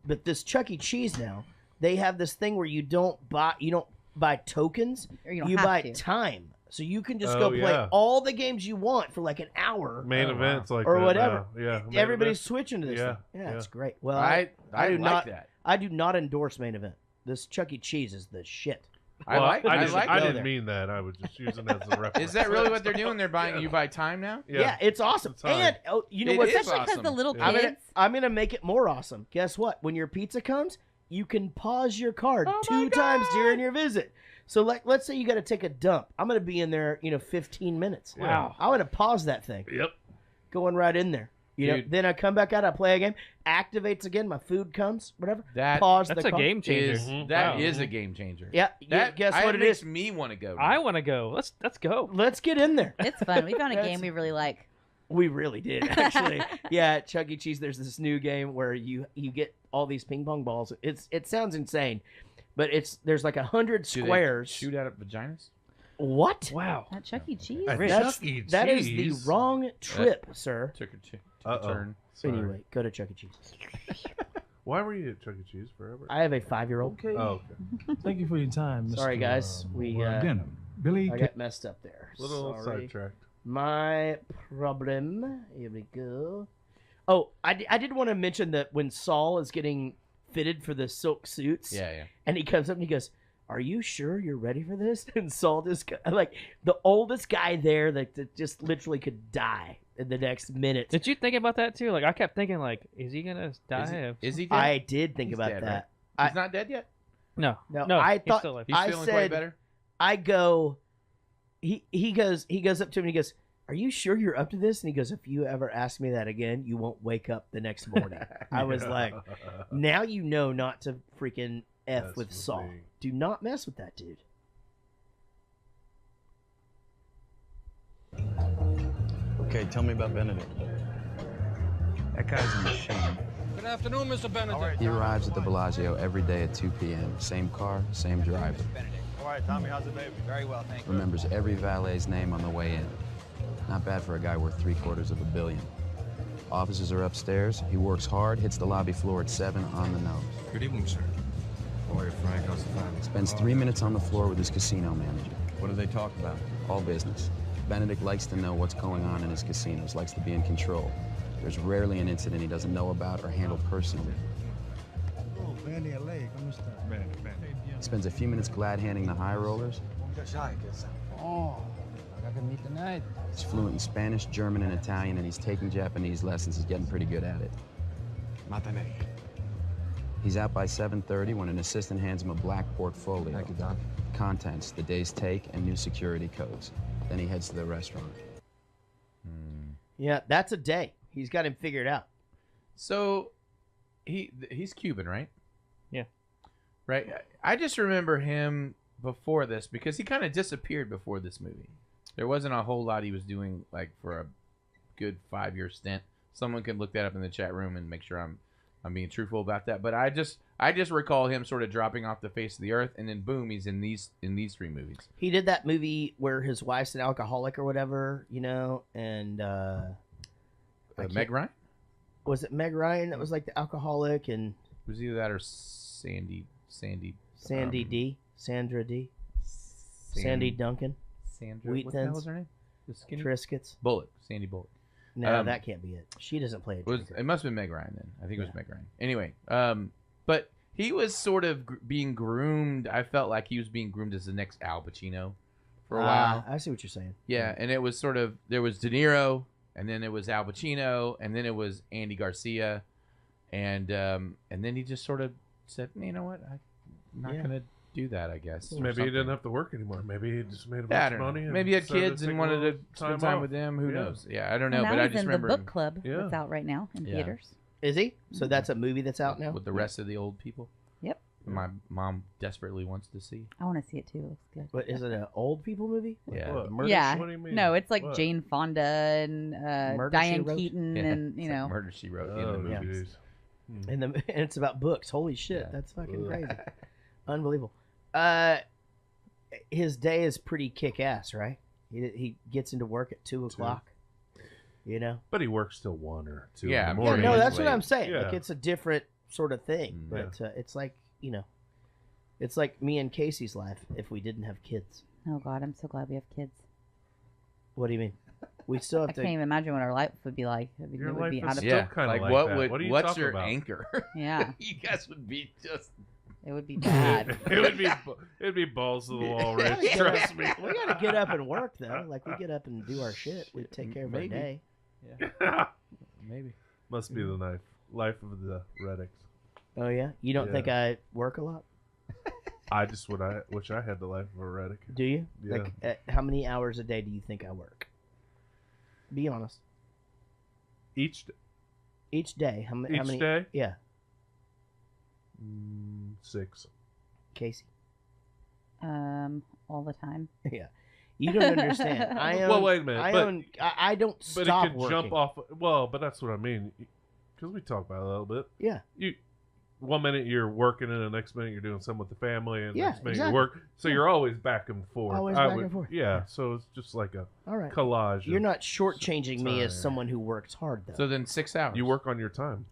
But this Chuck E. Cheese now, they have this thing where you don't buy tokens, Or you don't you have buy to. time. So you can just Oh, go play yeah. all the games you want for like an hour. Main events like or that whatever. now. Yeah, main Everybody's events. switching to this. Yeah, thing. Yeah, yeah. it's great. Well, I do like not. that. I do not endorse main event. This Chuck E. Cheese is the shit. Well, I go didn't there. mean that. I was just using it as a reference. Is that really what they're doing? They're buying you buy time now? Yeah, it's awesome. time. And you know It what? is Especially because awesome. the little I'm kids. gonna make it more awesome. Guess what? When your pizza comes, you can pause your card 2 times during your visit. So let's say you got to take a dump. I'm gonna be in there, 15 minutes. Wow. I'm gonna pause that thing. Yep. Going right in there. Dude. Then I come back out. I play a game. Activates again. My food comes. Whatever. That Pause That's the a car. game changer. That Wow. is a game changer. Yeah. That guess what it makes is? me want to go. I want to go. Let's go. Let's get in there. It's fun. We found a game we really like. We really did, actually. Yeah, at Chuck E. Cheese, there's this new game where you get all these ping pong balls. It sounds insane, but there's like 100 Do they squares. shoot out of vaginas? What? Wow. At Chuck E. Cheese? That is the wrong trip, sir. Took a turn. Anyway, go to Chuck E. Cheese. Why were you at Chuck E. Cheese forever? I have a 5-year-old. Okay. Oh, okay. Thank you for your time, Mr. Sorry, guys. Billy, I got messed up there. Little Sorry. sidetracked. My problem. Here we go. Oh, I did want to mention that when Saul is getting fitted for the silk suits. Yeah. And he comes up and he goes, "Are you sure you're ready for this?" And Saul just like the oldest guy there that just literally could die in the next minute. Did you think about that too? Like I kept thinking, like, is he gonna die? Is he dead? I did think He's about dead, that. right? He's not dead yet? No. I he's thought still alive. He's I feeling said quite better? I go. He goes up to him and he goes, "Are you sure you're up to this?" And he goes, "If you ever ask me that again, you won't wake up the next morning." I was like, "Now you know not to freaking F with Saul. Do not mess with that dude." Okay, tell me about Benedict. That guy's a machine. Good afternoon, Mr. Benedict. He arrives at the Bellagio every day at 2 p.m. Same car, same driver. All right, Tommy, how's the baby? Very well, thank you. Remembers every valet's name on the way in. Not bad for a guy worth $750 million. Offices are upstairs. He works hard, hits the lobby floor at 7 on the nose. Good evening, sir. How are you, Frank? How's the family? Spends 3 minutes on the floor with his casino manager. What do they talk about? All business. Benedict likes to know what's going on in his casinos, likes to be in control. There's rarely an incident he doesn't know about or handle personally. Oh, Benny LA, ¿cómo está? Benedict. He spends a few minutes glad-handing the high rollers. Oh, I can meet tonight. He's fluent in Spanish, German, and Italian, and he's taking Japanese lessons. He's getting pretty good at it. Matane. He's out by 7:30 when an assistant hands him a black portfolio. Thank you, Doc. Contents, the day's take, and new security codes. Then he heads to the restaurant. Yeah, that's a day. He's got him figured out. So he's Cuban, right? Yeah. Right. I just remember him before this because he kind of disappeared before this movie. There wasn't a whole lot he was doing like for a good 5-year stint. Someone can look that up in the chat room and make sure I'm being truthful about that. But I just recall him sort of dropping off the face of the earth, and then boom, he's in these 3 movies. He did that movie where his wife's an alcoholic or whatever, and Meg Ryan? Was it Meg Ryan that was like the alcoholic? And It was either that or Sandy D, Sandra D, Sandy Duncan, Sandra. Wheat What the hell Thins, was her name? The skinny Triscuits. Bullock. Sandy Bullock. No, that can't be it. She doesn't play it. It must have been Meg Ryan then. I think it was Meg Ryan. Anyway, but he was sort of being groomed. I felt like he was being groomed as the next Al Pacino for a while. I see what you're saying. Yeah, and it was sort of, there was De Niro, and then it was Al Pacino, and then it was Andy Garcia, and then he just sort of said, you know what, I'm not gonna do that, I guess. Maybe he didn't have to work anymore. Maybe he just made a I bunch don't of know. money. Maybe he had decided kids take and a wanted little to spend time off. with them. Who Yeah. knows? Yeah, I don't know, Well, but now I he's just in remember the book him- club Yeah. that's out right now in Yeah. theaters. Is he? So that's a movie that's out now with the rest of the old people. Yep. My mom desperately wants to see. I want to see it too. It looks good. But is it an old people movie? Yeah. Like Murder Yeah. What do you mean? No, it's like What? Jane Fonda and Murder, She Diane Wrote? Keaton, Yeah, and it's like Murder She Wrote in the Oh, movies. jeez. And it's about books. Holy shit, Yeah. that's fucking crazy, unbelievable. His day is pretty kick-ass, right? He gets into work at 2:00. You know. But he works till 1 or 2 Yeah, in the yeah, Yeah, morning. no, Morning that's is what late. I'm saying. Yeah. Like it's a different sort of thing, but it's like it's like me and Casey's life if we didn't have kids. oh god, I'm so glad we have kids. What do you mean? We still I have can't to. even imagine what our life would be like. I mean, Your it would life be is out of still Yeah, kinda like like what that. would What are you what's talking your about? anchor? Yeah. You guys would be just. It would be bad. It'd be balls to the wall, Rich. We Trust me. gotta get up and work though. Like we get up and do our shit. We take care of Maybe. our day. Maybe. Must be the life of the Reddicks. Oh yeah, you don't Yeah. think I work a lot? I just wish I had the life of a Reddick. Do you? Yeah. Like, how many hours a day do you think I work? Be honest. Each day. How many? day? Yeah. 6. Casey. All the time. Yeah. You don't understand. I own. Well, wait a minute. I don't But stop it could working. jump off. Well, but that's what I mean. Because we talked about it a little bit. Yeah. You, 1 minute you're working, and the next minute you're doing something with the family, and the Yeah, next minute exactly. you work. So Yeah. you're always back and forth. Always I back would- and forth. Yeah. So it's just like a All right. collage. You're of not shortchanging me as time. someone who works hard, though. So then 6 hours. You work on your time.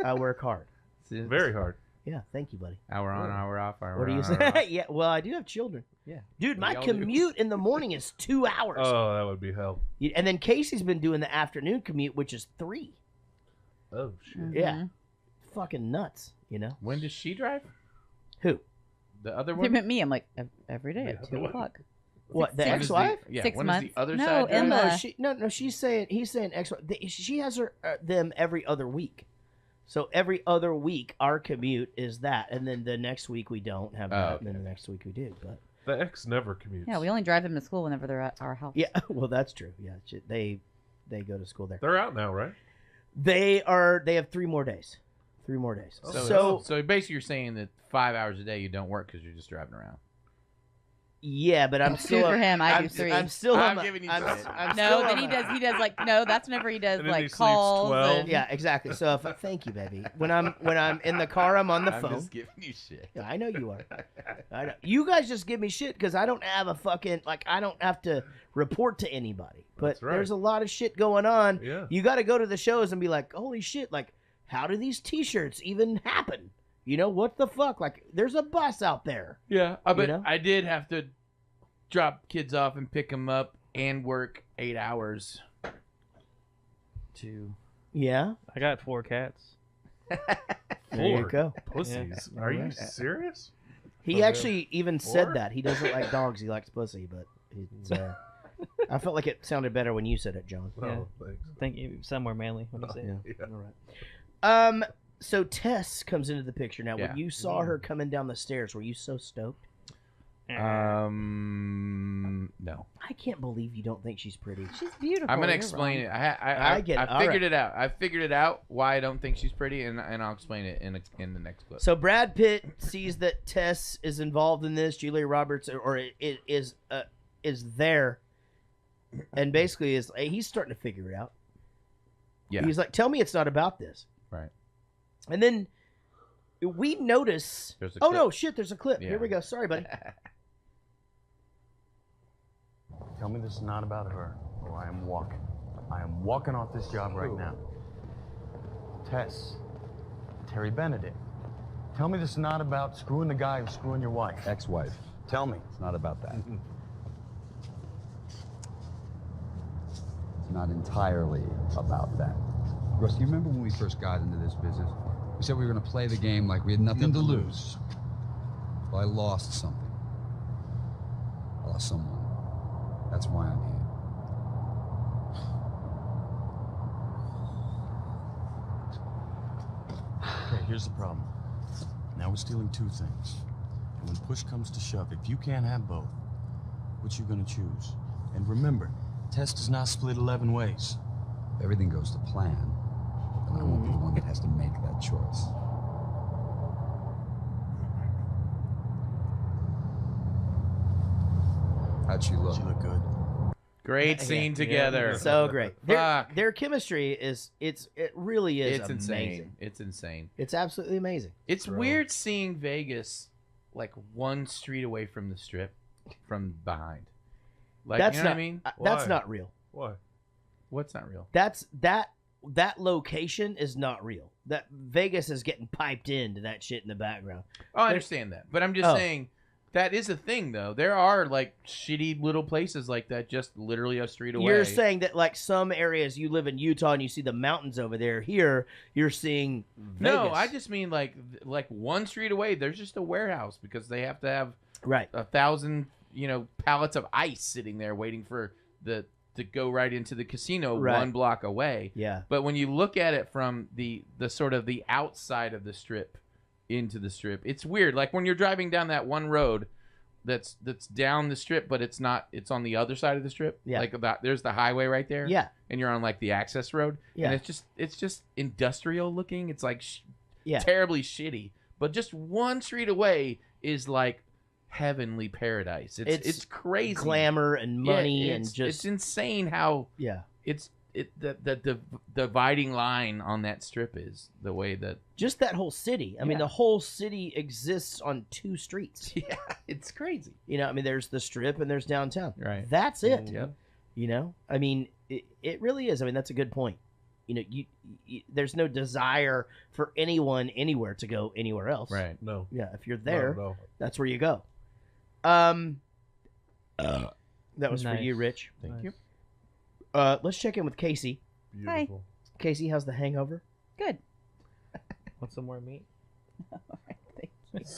I work hard. Very hard. Yeah, thank you, buddy. Hour on, hour off. Hour What do on, you hour off. say? Yeah, well, I do have children. Yeah. Dude, my We all do. commute in the morning is 2 hours. Oh, that would be hell. And then Casey's been doing the afternoon commute, which is 3. Oh, shit. Yeah. Fucking nuts, you know? When does she drive? Who? The other You one? meant me. I'm like, every day at 2 o'clock. What, the When does ex-wife? Yeah, 6 when months. does the other No, side drive? Emma. No, he's saying ex-wife. She has them every other week. So every other week, our commute is that. And then the next week, we don't have that. And then the next week, we do. But The ex never commutes. Yeah, we only drive them to school whenever they're at our house. yeah, well, that's true. Yeah, they go to school there. They're out now, right? They have 3 more days. 3 more days. So basically, you're saying that 5 hours a day you don't work because you're just driving around. Yeah, but I'm Two still. for him. I I'm, do 3. I'm still. I'm on giving you I'm, credit. I'm no, still then on he my- does. He does like no. That's whenever he does And then he like sleeps calls. 12. And, Yeah, exactly. So if thank you, baby. When I'm in the car, I'm on the I'm phone. just giving you shit. Yeah, I know you are. I know. You guys just give me shit because I don't have a fucking I don't have to report to anybody. But That's right. there's a lot of shit going on. Yeah. You got to go to the shows and be like, holy shit! Like, how do these T-shirts even happen? You know what the fuck? Like, there's a bus out there. Yeah, but You know? I did have to drop kids off and pick them up and work 8 hours. Yeah. I got 4 cats. There you go. Pussies. Yeah. Are you Alright. serious? He actually even said 4? that he doesn't like dogs. He likes pussy, but it's, I felt like it sounded better when you said it, John. Yeah. Oh, thanks. Thank you. Somewhere manly. What do you say? Yeah. All right. So Tess comes into the picture now. Yeah. When you saw her coming down the stairs, were you so stoked? No. I can't believe you don't think she's pretty. she's beautiful. I'm gonna you're explain wrong. it. I get it. I All figured right. it out. I figured it out why I don't think she's pretty, and I'll explain it in the next clip. So Brad Pitt sees that Tess is involved in this. Julia Roberts is there, and basically he's starting to figure it out. Yeah. He's like, "Tell me it's not about this." Right. And then we notice. There's a Oh clip. no! Shit! There's a clip. Yeah. Here we go. Sorry, buddy. Tell me this is not about her, or I am walking. I am walking off this job right now. Tess, Terry Benedict. Tell me this is not about screwing the guy who's screwing your wife. Ex-wife. Tell me. It's not about that. It's not entirely about that. Russ, do you remember when we first got into this business? We said we were going to play the game like we had nothing to lose. Well, I lost something. I lost someone. That's why I'm here. Okay, here's the problem. Now we're stealing 2 things. And when push comes to shove, if you can't have both, what you gonna choose? And remember, Tess does not split 11 ways. If everything goes to plan, then I won't be the one that has to make that choice. How'd she look? She look good. Great scene together. So great. Fuck. Their chemistry it really is It's amazing. insane. It's insane. It's absolutely amazing. It's weird seeing Vegas like 1 street away from the strip from behind. Like, That's you know not, what I mean? That's Why? not real. Why? What's not real? That location is not real. That Vegas is getting piped into that shit in the background. Oh, I understand that. But I'm just Oh. saying that is a thing, though. There are like shitty little places like that just literally a street away. You're saying that like some areas you live in Utah and you see the mountains over there. Here you're seeing Vegas. No, I just mean like 1 street away, there's just a warehouse because they have to have right 1,000 pallets of ice sitting there waiting for to go right into the casino Right. 1 block away. Yeah. But when you look at it from the sort of the outside of the strip into the strip, it's weird. Like when you're driving down that one road that's down the strip, but it's not. It's on the other side of the strip. Yeah. Like there's the highway right there. Yeah. And you're on like the access road. Yeah. And it's just industrial looking. It's like Yeah. terribly shitty. But just 1 street away is like heavenly paradise. It's crazy. Glamour and money and just it's insane how the dividing line on that strip is the way that just that whole city. I mean, the whole city exists on 2 streets. Yeah, it's crazy. You know, I mean, there's the strip and there's downtown. Right. That's it. Yep. You know, I mean, it really is. I mean, that's a good point. You know, you there's no desire for anyone anywhere to go anywhere else. Right. No. Yeah. If you're there, No. that's where you go. That was for Nice. you, Rich. Thank you. Let's check in with Casey. Beautiful. Casey, how's the hangover? Good. Want some more meat?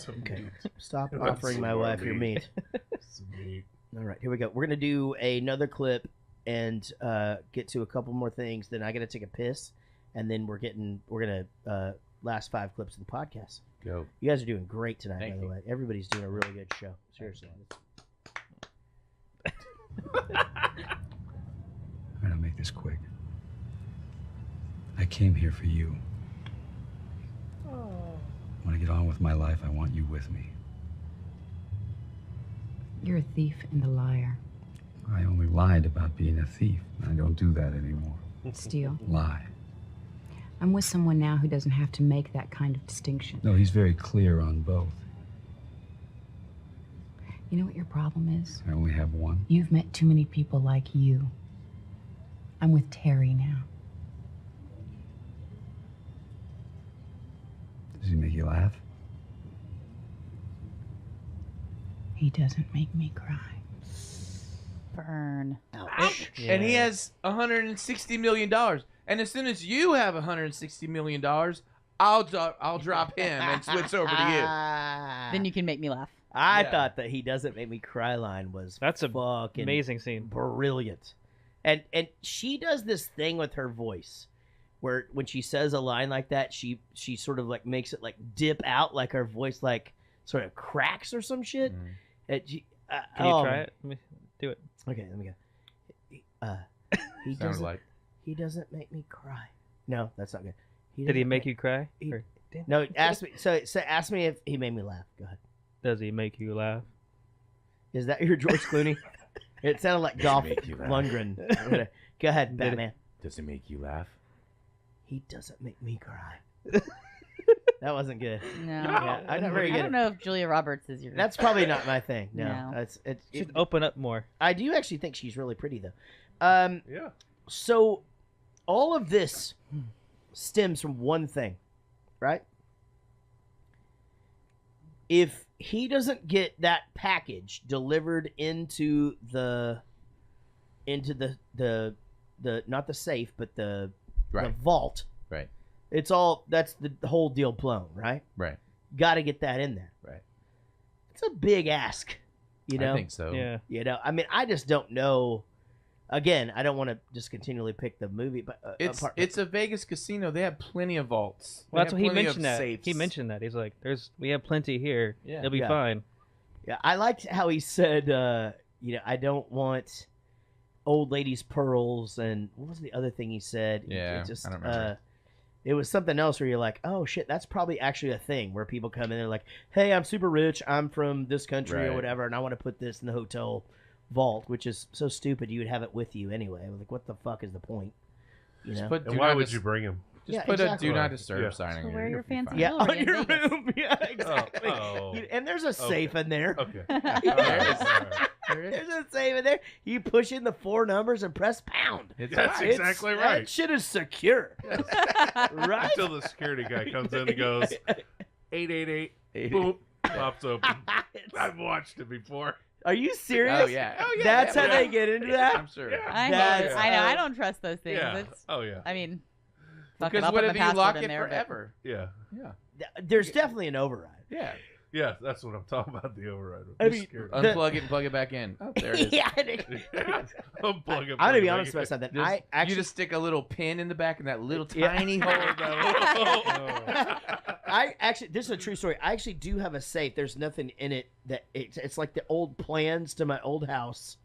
Okay. Stop You want offering some my more wife your meat? meat. Some meat. All right, here we go. We're gonna do another clip and get to a couple more things. Then I gotta take a piss, and then we're gonna last 5 clips of the podcast. Go. You guys are doing great tonight, Thank by the you. way. Everybody's doing a really good show. Seriously. All right, I'll make this quick. I came here for you. When I get on with my life, I want you with me. You're a thief and a liar. I only lied about being a thief. I don't do that anymore. Steal. Lie. I'm with someone now who doesn't have to make that kind of distinction. No, he's very clear on both. You know what your problem is? I only have one. You've met too many people like you. I'm with Terry now. Does he make you laugh? He doesn't make me cry. Burn. Ouch. And he has $160 million. And as soon as you have $160 million, I'll drop him and switch over to you. Then you can make me laugh. I Yeah. thought that he doesn't make me cry line was That's a fucking amazing scene. brilliant. And she does this thing with her voice where when she says a line like that, she sort of like makes it like dip out, like her voice like sort of cracks or some shit. Can you try it? Let me do it. Okay, let me go. He Sounded doesn't like he doesn't make me cry. No, that's not good. Did he doesn't make you cry? he- Or- No, ask me. So ask me if he made me laugh. Go ahead. Does he make you laugh? Is that your George Clooney? It sounded like Dolph make you laugh? Lundgren. Go ahead, Did it- Batman. Does it make you laugh? He doesn't make me cry. That wasn't good. No. Yeah, I'm not very I good. don't know if Julia Roberts is your. That's probably not my thing. No, No. it's Should open up more. I do actually think she's really pretty though. Yeah. So all of this stems from one thing, right? If he doesn't get that package delivered into the not the safe, but the vault, Right. it's all that's the whole deal blown, right? Right. Got to get that in there. Right. It's a big ask, you know. I think so. Yeah. You know, I mean, I just don't know. Again, I don't want to just continually pick the movie, but It's a Vegas casino. They have plenty of vaults. Well, that's They what he have plenty of mentioned. That safes. he mentioned that he's like, we have plenty here. Yeah. It'll be Yeah. fine. Yeah, I liked how he said, you know, I don't want old ladies' pearls, and what was the other thing he said? Yeah, it just, I don't remember. it was something else where you're like, oh shit, that's probably actually a thing where people come in and they're like, hey, I'm super rich, I'm from this country or Right. whatever, and I want to put this in the hotel vault, which is so stupid. You would have it with you anyway. Like, what the fuck is the point? You know? Put And do why not would dis- you bring him? Just Yeah, put exactly. a do not Right. disturb Yeah. sign So on wear your your fancy Yeah, jewelry on in your Vegas. room. Yeah, exactly. Oh. And there's a safe in there. Okay. There's a safe in there. You push in the 4 numbers and press pound. That's exactly right. That shit is secure. Right? Until the security guy comes in and goes, 888, boom, pops open. I've watched it before. Are you serious? Oh yeah. Oh yeah. That's yeah, how yeah. they get into that? I'm sure. I That's- know. I don't trust those things. Yeah. It's, Oh, yeah. I mean, fuck Because it, I'll what put if my you password lock in it there, but- forever? Yeah. Yeah. There's definitely an override. Yeah. Yeah, that's what I'm talking about, the override. I mean, Unplug it and plug it back in. Oh, there it is. Yeah. Unplug it. I'm gonna be plug honest it about something. Just- I actually you just stick a little pin in the back in that little Yeah. tiny hole. I actually, this is a true story. I actually do have a safe. There's nothing in it that it's like the old plans to my old house,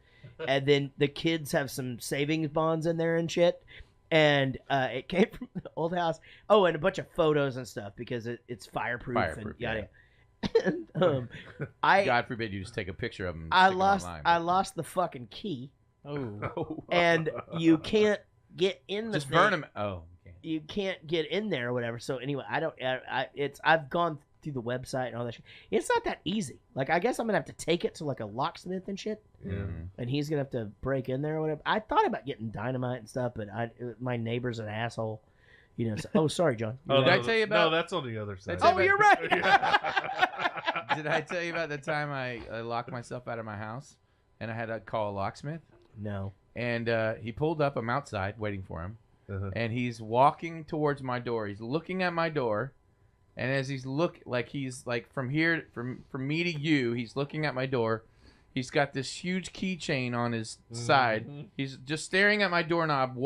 and then the kids have some savings bonds in there and shit. And it came from the old house. Oh, and a bunch of photos and stuff because it's fireproof, and Fireproof, yada. yeah. God forbid you just take a picture of them. And I stick 'em lost online. I lost the fucking key. Oh. And you can't get in the Just thing. burn them. Oh, okay. You can't get in there or whatever. So anyway, I've gone through the website and all that shit. It's not that easy. Like, I guess I'm gonna have to take it to like a locksmith and shit. Yeah. And he's gonna have to break in there or whatever. I thought about getting dynamite and stuff, but my neighbor's an asshole. You know. So, oh, sorry, John. Oh, Did I tell you about? No, that's on the other side. Oh, you're right. Did I tell you about the time I locked myself out of my house and I had to call a locksmith? No. And he pulled up. I'm outside waiting for him. And he's walking towards my door. He's looking at my door. And as he's he's like from here, from me to you, he's looking at my door. He's got this huge keychain on his side. He's just staring at my doorknob,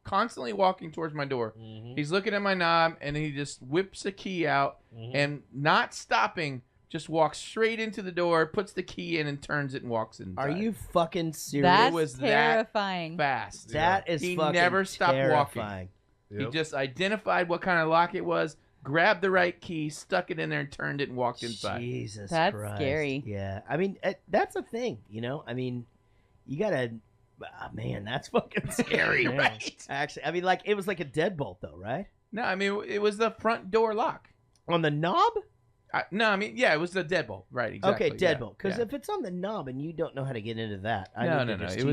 constantly walking towards my door. He's looking at my knob, and he just whips a key out and not stopping, just walks straight into the door, puts the key in, and turns it and walks inside. Are you fucking serious? That's It was terrifying. that fast. That is he fucking never stopped terrifying. walking. He just identified what kind of lock it was, grabbed the right key, stuck it in there, and turned it and walked inside. Jesus That's Christ. scary. Yeah. I mean, that's a thing, you know? I mean, you gotta... man, that's fucking scary, right? Actually, I mean, like, it was like a deadbolt, though, right? No, I mean, it was the front door lock. On the knob? No, I mean, yeah, it was the deadbolt, right? Exactly. Okay, deadbolt. Because yeah. if it's on the knob and you don't know how to get into that, No. It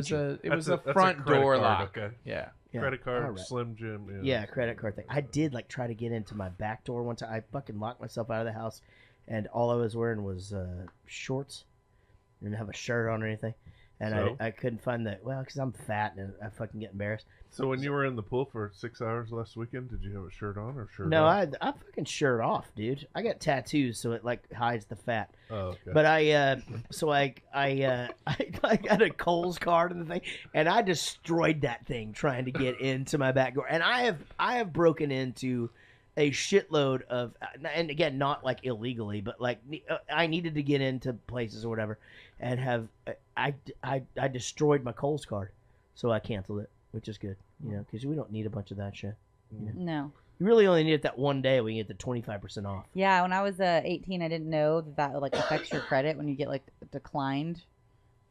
was a front door lock. Okay. Yeah. Credit card, all right. Slim Jim. Yeah, credit card thing. I did like try to get into my back door one time. I fucking locked myself out of the house, and all I was wearing was shorts. Didn't have a shirt on or anything, and So? I couldn't find the because I'm fat and I fucking get embarrassed. So when you were in the pool for 6 hours last weekend, did you have a shirt on or shirt No, off? I fucking shirt off, dude. I got tattoos, so it like hides the fat. Oh, okay. But I got a Kohl's card and the thing, and I destroyed that thing trying to get into my back door. And I have broken into a shitload of, and again, not like illegally, but like I needed to get into places or whatever, and I destroyed my Kohl's card, so I canceled it, which is good, you know, because we don't need a bunch of that shit. You know? No. You really only need it that one day when you get the 25% off. Yeah, when I was 18, I didn't know that like affects your credit when you get like declined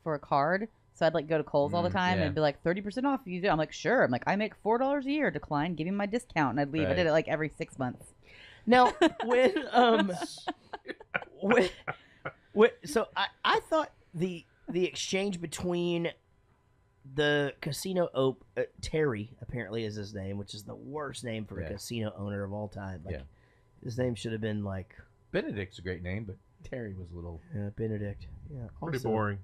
for a card. So I'd like go to Kohl's all the time and it'd be like 30% off if you do. I'm like, sure. I'm like, I make $4 a year. Decline, give me my discount, and I'd leave. I did it like every 6 months. Now, so I thought the exchange between the casino Terry apparently is his name, which is the worst name for a casino owner of all time. Like, his name should have been like Benedict's a great name, but Terry was a little Benedict. Yeah, Pretty also- boring.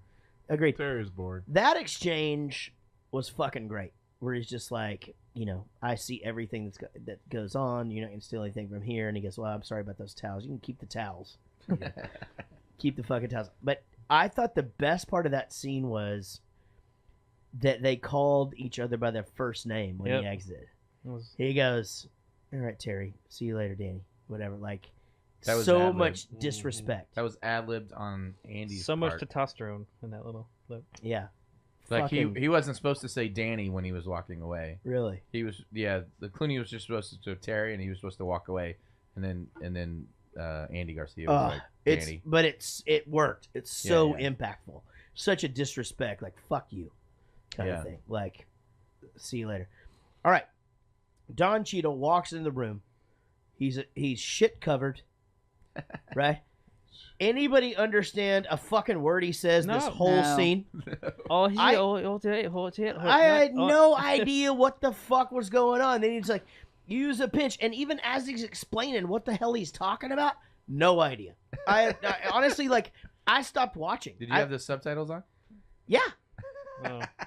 Agreed. Terry's boring. That exchange was fucking great. Where he's just like, you know, I see everything that goes on. You're not gonna steal anything from here. And he goes, well, I'm sorry about those towels. You can keep the towels. Keep the fucking towels. But I thought the best part of that scene was that they called each other by their first name when he exited. He goes, all right, Terry, see you later, Danny. Whatever. Like, That was so ad-libbed. much disrespect. That was ad-libbed on Andy's So much part. testosterone in that little clip. Yeah. Like Fucking- he wasn't supposed to say Danny when he was walking away. Really? He was the Clooney was just supposed to Terry, and he was supposed to walk away, and then Andy Garcia was like Danny. It worked. It's so impactful. Such a disrespect. Like, fuck you, kind of thing. Like, see you later. All right. Don Cheadle walks in the room. He's shit covered. Right? Anybody understand a fucking word he says this whole scene? I had no idea what the fuck was going on. Then he's like, use a pinch. And even as he's explaining what the hell he's talking about, no idea. I honestly, like, I stopped watching. Did you have the subtitles on? Yeah.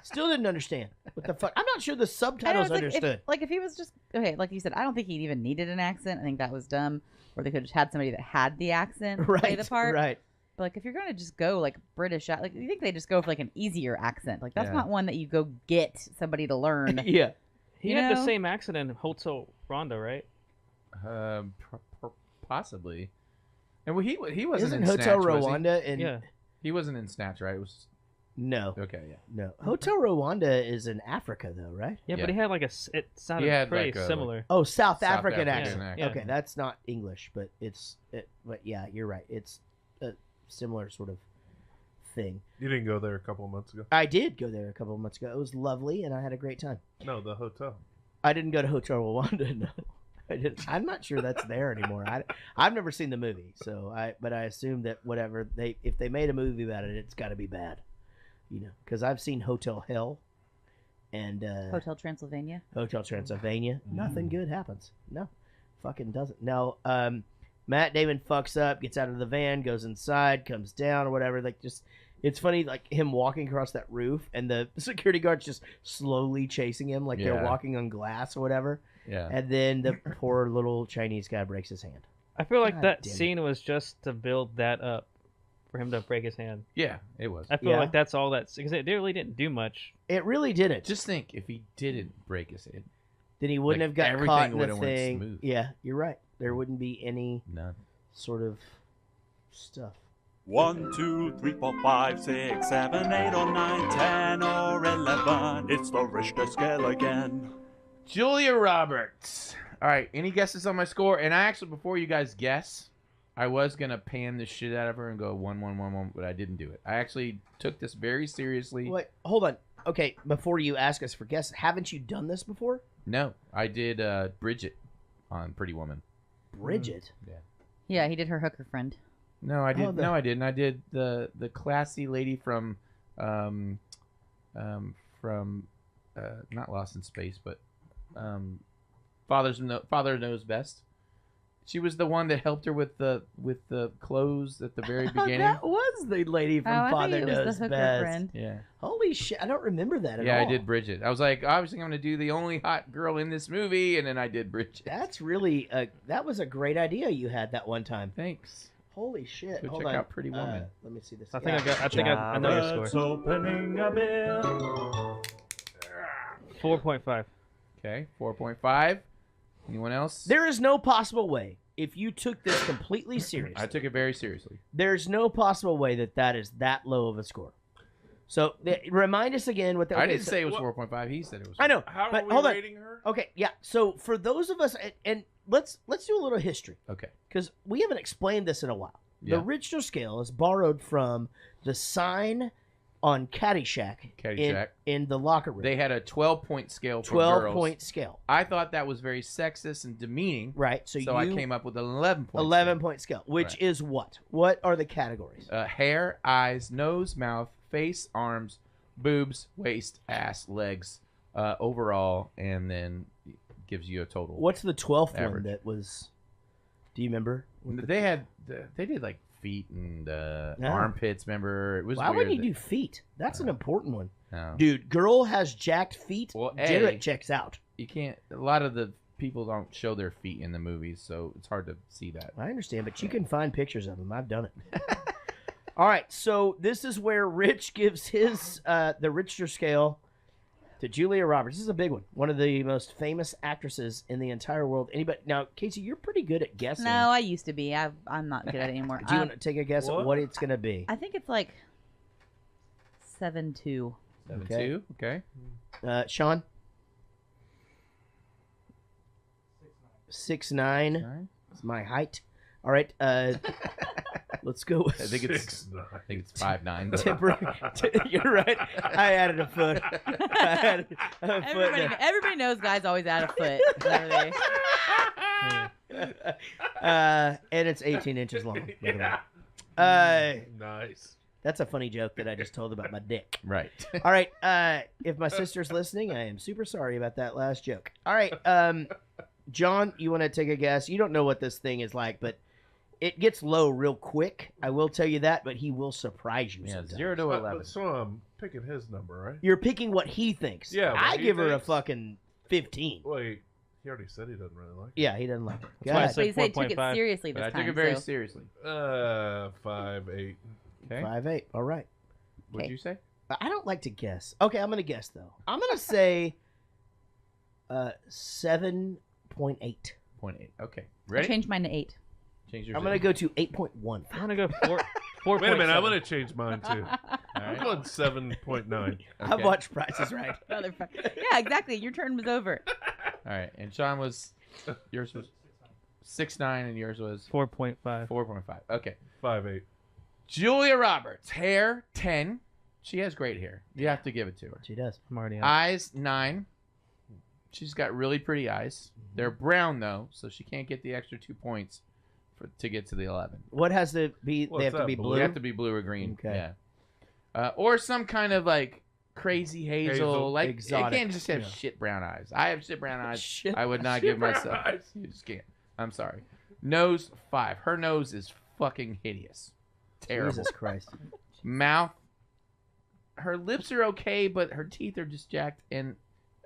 Still didn't understand. What the fuck? I'm not sure the subtitles understood. If he was just okay, like you said, I don't think he even needed an accent. I think that was dumb. Or they could have just had somebody that had the accent play the part. Right. But like, if you're gonna just go like British, like you think they just go for like an easier accent? Like that's not one that you go get somebody to learn. Yeah. He had the same accent in Hotel Rwanda, right? Possibly. And he wasn't Isn't in Hotel Snatch, was he? Rwanda in? Yeah. He wasn't in Snatch, right? It was No. Okay, yeah. No. Hotel Rwanda is in Africa, though, right? Yeah, but he had like it sounded He had pretty like a, similar. Oh, South South African African accent. accent. Okay, that's not English, but but yeah, you're right. It's a similar sort of thing. You didn't go there a couple of months ago? I did go there a couple of months ago. It was lovely, and I had a great time. No, the hotel. I didn't go to Hotel Rwanda. No, I didn't. I'm not sure that's there anymore. I've never seen the movie, but I assume that whatever if they made a movie about it, it's got to be bad, because I've seen Hotel Hell, and Hotel Transylvania. Hotel Transylvania. Nothing good happens. No, fucking doesn't. No. Matt Damon fucks up, gets out of the van, goes inside, comes down or whatever. Like it's funny, like him walking across that roof and the security guards just slowly chasing him like they're walking on glass or whatever. Yeah. And then the poor little Chinese guy breaks his hand. I feel like God that damn it. scene was just to build that up for him to break his hand. Yeah, it was. I feel like that's all because it really didn't do much. It really didn't. Just think, if he didn't break his hand, then he wouldn't have got everything caught in would the have went thing. smooth. Yeah, you're right. There wouldn't be any None. sort of stuff. 1, 2, 3, 4, 5, 6, 7, 8, or 9, 10, or 11. It's the Richter scale again. Julia Roberts. All right, any guesses on my score? And I actually, before you guys guess, I was gonna pan the shit out of her and go 1, 1, 1, 1, but I didn't do it. I actually took this very seriously. Wait, hold on. Okay, before you ask us for guesses, haven't you done this before? No, I did Bridget on Pretty Woman. Bridget? Yeah. Yeah, he did her hooker friend. No, I did. No, I didn't. I did the classy lady from not Lost in Space, but Father Knows Best. She was the one that helped her with the clothes at the very beginning. That was the lady from Father Knows the hooker Best. friend. Yeah. Holy shit! I don't remember that at all. Yeah, I did Bridget. I was like, obviously, I'm going to do the only hot girl in this movie, and then I did Bridget. That's really that was a great idea you had that one time. Thanks. Holy shit! Go Hold check on. out Pretty Woman. Let me see this. I think I know your score. Opening a beer. 4.5. Okay, 4.5. Anyone else? There is no possible way, if you took this completely seriously. I took it very seriously. There's no possible way that is that low of a score. So remind us again what the. I didn't say it was 4.5. He said it was. I know. How but are we hold on. rating her? Okay, yeah. So for those of us, and let's do a little history. Okay. Because we haven't explained this in a while. Yeah. The Richter scale is borrowed from the sign on Caddyshack, in the locker room. They had a 12-point scale for girls. 12-point scale. I thought that was very sexist and demeaning. Right. So I came up with an 11-point 11-point scale, which is what? What are the categories? Hair, eyes, nose, mouth, face, arms, boobs, waist, ass, legs, overall, and then gives you a total. What's the 12th average. one that was? Do you remember? They did like feet and armpits. Remember, it was. Why weird would you do feet? That's an important one, No. dude. Girl has jacked feet. Well, Jaret checks out. You can't. A lot of the people don't show their feet in the movies, so it's hard to see that. I understand, but you can find pictures of them. I've done it. All right, so this is where Rich gives his the Richter scale to Julia Roberts. This is a big one. One of the most famous actresses in the entire world. Anybody now, Casey, you're pretty good at guessing. No, I used to be. I'm not good at it anymore. Do you want to take a guess at what it's going to be? I think it's like 7'2". 7'2". Okay. Sean? 6'9". It's my height. All right. Let's go with I think it's 5'9". You're right. I added a foot. I added a foot. Everybody knows guys always add a foot. Literally. And it's 18 inches long. by the way. Nice. That's a funny joke that I just told about my dick. Right. All right. If my sister's listening, I am super sorry about that last joke. All right. John, you want to take a guess? You don't know what this thing is like, but it gets low real quick. I will tell you that, but he will surprise you. Yeah, sometimes. 0 to 11. So I'm picking his number, right? You're picking what he thinks. Yeah, what I he give her a thinks. fucking 15. Wait, he already said he doesn't really like it. Yeah, he doesn't like it. That's why I God. But he said said he took it 4.5. seriously But this I time. took it very so. seriously. 5'8". Okay. 5'8". All right. What'd you say? I don't like to guess. Okay, I'm going to guess, though. I'm going to say 7.8. 0.8. Okay. I Ready? changed mine to 8. Change yours. I'm going to go to 8.1. I'm gonna go 4. Wait a minute, I'm gonna change mine too. I'm All I'm going 7.9. I've watched Price is Right. Motherfucker. Yeah, exactly. Your turn was over. All right, and Sean yours was 6.9, and yours was 4.5. 4.5. Okay. 5.8. Julia Roberts, hair 10. She has great hair. You have to give it to her. She does. I'm already on. Eyes 9. She's got really pretty eyes. They're brown though, so she can't get the extra 2 points to get to the 11. What has to be? They have to be blue. They have to be blue or green. Okay. Yeah. Or some kind of like crazy hazel. Like exotic. you can't just have shit brown eyes. I have shit brown eyes. I would not shit give brown myself. eyes. You just can't. I'm sorry. Nose 5. Her nose is fucking hideous. Terrible. Jesus Christ. Mouth. Her lips are okay, but her teeth are just jacked. And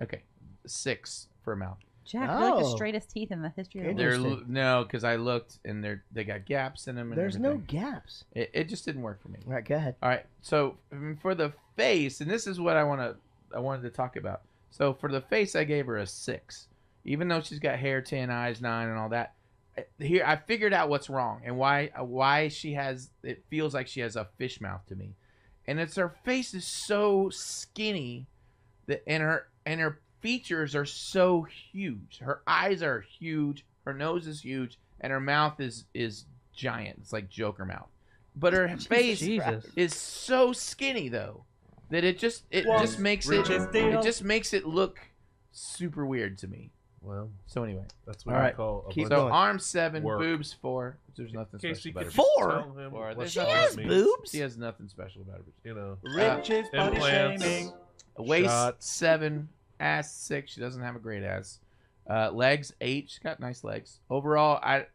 okay, 6 for a mouth. Jack, they're like the straightest teeth in the history of the world. No, because I looked and they got gaps in them. And There's no everything. gaps. It just didn't work for me. All right, go ahead. All right, so for the face, and this is what I wanted to talk about. So for the face, I gave her a 6, even though she's got hair 10, eyes 9, and all that. Here, I figured out what's wrong and why she has. It feels like she has a fish mouth to me, and it's her face is so skinny that and her features are so huge. Her eyes are huge. Her nose is huge, and her mouth is giant. It's like Joker mouth. But her face is so skinny though that it just makes it look super weird to me. Well, so anyway, that's what I call a so arms 7, boobs 4. There's nothing special about her. 4? There's She nothing- has boobs? She has nothing special about her. You know, Rich is body implants, shaming. Waist shots. 7, ass 6. She doesn't have a great ass. Legs 8. She's got nice legs. Overall, I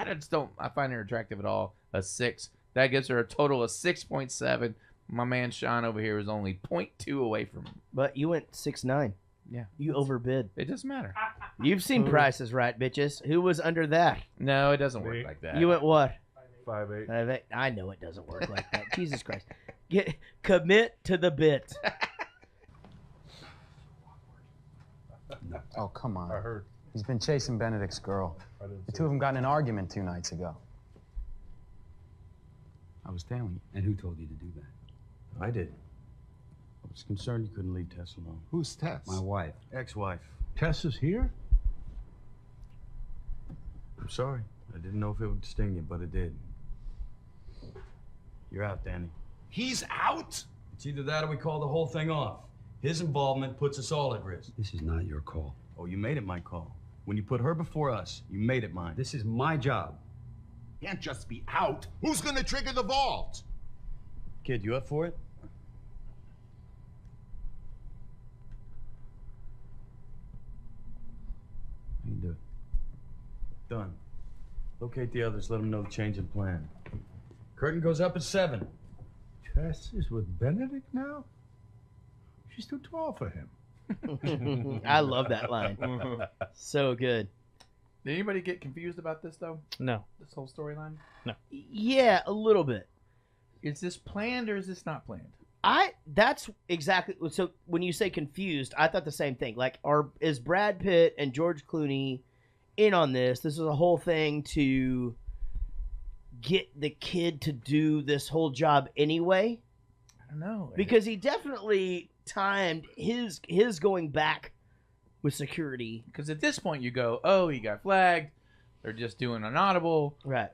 just don't. I find her attractive at all. A 6. That gives her a total of 6.7. My man Sean over here is only 0.2 away from him. But you went 6.9. Yeah, you overbid. It doesn't matter. You've seen Price is Right, bitches. Who was under that? No, it doesn't work like that. You went what? 5.8. 5.8. I know it doesn't work like that. Jesus Christ. Commit to the bit. Oh, come on. I heard. He's been chasing Benedict's girl. The two of them got in an argument 2 nights ago. I was telling you. And who told you to do that? I did. I was concerned you couldn't leave Tess alone. Who's Tess? My wife. Ex-wife. Tess is here? I'm sorry. I didn't know if it would sting you, but it did. You're out, Danny. He's out? It's either that or we call the whole thing off. His involvement puts us all at risk. This is not your call. Oh, you made it my call. When you put her before us, you made it mine. This is my job. Can't just be out. Who's gonna trigger the vault? Kid, you up for it? You can do it. Done. Locate the others, let them know the change in plan. Curtain goes up at 7. Tess is with Benedict now? She's too tall for him. I love that line. So good. Did anybody get confused about this though? No. This whole storyline? No. Yeah, a little bit. Is this planned or is this not planned? That's exactly so. When you say confused, I thought the same thing. Like, is Brad Pitt and George Clooney in on this? This is a whole thing to get the kid to do this whole job anyway. I don't know, because he definitely timed his going back with security. Because at this point you go, oh, he got flagged. They're just doing an audible. Right.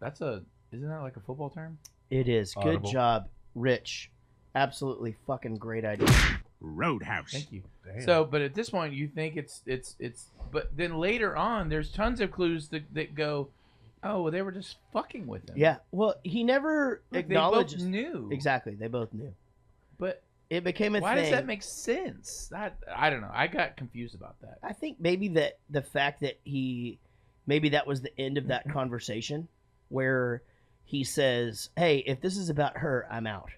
Isn't that like a football term? It is. Audible. Good job, Rich. Absolutely fucking great idea. Roadhouse. Thank you. Damn. So, but at this point you think it's, but then later on there's tons of clues that go, oh, well, they were just fucking with him. Yeah. Well, he never acknowledges. They both knew. Exactly. They both knew. But it became a why thing. does that make sense? I don't know. I got confused about that. I think maybe that the fact that maybe that was the end of that conversation where he says, hey, if this is about her, I'm out.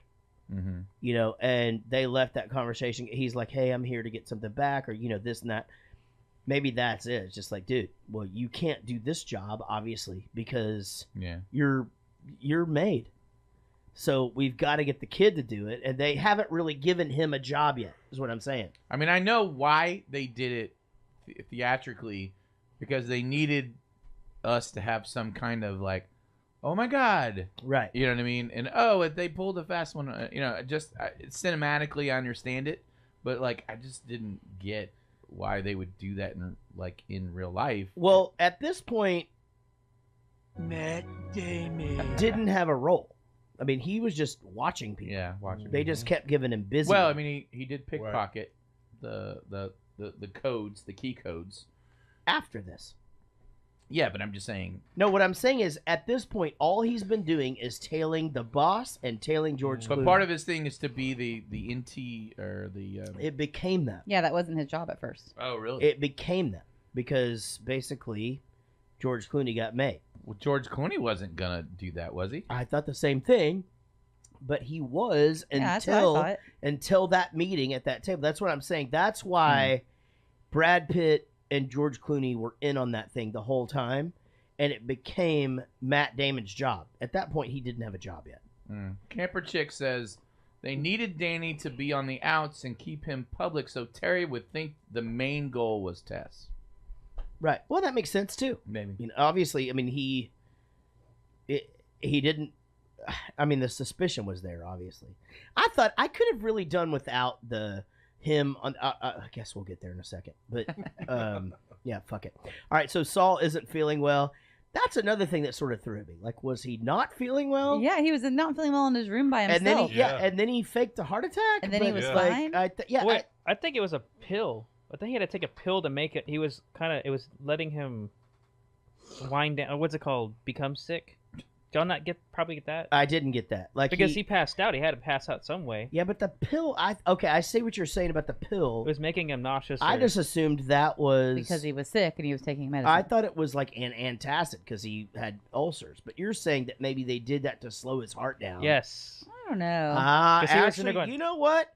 Mm-hmm. You know, and they left that conversation. He's like, hey, I'm here to get something back, or, you know, this and that. Maybe that's it. It's just like, dude, well, you can't do this job, obviously, because you're made. So we've got to get the kid to do it, and they haven't really given him a job yet, is what I'm saying. I mean, I know why they did it theatrically, because they needed us to have some kind of like, oh my god, right? You know what I mean? And they pulled a fast one. Just cinematically, I understand it, but like I just didn't get why they would do that in real life. Well, at this point, Matt Damon didn't have a role. I mean, he was just watching people. Yeah, watching. They just kept giving him busy. Well, I mean, he did pickpocket the codes, the key codes after this. Yeah, but I'm just saying. No, what I'm saying is, at this point, all he's been doing is tailing the boss and tailing George Clooney. But part of his thing is to be the NT or the. It became that. Yeah, that wasn't his job at first. Oh, really? It became that because basically, George Clooney got made. Well, George Clooney wasn't gonna do that, was he? I thought the same thing, but he was that's what I thought. until that meeting at that table. That's what I'm saying. That's why Brad Pitt and George Clooney were in on that thing the whole time, and it became Matt Damon's job. At that point, he didn't have a job yet. Camper Chick says they needed Danny to be on the outs and keep him public so Terry would think the main goal was Tess. Right. Well, that makes sense too. Maybe. I mean, obviously, I mean he didn't. I mean, the suspicion was there. Obviously, I thought I could have really done without him on. I guess we'll get there in a second. But yeah, fuck it. All right. So Saul isn't feeling well. That's another thing that sort of threw me. Like, was he not feeling well? Yeah, he was not feeling well in his room by himself. And then he faked a heart attack. And then he was fine. Wait, I think it was a pill. I think he had to take a pill to make it. He was it was letting him wind down. What's it called? Become sick. Did y'all not probably get that? I didn't get that. Like because he passed out. He had to pass out some way. Yeah, but the pill. I see what you're saying about the pill. It was making him nauseous. I just assumed that was because he was sick and he was taking medicine. I thought it was like an antacid because he had ulcers. But you're saying that maybe they did that to slow his heart down. Yes. I don't know. Actually, you know what?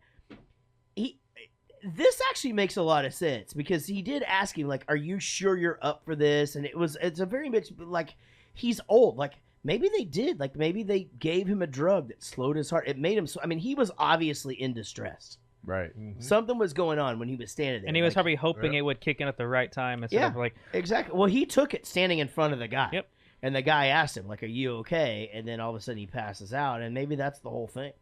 This actually makes a lot of sense because he did ask him, like, "Are you sure you're up for this?" And it's a very much like he's old. Like maybe they did. Like maybe they gave him a drug that slowed his heart. It made him. I mean, he was obviously in distress. Right. Something was going on when he was standing there, and he was probably hoping it would kick in at the right time instead of like exactly. Well, he took it standing in front of the guy. Yep. And the guy asked him, like, "Are you okay?" And then all of a sudden he passes out, and maybe that's the whole thing.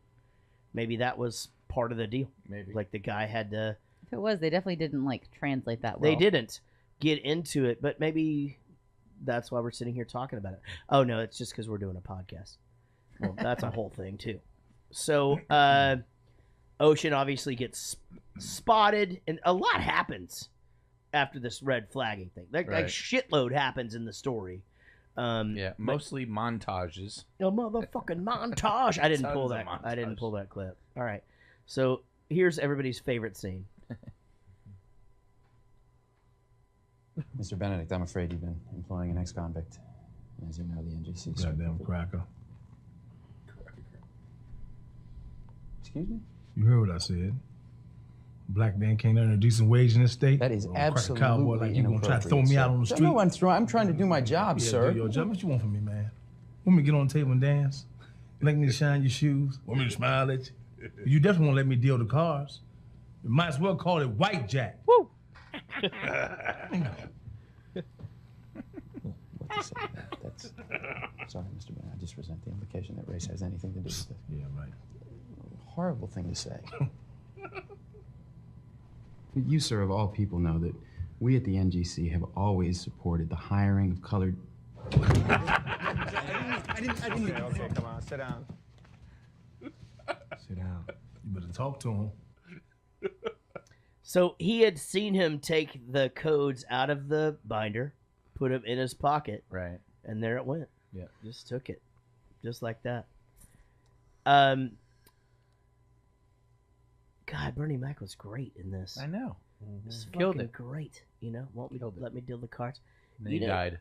Maybe that was part of the deal. Maybe like the guy had to. If it was, they definitely didn't like translate that well. They didn't get into it, but maybe that's why we're sitting here talking about it. Oh no, it's just because we're doing a podcast. Well, that's a whole thing too. So, Ocean obviously gets spotted, and a lot happens after this red flagging thing. Like shitload happens in the story. Mostly montages. A motherfucking montage. I didn't pull that. I didn't pull that clip. All right, so here's everybody's favorite scene. Mr. Benedict, I'm afraid you've been employing an ex-convict. As you know, the NGC... Goddamn cracker. Excuse me? You heard what I said. Black man can't earn a decent wage in this state. That is absolutely cowboy like you gonna try to throw me out on the street. No, I'm trying to do my job, sir. Do your job. What you want from me, man? Want me to get on the table and dance? You like me to shine your shoes? Want me to smile at you? You definitely won't let me deal the cars. You might as well call it White Jack. Woo! That's... Sorry, Mr. Bennett. I just resent the implication that race has anything to do with this. Yeah, right. Horrible thing to say. You, sir, of all people, know that we at the NGC have always supported the hiring of colored... I didn't... Okay, come on, sit down. Sit down. You better talk to him. So he had seen him take the codes out of the binder, put them in his pocket. Right. And there it went. Yeah. Just took it. Just like that. God, Bernie Mac was great in this. I know. Just Killed fucking it. great. You know, let me deal the cards. And then he died.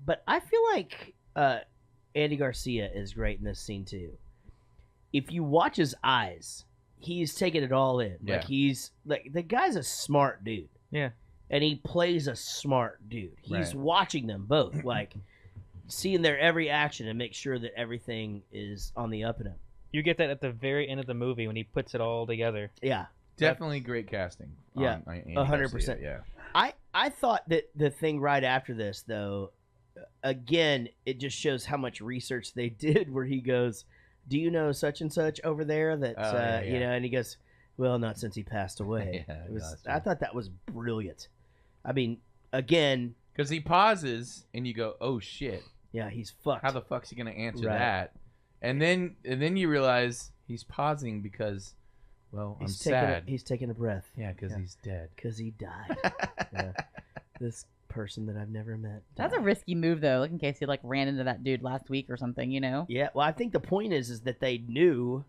But I feel like Andy Garcia is great in this scene too. If you watch his eyes, he's taking it all in. Yeah. Like he's like the guy's a smart dude. Yeah. And he plays a smart dude. He's watching them both, like seeing their every action and make sure that everything is on the up and up. You get that at the very end of the movie when he puts it all together. Yeah. Definitely great casting. Yeah, on Andy 100%. Garcia, yeah. I thought that the thing right after this, though, again, it just shows how much research they did. Where he goes, "Do you know such and such over there?" That you know, and he goes, "Well, not since he passed away." I thought that was brilliant. I mean, again, because he pauses and you go, "Oh shit." Yeah, he's fucked. How the fuck's he gonna answer Right. that? And then you realize he's pausing because, well, I'm sad. He's taking a breath. Yeah, because he's dead. Because he died. Yeah. This person that I've never met. That's a risky move, though. Like in case he like ran into that dude last week or something, you know? Yeah. Well, I think the point is that they knew,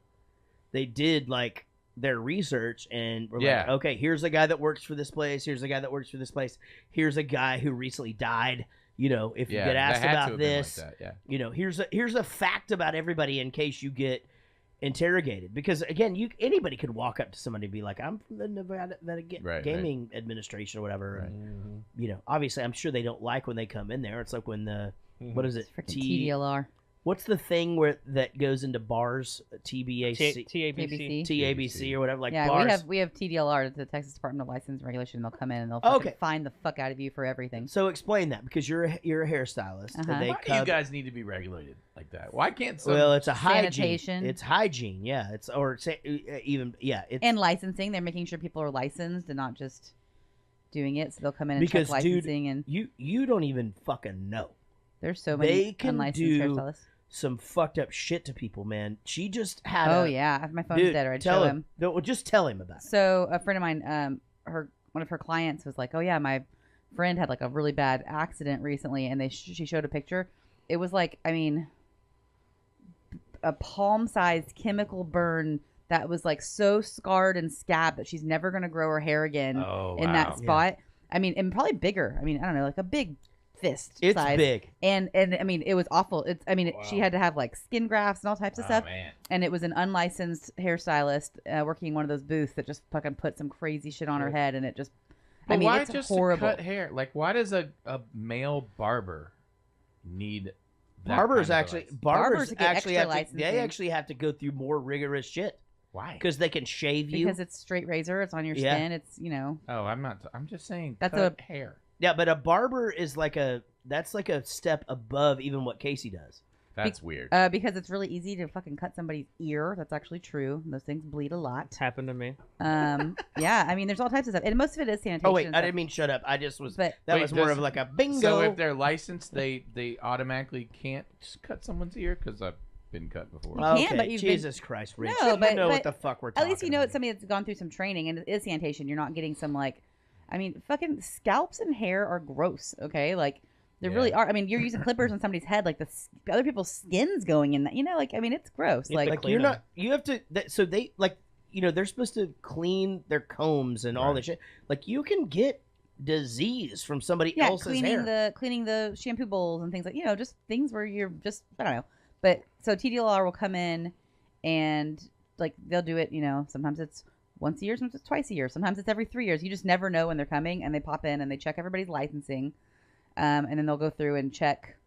they did like their research and were like, okay, here's a guy that works for this place. Here's a guy that works for this place. Here's a guy who recently died. You know, if you get asked about this, you know, here's a fact about everybody in case you get interrogated. Because again, anybody could walk up to somebody and be like, "I'm from the Nevada Gaming Administration or whatever." Right. And, you know, obviously, I'm sure they don't like when they come in there. It's like when the what is it? TDLR. What's the thing that goes into bars? TBAC, TABC, TABC or whatever. Like yeah, bars. we have TDLR, the Texas Department of License and Regulation. They'll come in and they'll find the fuck out of you for everything. So explain that because you're a hairstylist. And Why do you guys need to be regulated like that? Why can't some Well, it's a Sanitation. hygiene. It's hygiene. Yeah. It's It's and licensing. They're making sure people are licensed and not just doing it. So they'll come in and because check licensing and you don't even fucking know. There's so many they can unlicensed do hairstylists. some fucked up shit to people, man. She just had. Oh yeah, my phone's dead. Or I'd tell show him. No, well, just tell him about it. So a friend of mine, one of her clients was like, "Oh yeah, my friend had like a really bad accident recently," and she showed a picture. It was like, I mean, a palm-sized chemical burn that was like so scarred and scabbed that she's never gonna grow her hair again in that spot. Yeah. I mean, and probably bigger. I mean, I don't know, like a big fist it's size. Big. And I mean, it was awful. It's she had to have like skin grafts and all types of stuff. Man. And it was an unlicensed hairstylist working in one of those booths that just fucking put some crazy shit on her head, and it just. But I mean, why it's just horrible. cut hair? Like, why does a male barber need? Barbers get extra they licensing. actually have to go through more rigorous shit. Why? Because they can shave you. Because it's straight razor. It's on your skin. It's Oh, I'm not. I'm just saying. That's cut hair. Yeah, but a barber is like that's like a step above even what Casey does. That's weird. Because it's really easy to fucking cut somebody's ear. That's actually true. Those things bleed a lot. It's happened to me. Yeah, I mean, there's all types of stuff, and most of it is sanitation. Oh wait, I didn't mean shut up. I just was. But that was more of like a bingo. So if they're licensed, they automatically can't cut someone's ear because I've been cut before. Okay, but you've Jesus Christ, Rich. No, you but know what the fuck we're talking At least you know it's somebody that's gone through some training, and it is sanitation. You're not getting some like, I mean, fucking scalps and hair are gross. Okay, like. They really are. I mean, you're using clippers on somebody's head, like the other people's skin's going in that. You know, like I mean, it's gross. Like you're not. You have to. So they like. You know, they're supposed to clean their combs and all this shit. Like you can get disease from somebody else's hair. Cleaning the shampoo bowls and things like just things where you're just I don't know. But so TDLR will come in and like they'll do it. Sometimes it's once a year, sometimes it's twice a year, sometimes it's every 3 years. You just never know when they're coming, and they pop in and they check everybody's licensing. And then they'll go through and check.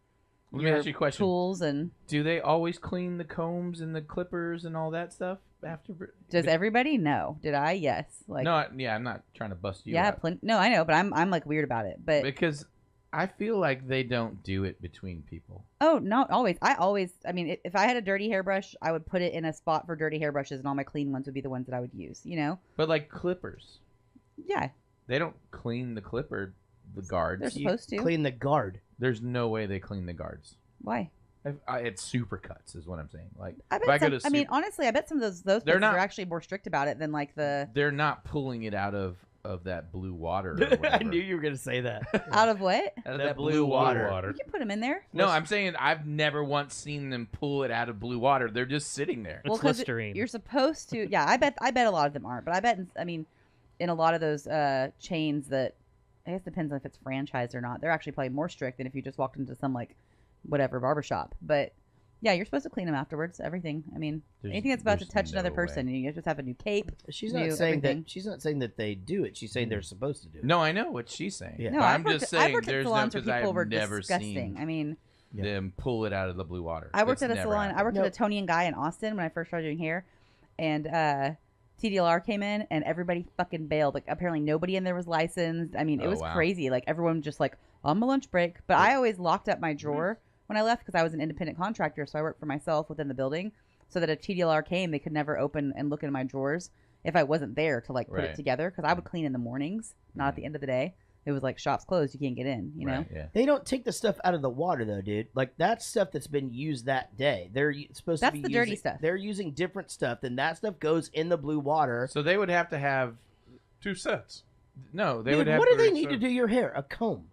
Let me ask you a question. Tools and do they always clean the combs and the clippers and all that stuff after? Does everybody know? Did I? Yes. Like no, yeah, I'm not trying to bust you. Yeah, out. No, I know, but I'm like weird about it. But because I feel like they don't do it between people. Oh, not always. I mean, if I had a dirty hairbrush, I would put it in a spot for dirty hairbrushes, and all my clean ones would be the ones that I would use. But like clippers. Yeah. They don't clean the clipper. The guards. They're supposed to clean the guard. There's no way they clean the guards. Why? It's supercuts, is what I'm saying. Like, I mean, honestly, I bet some of those places are actually more strict about it than like the. They're not pulling it out of that blue water. Or I knew you were gonna say that. Out of what? Out of that blue water. You can put them in there. No, I'm saying I've never once seen them pull it out of blue water. They're just sitting there. It's Listerine. You're supposed to. Yeah, I bet a lot of them aren't. But I bet. I mean, in a lot of those chains that. I guess it depends on if it's franchised or not. They're actually probably more strict than if you just walked into some like whatever barbershop. But yeah, you're supposed to clean them afterwards. Everything. I mean, anything that's about to touch another person, you just have a new cape. She's not saying that. She's not saying that they do it. She's saying they're supposed to do it. No, I know what she's saying. Yeah. No, I'm just saying there's no because I've never disgusting. seen. I mean, them pull it out of the blue water. I worked That's at a never salon. happened. I worked at a Tony and Guy in Austin when I first started doing hair, and TDLR came in and everybody fucking bailed. Like apparently nobody in there was licensed. I mean, it was crazy. Like everyone just like on my lunch break. But I always locked up my drawer when I left because I was an independent contractor, so I worked for myself within the building, so that if TDLR came, they could never open and look in my drawers if I wasn't there to like put it together, because I would clean in the mornings, not at the end of the day. It was like, shop's closed, you can't get in, you know? Yeah. They don't take the stuff out of the water though, dude. Like that's stuff that's been used that day. They're supposed to be That's the dirty stuff. They're using different stuff, and that stuff goes in the blue water. So they would have to have 2 sets. No, they Dude, would have. what do they need to do your hair? A comb.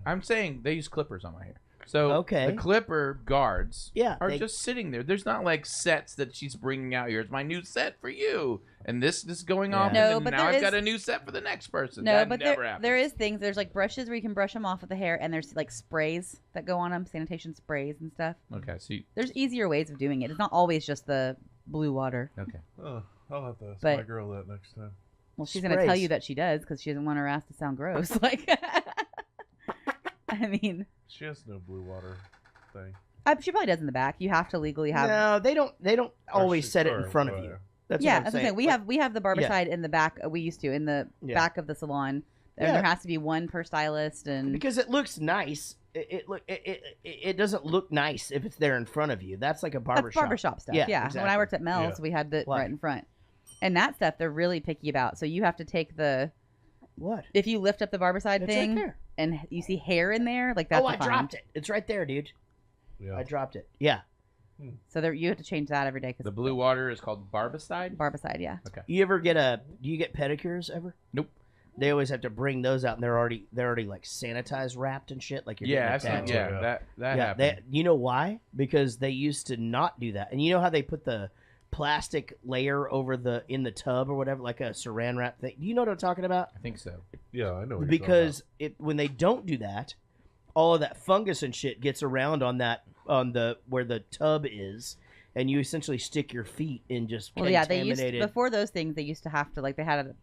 I'm saying they use clippers on my hair. So Okay. the clipper guards are they- just sitting there. There's not like sets that she's bringing out. Here's my new set for you, and this is going off. No, and then but now there I've got is- a new set for the next person. No, that but never happens. there is things. There's like brushes where you can brush them off with the hair, and there's like sprays that go on them, sanitation sprays and stuff. Okay, so There's easier ways of doing it. It's not always just the blue water. Okay. Oh, I'll have to ask But- my girl that next time. Well, she's going to tell you that she does because she doesn't want her ass to sound gross. Like, I mean, She has no blue water thing. she probably does in the back. You have to legally have. No, they don't. They don't always she- set it or in front of whatever. you. That's yeah, what I'm that's what I'm saying. saying. We have the barbicide Yeah. in the back. We used to in the Yeah. back of the salon. And Yeah. there has to be one per stylist, and Because it looks nice. It doesn't look nice if it's there in front of you. That's like a barbershop. That's barbershop stuff. Yeah. exactly. When I worked at Mel's, we had the What? right in front. And that stuff they're really picky about. So you have to take the what? If you lift up the barbicide It's right thing there. and you see hair in there, like that's Oh, a I fine. dropped it. It's right there, dude. Yeah. I dropped it. Yeah. So there, you have to change that every day. Cause The blue water is called barbicide. Barbicide, yeah. Okay. You ever get do you get pedicures ever? Nope. They always have to bring those out, and they're already like sanitized, wrapped and shit. Like you're Yeah, getting a I've seen- tattoo. yeah, that yeah, happened. you know why? Because they used to not do that, and you know how they put the plastic layer over in the tub or whatever, like a saran wrap thing. Do you know what I'm talking about? I think so. Yeah, I know. What Because when they don't do that, all of that fungus and shit gets around on the where the tub is, and you essentially stick your feet in just Well, yeah, they contaminated. used before those things. They used to have to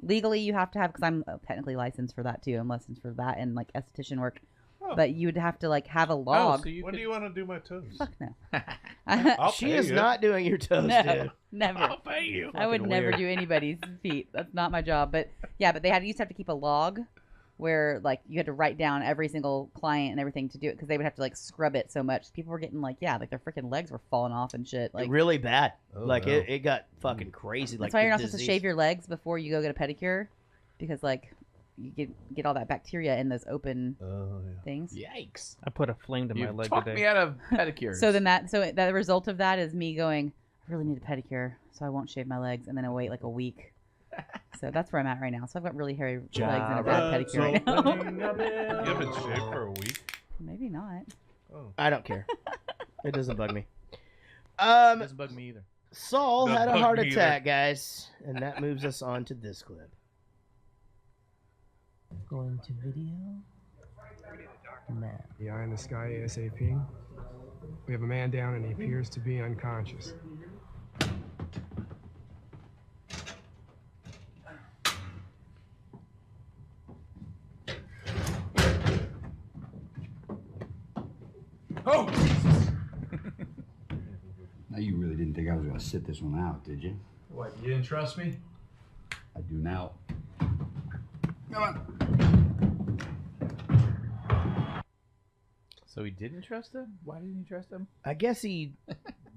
legally you have to have, because I'm technically licensed for that too. I'm licensed for that and like esthetician work. Oh. But you would have to like have a log. when do you want to do my toes? Fuck no. I'll She pay is you. not doing your toes, No, dude. never. I'll pay you. I would Fucking never weird. do anybody's feet. That's not my job. But yeah, but they used to have to keep a log where like you had to write down every single client and everything to do it, because they would have to like scrub it so much. People were getting like like their freaking legs were falling off and shit. Like really bad. Oh, like no. it got fucking crazy. that's Like why the you're not supposed to disease. shave your legs before you go get a pedicure, because like you get all that bacteria in those open things. Yikes! I put a flame to my You've leg talked today. me out of pedicures. So then the result of that is me going, I really need a pedicure, so I won't shave my legs, and then I wait like a week. So that's where I'm at right now. So I've got really hairy legs and a bad pedicure right now. You haven't shaved for a week? Maybe not. Oh. I don't care. It doesn't bug me. doesn't bug me either. Saul Doesn't had a bug heart me either. attack, guys, and that moves us on to this clip. Going to video. Now. The eye in the sky ASAP. We have a man down and he appears to be unconscious. Oh! Now you really didn't think I was going to sit this one out, did you? What, you didn't trust me? I do now. So he didn't trust him? Why didn't he trust him? I guess he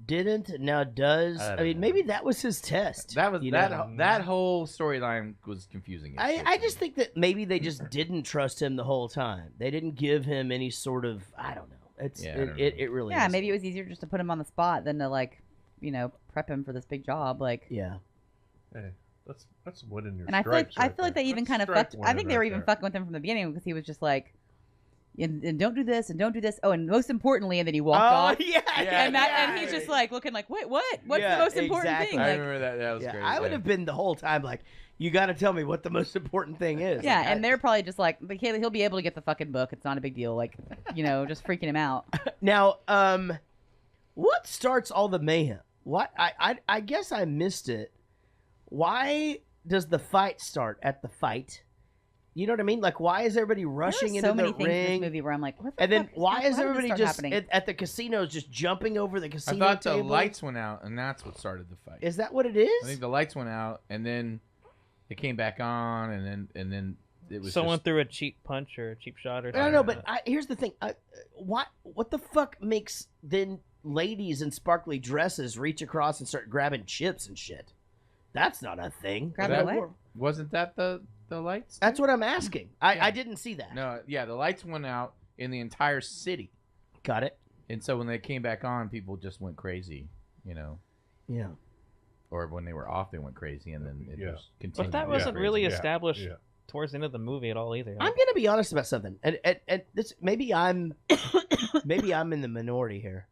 didn't. Now does. I I don't mean, maybe that was his test. That was you that know? that whole storyline was confusing. as shit. I just think that maybe they just didn't trust him the whole time. They didn't give him any sort of. I don't know. It's Yeah, I don't it really. Yeah, is. maybe it was easier just to put him on the spot than to like, prep him for this big job. Like, Yeah. Hey, that's winning your and I feel like stripes. they even kind of fucked. I think they were even fucking with him from the beginning, because he was just like, and don't do this and don't do this. Oh, and most importantly, and then he walked off. yeah, and he's just like looking like, wait, what? What's Yeah, the most important exactly. thing? I Like, remember that. That was great. I would have been the whole time like, you got to tell me what the most important thing is. yeah, Like, and they're probably just like, but he'll be able to get the fucking book. It's not a big deal. Like, just freaking him out. Now, what starts all the mayhem? What I guess I missed it. Why does the fight start at the fight? You know what I mean? Like, why is everybody rushing There are so into many the things in this ring? movie where I'm like, what the And then fuck? why How is did this everybody start just happening? at the casinos just jumping over the I casino thought the table? lights went out, and that's what started the fight. Is that what it is? I think the lights went out, and then it came back on, and then it was someone just, threw a cheap punch or a cheap shot or I something. don't know, but here's the thing. What the fuck makes then ladies in sparkly dresses reach across and start grabbing chips and shit? That's not a thing. Wasn't that the lights? That's what I'm asking. I didn't see that. No, yeah, the lights went out in the entire city. Got it. And so when they came back on, people just went crazy, you know. Yeah. Or when they were off, they went crazy, and then it just But continued. that wasn't really established Yeah. towards the end of the movie at all either. I'm gonna be honest about something, and this maybe I'm in the minority here.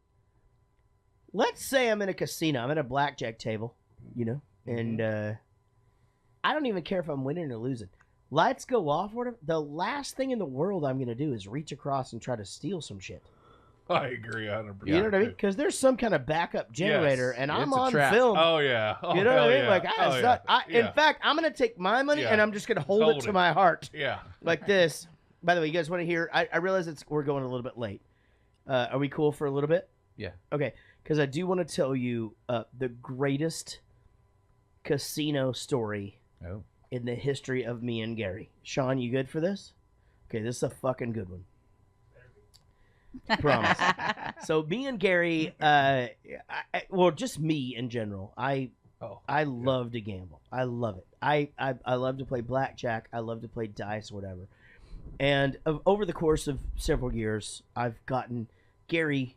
Let's say I'm in a casino. I'm at a blackjack table, you know, and I don't even care if I'm winning or losing. Lights go off. Whatever. The last thing in the world I'm gonna do is reach across and try to steal some shit. I agree 100%. You know what I mean? Because there's some kind of backup generator, and I'm it's a on trap. film. Oh, yeah. Oh, you know what I hell mean? yeah. Like, Oh, it's yeah. not, Yeah. in fact, I'm going to take my money Yeah. and I'm just going to hold it to it. my heart. Yeah. Like this. By the way, you guys want to hear? I realize we're going a little bit late. Are we cool for a little bit? Yeah. Okay. Because I do want to tell you the greatest casino story in the history of me and Gary. Sean, you good for this? Okay, this is a fucking good one. Promise. So me and Gary, well, just me in general. I love to gamble. I love it. I love to play blackjack. I love to play dice, whatever. And over the course of several years, I've gotten Gary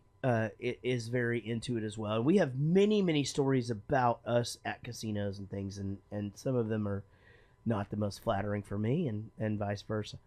is very into it as well. And we have many stories about us at casinos and things, and some of them are not the most flattering for me, and vice versa.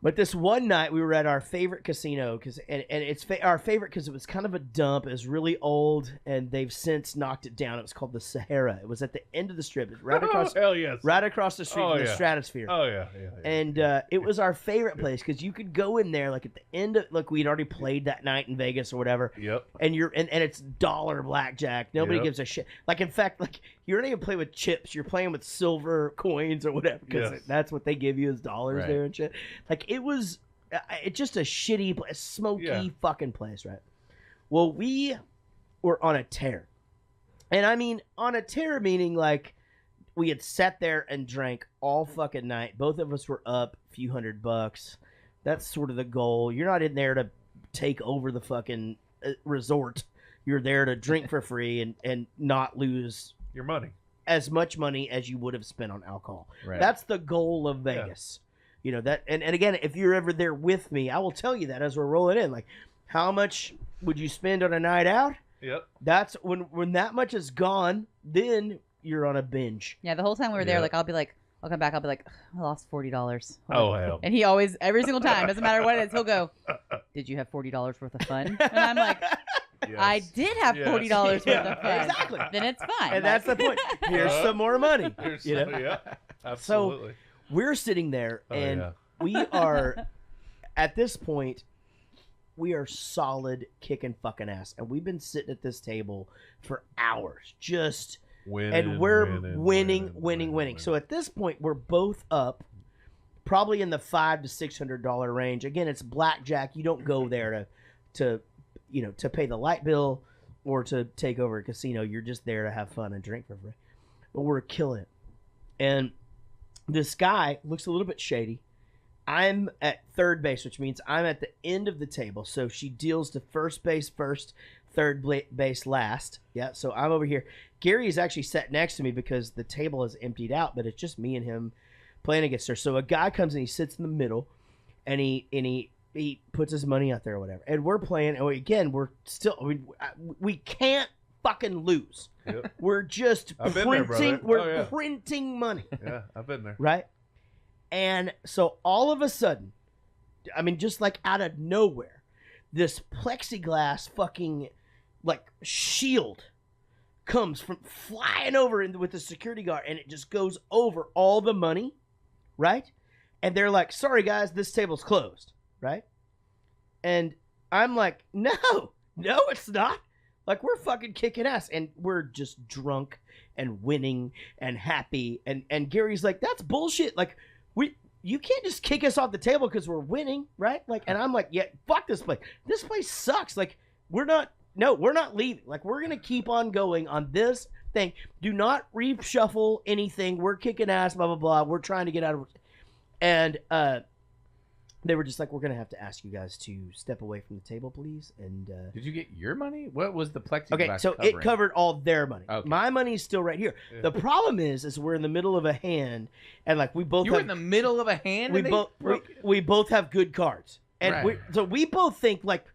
But this one night we were at our favorite casino and it's our favorite because it was kind of a dump. It was really old, and they've since knocked it down. It was called the Sahara. It was at the end of the strip, right across, hell yes. right across the street Oh, from the yeah. Stratosphere. Oh, yeah. And it was our favorite place because you could go in there like at the end of we'd already played that night in Vegas or whatever. Yep. And and it's dollar blackjack. Nobody Yep. gives a shit. Like, in fact, like you don't even play with chips. You're playing with silver coins or whatever because Yes. that's what they give you as dollars Right. there and shit. Like, it was it's just a shitty, smoky fucking place, right? Well, we were on a tear. And I mean, on a tear meaning like we had sat there and drank all fucking night. Both of us were up a few $100. That's sort of the goal. You're not in there to take over the fucking resort. You're there to drink for free and not lose your money. As much money as you would have spent on alcohol. Right. That's the goal of Vegas. You know, that and again, if you're ever there with me, I will tell you that as we're rolling in. Like, how much would you spend on a night out? Yep. That's when that much is gone, then you're on a binge. Yeah, the whole time we were there, like I'll come back, I'll be like, I lost $40. Oh, hell. And he always, every single time, doesn't matter what it is, he'll go, did you have $40 worth of fun? And I'm like, I did have $40 worth of fun. Exactly. Then it's fine. And that's the point. Here's some more money. Here's You know? some- yeah, absolutely. So we're sitting there, Oh, and yeah. we are, at this point, we are solid kicking fucking ass. And we've been sitting at this table for hours, just and we're winning. So at this point, we're both up, probably in the $500 to $600 range. Again, it's blackjack. You don't go there to pay the light bill or to take over a casino. You're just there to have fun and drink for free. But we're killing it. And this guy looks a little bit shady. I'm at third base, which means I'm at the end of the table. So she deals to first base first, third base last. Yeah, so I'm over here. Gary is actually sat next to me because the table is emptied out, but it's just me and him playing against her. So a guy comes and he sits in the middle, and he puts his money out there or whatever. And we're playing, and again, we're still, we can't fucking lose. Yep. We're just I've been there, printing, brother. we're Oh, yeah. printing money. Yeah, I've been there. Right? And so all of a sudden, I mean, just like out of nowhere, this plexiglass fucking like shield comes from flying over with the security guard, and it just goes over all the money, right? And they're like, sorry guys, this table's closed, right? And I'm like, no, it's not. Like, we're fucking kicking ass, and we're just drunk and winning and happy. And Gary's like, that's bullshit. Like, you can't just kick us off the table because we're winning, right? Like, and I'm like, yeah, fuck this place. This place sucks. Like, we're not leaving. Like, we're gonna keep on going on this thing. Do not reshuffle anything. We're kicking ass, blah blah blah. We're trying to get out of. And they were just like, we're going to have to ask you guys to step away from the table, please. And did you get your money? What was the plexiglass okay, so covering? it covered all their money. Okay. My money's still right here. The problem is we're in the middle of a hand, and like we both You were have, in the middle of a hand. we and they both broke it? we both have good cards, and Right. so we both think like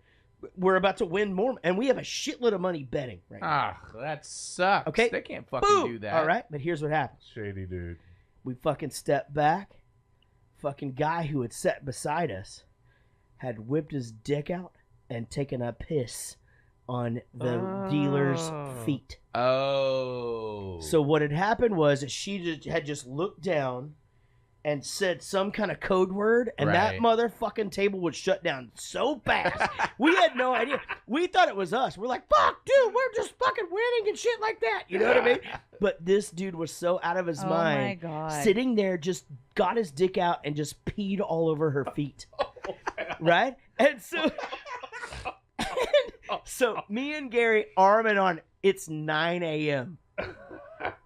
we're about to win more, and we have a shitload of money betting right now. That sucks. Okay, They can't fucking Boom. do that. All right, but here's what happens. Shady dude. We fucking stepped back. Fucking guy who had sat beside us had whipped his dick out and taken a piss on the dealer's feet. Oh. So what had happened was she had just looked down and said some kind of code word, and that Right. motherfucking table would shut down so fast. We had no idea. We thought it was us. We're like, fuck, dude, we're just fucking winning and shit like that. You know what I mean? But this dude was so out of his Oh mind. my God. Sitting there, just got his dick out and just peed all over her feet. Right? And so me and Gary arm in arm. It's 9 a.m.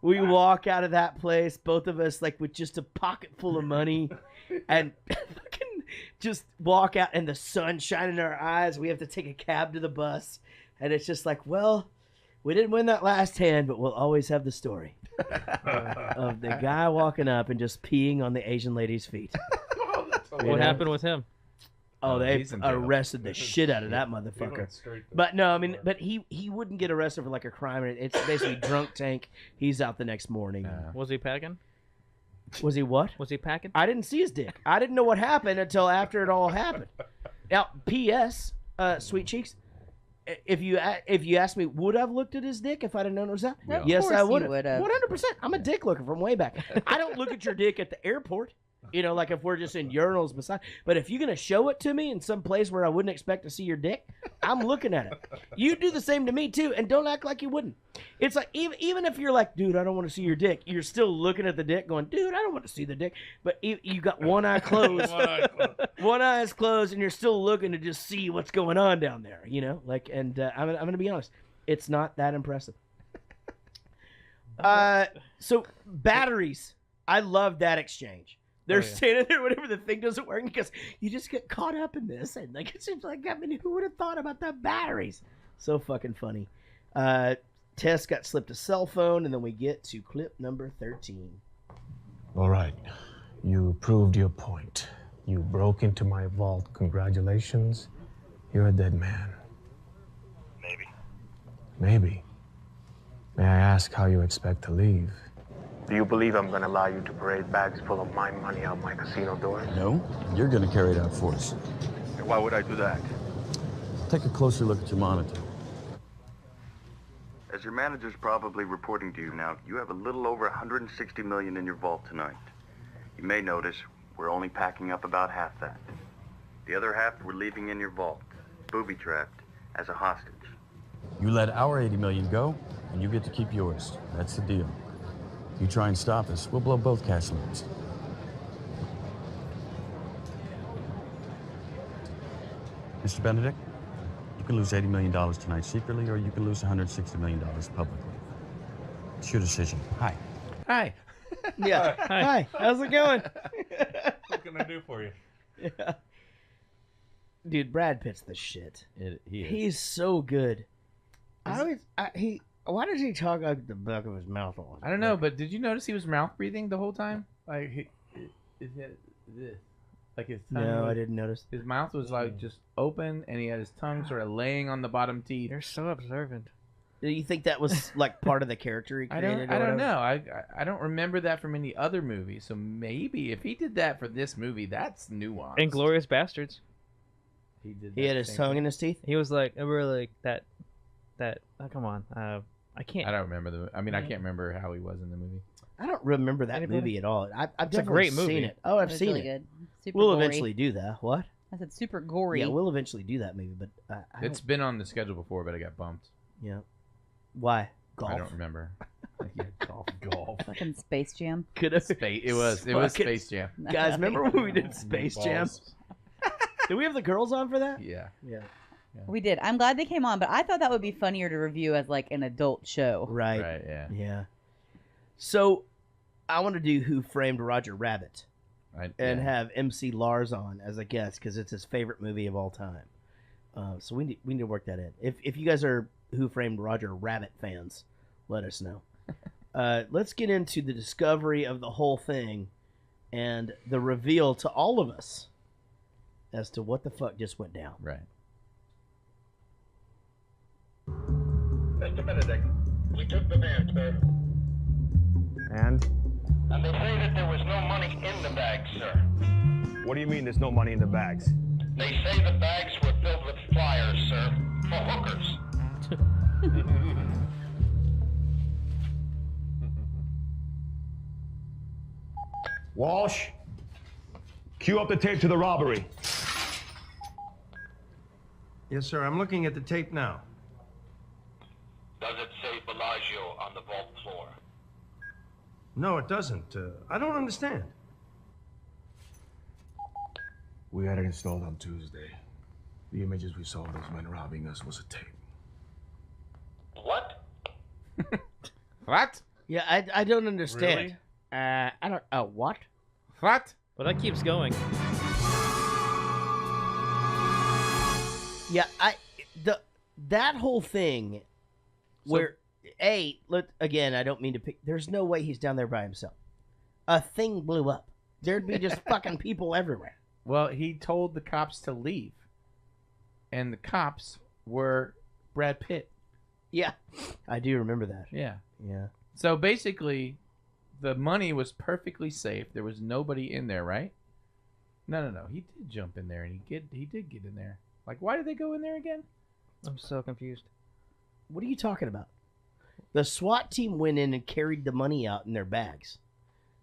We walk out of that place, both of us, like with just a pocket full of money, and fucking just walk out, and the sun shining in our eyes. We have to take a cab to the bus, and it's just like, well, we didn't win that last hand, but we'll always have the story of the guy walking up and just peeing on the Asian lady's feet. What happened with him? Oh, they he's in jail. arrested the shit out of that motherfucker. But no, I mean, but he wouldn't get arrested for like a crime. It's basically drunk tank. He's out the next morning. Was he packing? Was he what? Was he packing? I didn't see his dick. I didn't know what happened until after it all happened. Now, P.S. Sweet Cheeks, if you asked me, would I have looked at his dick if I'd have known it was that? Of Yes, course I you would would have. have. 100%. I'm a dick looker from way back. I don't look at your dick at the airport. You know, like if we're just in urinals beside. But if you're going to show it to me in some place where I wouldn't expect to see your dick, I'm looking at it. You do the same to me, too, and don't act like you wouldn't. It's like, even if you're like, dude, I don't want to see your dick, you're still looking at the dick going, dude, I don't want to see the dick. But you got one eye closed. One eye is closed, and you're still looking to just see what's going on down there, you know? Like, and I'm going to be honest. It's not that impressive. So, batteries. I love that exchange. They're standing there whenever the thing doesn't work because you just get caught up in this. And like it seems like, I mean, who would have thought about the batteries? So fucking funny. Tess got slipped a cell phone, and then we get to clip number 13. All right. You proved your point. You broke into my vault. Congratulations. You're a dead man. Maybe. Maybe. May I ask how you expect to leave? Do you believe I'm going to allow you to parade bags full of my money out my casino doors? No, you're going to carry it out for us. And why would I do that? Take a closer look at your monitor. As your manager's probably reporting to you now, you have a little over 160 million in your vault tonight. You may notice we're only packing up about half that. The other half we're leaving in your vault, booby-trapped, as a hostage. You let our 80 million go, and you get to keep yours. That's the deal. You try and stop us, we'll blow both cash loans. Mr. Benedict, you can lose $80 million tonight secretly, or you can lose $160 million publicly. It's your decision. Hi. Hi. Yeah. Hi. How's it going? What can I do for you? Yeah. Dude, Brad Pitt's the shit. He is. He's so good. Why does he talk like the back of his mouth all? I don't know, but did you notice he was mouth breathing the whole time? Like his tongue. No, was- I didn't notice. His mouth was like just open, and he had his tongue sort of laying on the bottom teeth. You're so observant. Do you think that was like part of the character he I created? don't. or I don't whatever? know. I don't remember that from any other movie. So maybe if he did that for this movie, that's nuanced. Inglourious Bastards. He did. He had his tongue in his teeth. He was like, we're like that. Oh, come on. I can't. I don't remember the. I mean, I can't remember how he was in the movie. I don't remember that Anybody? movie at all. I've It's a definitely great movie. seen it. Oh, I've It was seen really it. good. Super We'll gory. eventually do that. What? I said super gory. Yeah, we'll eventually do that maybe, but It's been on the schedule before, but it got bumped. yeah. Why? Golf. I don't remember. Yeah, golf. Fucking Space Jam. Could have. It was Space Jam. Guys, remember when we did Space Jam? Meatballs. Did we have the girls on for that? Yeah. Yeah. We did. I'm glad they came on, but I thought that would be funnier to review as like an adult show. Right. Right. Yeah. Yeah. So, I want to do Who Framed Roger Rabbit. and have MC Lars on as a guest because it's his favorite movie of all time. So we need to work that in. If you guys are Who Framed Roger Rabbit fans, let us know. Let's get into the discovery of the whole thing and the reveal to all of us as to what the fuck just went down. Right. Mr. Benedict, we took the van, sir. And? And they say that there was no money in the bags, sir. What do you mean there's no money in the bags? They say the bags were filled with flyers, sir, for hookers. Walsh, cue up the tape to the robbery. Yes, sir. I'm looking at the tape now. Does it say Bellagio on the vault floor? No, it doesn't. I don't understand. We had it installed on Tuesday. The images we saw of those men robbing us was a tape. What? What? Yeah, I don't understand. Really? I don't. What? What? Well, that keeps going. Yeah, that whole thing, where again, I don't mean to pick. There's no way he's down there by himself. A thing blew up. There'd be just fucking people everywhere. Well, he told the cops to leave, and the cops were Brad Pitt. Yeah, I do remember that. Yeah. Yeah. So basically, the money was perfectly safe. There was nobody in there, right? No. He did jump in there, and he did get in there. Like, why did they go in there again? I'm so confused. What are you talking about? The SWAT team went in and carried the money out in their bags.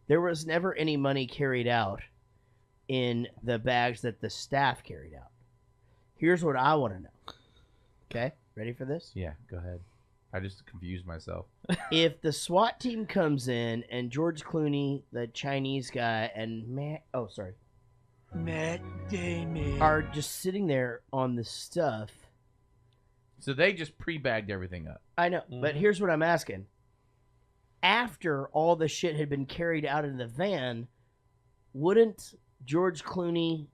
There was never any money carried out in the bags that the staff carried out. Here's what I want to know. Okay? Ready for this? Yeah, go ahead. I just confused myself. If the SWAT team comes in and George Clooney, the Chinese guy, and Matt Damon are just sitting there on the stuff. So they just pre-bagged everything up. I know, but here's what I'm asking. After all the shit had been carried out in the van, wouldn't George Clooney,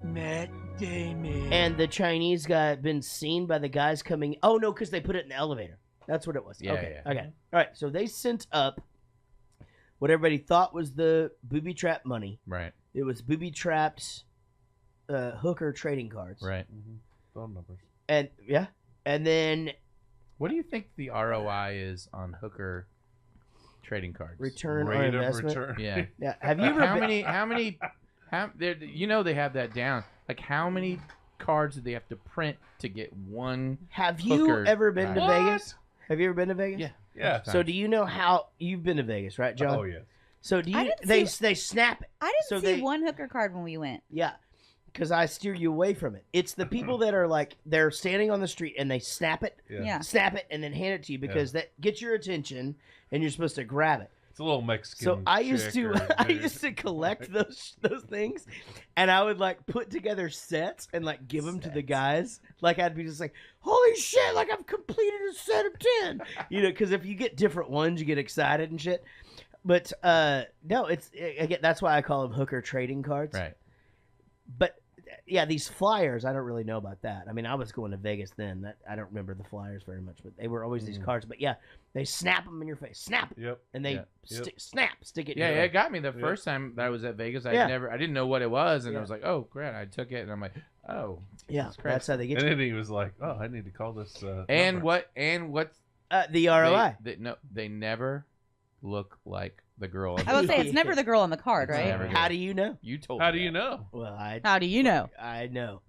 Matt Damon, and the Chinese guy been seen by the guys coming? Oh, no, because they put it in the elevator. That's what it was. Yeah, okay. yeah. Okay. All right. So they sent up what everybody thought was the booby trap money. Right. It was booby trapped hooker trading cards. Right. Phone numbers. And yeah. And then what do you think the ROI is on hooker trading cards? Return on investment. Yeah. Yeah. Have you ever you know they have that down. Like how many cards do they have to print to get one? Have you hooker ever been to pack? Vegas? Have you ever been to Vegas? Yeah. Yeah. So do you know how you've been to Vegas, right, John? Oh, yes. So do I you? didn't They snap it. I didn't So see they- one hooker card when we went. Yeah, because I steer you away from it. It's the people that are like they're standing on the street and they snap it, Yeah. snap it, and then hand it to you because that gets your attention and you're supposed to grab it. It's a little Mexican. So I used chick to or I dude. used to collect those things, and I would like put together sets and like give them to the guys. Like I'd be just like, holy shit! Like I've completed a set of 10. You know, because if you get different ones, you get excited and shit. But no, it's again that's why I call them hooker trading cards. Right. But yeah, these flyers, I don't really know about that. I mean, I was going to Vegas then. That I don't remember the flyers very much, but they were always these cards. But yeah, they snap them in your face, snap it, Yep. and they stick it. Yeah, in your it got me the first time that I was at Vegas. I didn't know what it was, and I was like, oh, great. I took it, and I'm like, oh, Yeah, Jesus Christ. that's how they get And you. then he was like, "Oh, I need to call this." And number. what's the ROI? They never look like the girl. I will say it's never the girl on the card, It's right? never How good. do you know? You told How me do you that. know? Well, How do you know? I know.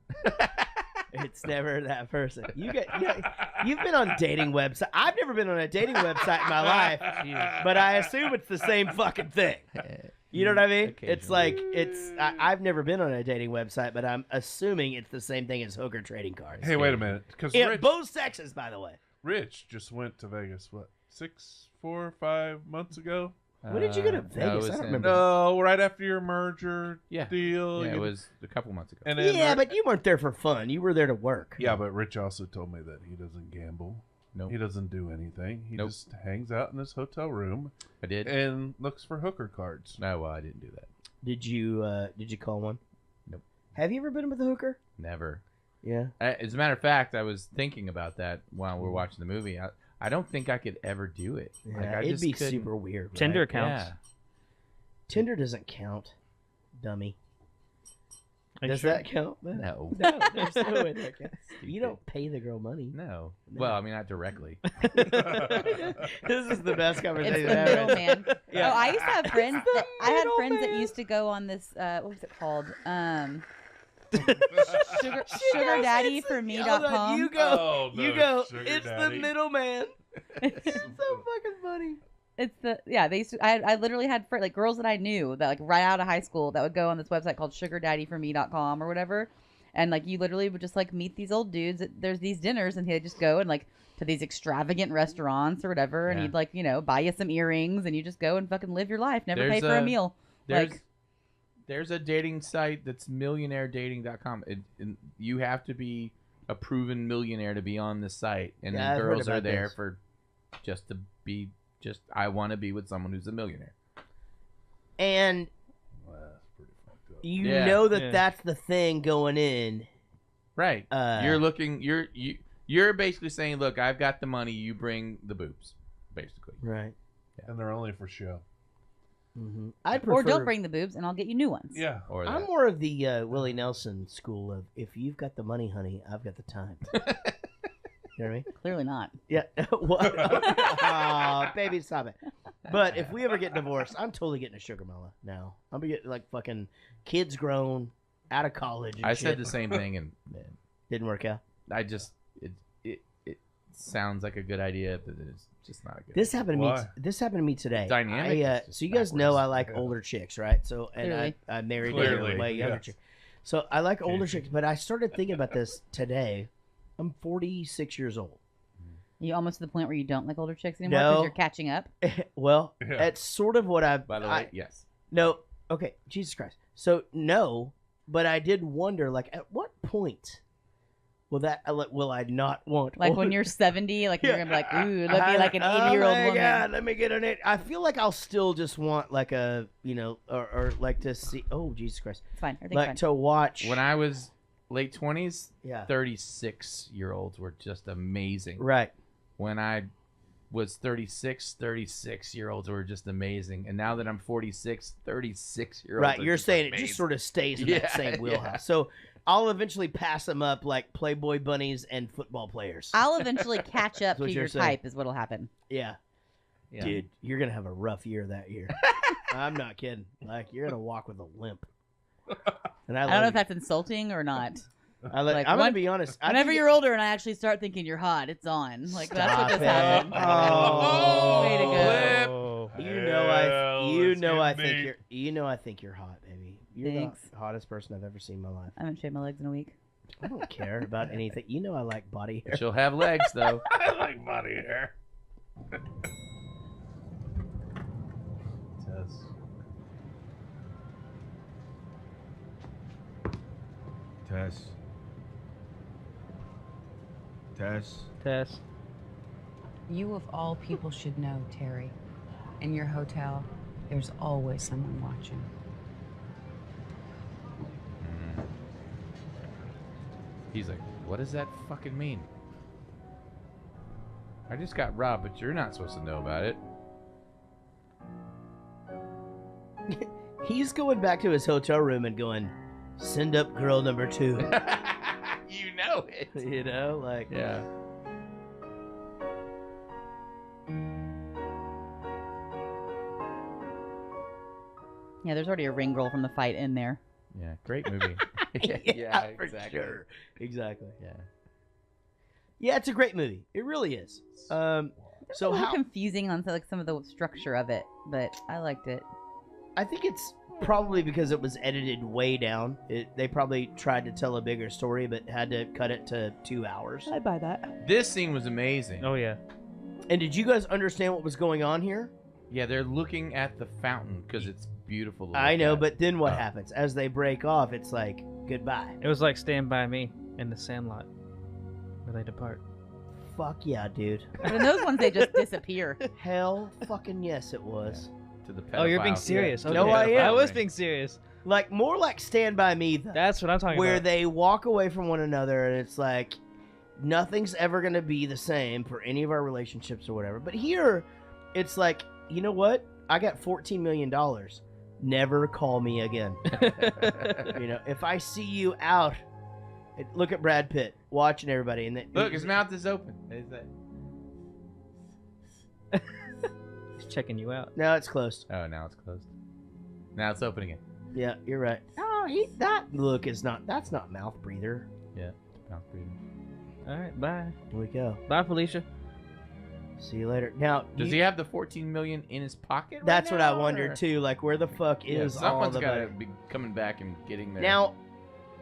It's never that person. You've been on dating website. I've never been on a dating website in my life, but I assume it's the same fucking thing. You know what I mean? It's like I've never been on a dating website, but I'm assuming it's the same thing as hooker trading cards. Hey, wait a minute, because both sexes, by the way. Rich just went to Vegas. What, 4 or 5 months ago? When did you go to Vegas? I don't remember. No, right after your merger deal. Yeah, it was a couple months ago. And then Yeah, but you weren't there for fun. You were there to work. Yeah, but Rich also told me that he doesn't gamble. Nope. He doesn't do anything. He Nope. just hangs out in his hotel room. I did. And looks for hooker cards. No, well, I didn't do that. Did you call one? Nope. Have you ever been with a hooker? Never. Yeah. As a matter of fact, I was thinking about that while we were watching the movie. I don't think I could ever do it. Yeah, Like, I it'd just be couldn't- super weird. Tinder right? counts. Yeah. Tinder doesn't count, dummy. Are you Does sure? that count? No. No, there's no way that counts. You don't pay the girl money. No. Well, I mean, not directly. This is the best It's conversation the ever. middleman. Yeah. Oh, I used to have friends. I had friends that middleman. used to go on this. What was it called? Sugar SugarDaddyForMe.com. You go. Oh, no, you go. Sugar It's Daddy. the middleman. It's so fucking funny. It's the they used to. I literally had like girls that I knew that like right out of high school that would go on this website called SugarDaddyForMe.com or whatever, and like you literally would just like meet these old dudes. There's these dinners, and he'd just go and like to these extravagant restaurants or whatever, and Yeah. he'd like buy you some earrings, and you just go and fucking live your life, never pay There's for a meal. There's a dating site that's millionairedating.com. And you have to be a proven millionaire to be on the site, and Yeah, then I've heard girls are about there this. for just to be I want to be with someone who's a millionaire. And Well, that's pretty fucked up. you Yeah. know that Yeah. that's the thing going in. Right. Uh, You're basically saying, look, I've got the money, you bring the boobs, basically. Right. And they're only for show. Mm-hmm. I'd or prefer. don't bring the boobs, and I'll get you new ones. Yeah. Or I'm that. more of the Willie Nelson school of if you've got the money, honey, I've got the time. You know what I mean? Clearly not. Yeah. What? Aw, baby, stop it. But if we ever get divorced, I'm totally getting a sugar mama now. I'm gonna get like fucking kids grown, out of college. And I shit. said the same thing, and Didn't work out. I just it sounds like a good idea, but it's just not good. This happened to me. Why? This happened to me today. Dynamic is just So you guys know backwards. I like older chicks, right? So and Clearly. I married Clearly, a way younger yes. chick. So I like older chicks, but I started thinking about this today. I'm 46 years old. You almost to the point where you don't like older chicks anymore No. because you're catching up. Well, Yeah. that's sort of what I've. By the way, yes. No. Okay. Jesus Christ. So no, but I did wonder, like, at what point will I not want? Like older- when you're 70, like Yeah. you're gonna be like, ooh, let me like an 80-year-old oh my woman. God, let me get an 8. I feel like I'll still just want like a, or like to see. Oh Jesus Christ. It's fine. Everything's Like fine. to watch. When I was late 20s, Yeah. 36-year-olds were just amazing. Right. When I was 36-year-olds were just amazing. And now that I'm 46, 36-year-olds Right. are You're just saying it amazing. just sort of stays in Yeah, that same yeah. wheelhouse. So I'll eventually pass them up like Playboy bunnies and football players. I'll eventually catch up That's what to you're your saying. type, is what'll happen. Yeah. Yeah. Dude, you're gonna have a rough year that year. I'm not kidding. Like you're gonna walk with a limp. And I don't know if that's insolting or not. I'm gonna be honest. I Whenever think you're older and I actually start thinking you're hot, it's on. Like that's what Stop just it. happened. Oh, Way to go. Oh. You know I think you're hot, baby. You're Thanks. the hottest person I've ever seen in my life. I haven't shaved my legs in a week. I don't care about anything. You know I like body hair. She'll have legs, though. I like body hair. Tess. Tess. Tess. Tess. You of all people should know, Terry. In your hotel, there's always someone watching. He's like, what does that fucking mean? I just got robbed, but you're not supposed to know about it. He's going back to his hotel room and going, send up girl number 2. You know it. You know, like Yeah. Yeah, there's already a ring girl from the fight in there. Yeah, great movie. yeah, for exactly. sure. Exactly. Yeah. Yeah, it's a great movie. It really is. So It's a little how confusing on like some of the structure of it, but I liked it. I think it's probably because it was edited way down. They probably tried to tell a bigger story, but had to cut it to 2 hours. I'd buy that. This scene was amazing. Oh yeah. And did you guys understand what was going on here? Yeah, they're looking at the fountain because it's beautiful. To I look know, at. but then what happens? As they break off, it's like, goodbye. It was like Stand By Me in the Sandlot, where they depart. fuck yeah, dude. But in those ones, they just disappear. Hell fucking yes, it was. To the Oh, you're being pedophile. serious. Yeah. Okay. No, I am. I was being serious. Like, more like Stand By Me, though. That's what I'm talking where about. they walk away from one another, and it's like, nothing's ever going to be the same for any of our relationships or whatever. But here, it's like, you know what? I got $14 million. Never call me again. You know, if I see you out, look at Brad Pitt watching everybody, and Look, his mouth is open. Is that? He's checking you out. Now it's closed. Oh, now it's closed. Now it's open again. Yeah, you're right. Oh, that look is not. That's not mouth breather. Yeah, mouth breathing. All right, bye. Here we go. Bye, Felicia. See you later. Now, Does he have the 14 million in his pocket? Right That's what now, I wondered or- too. Like, where the fuck Yeah, is all someone's the got to money? be coming back and getting there. Now,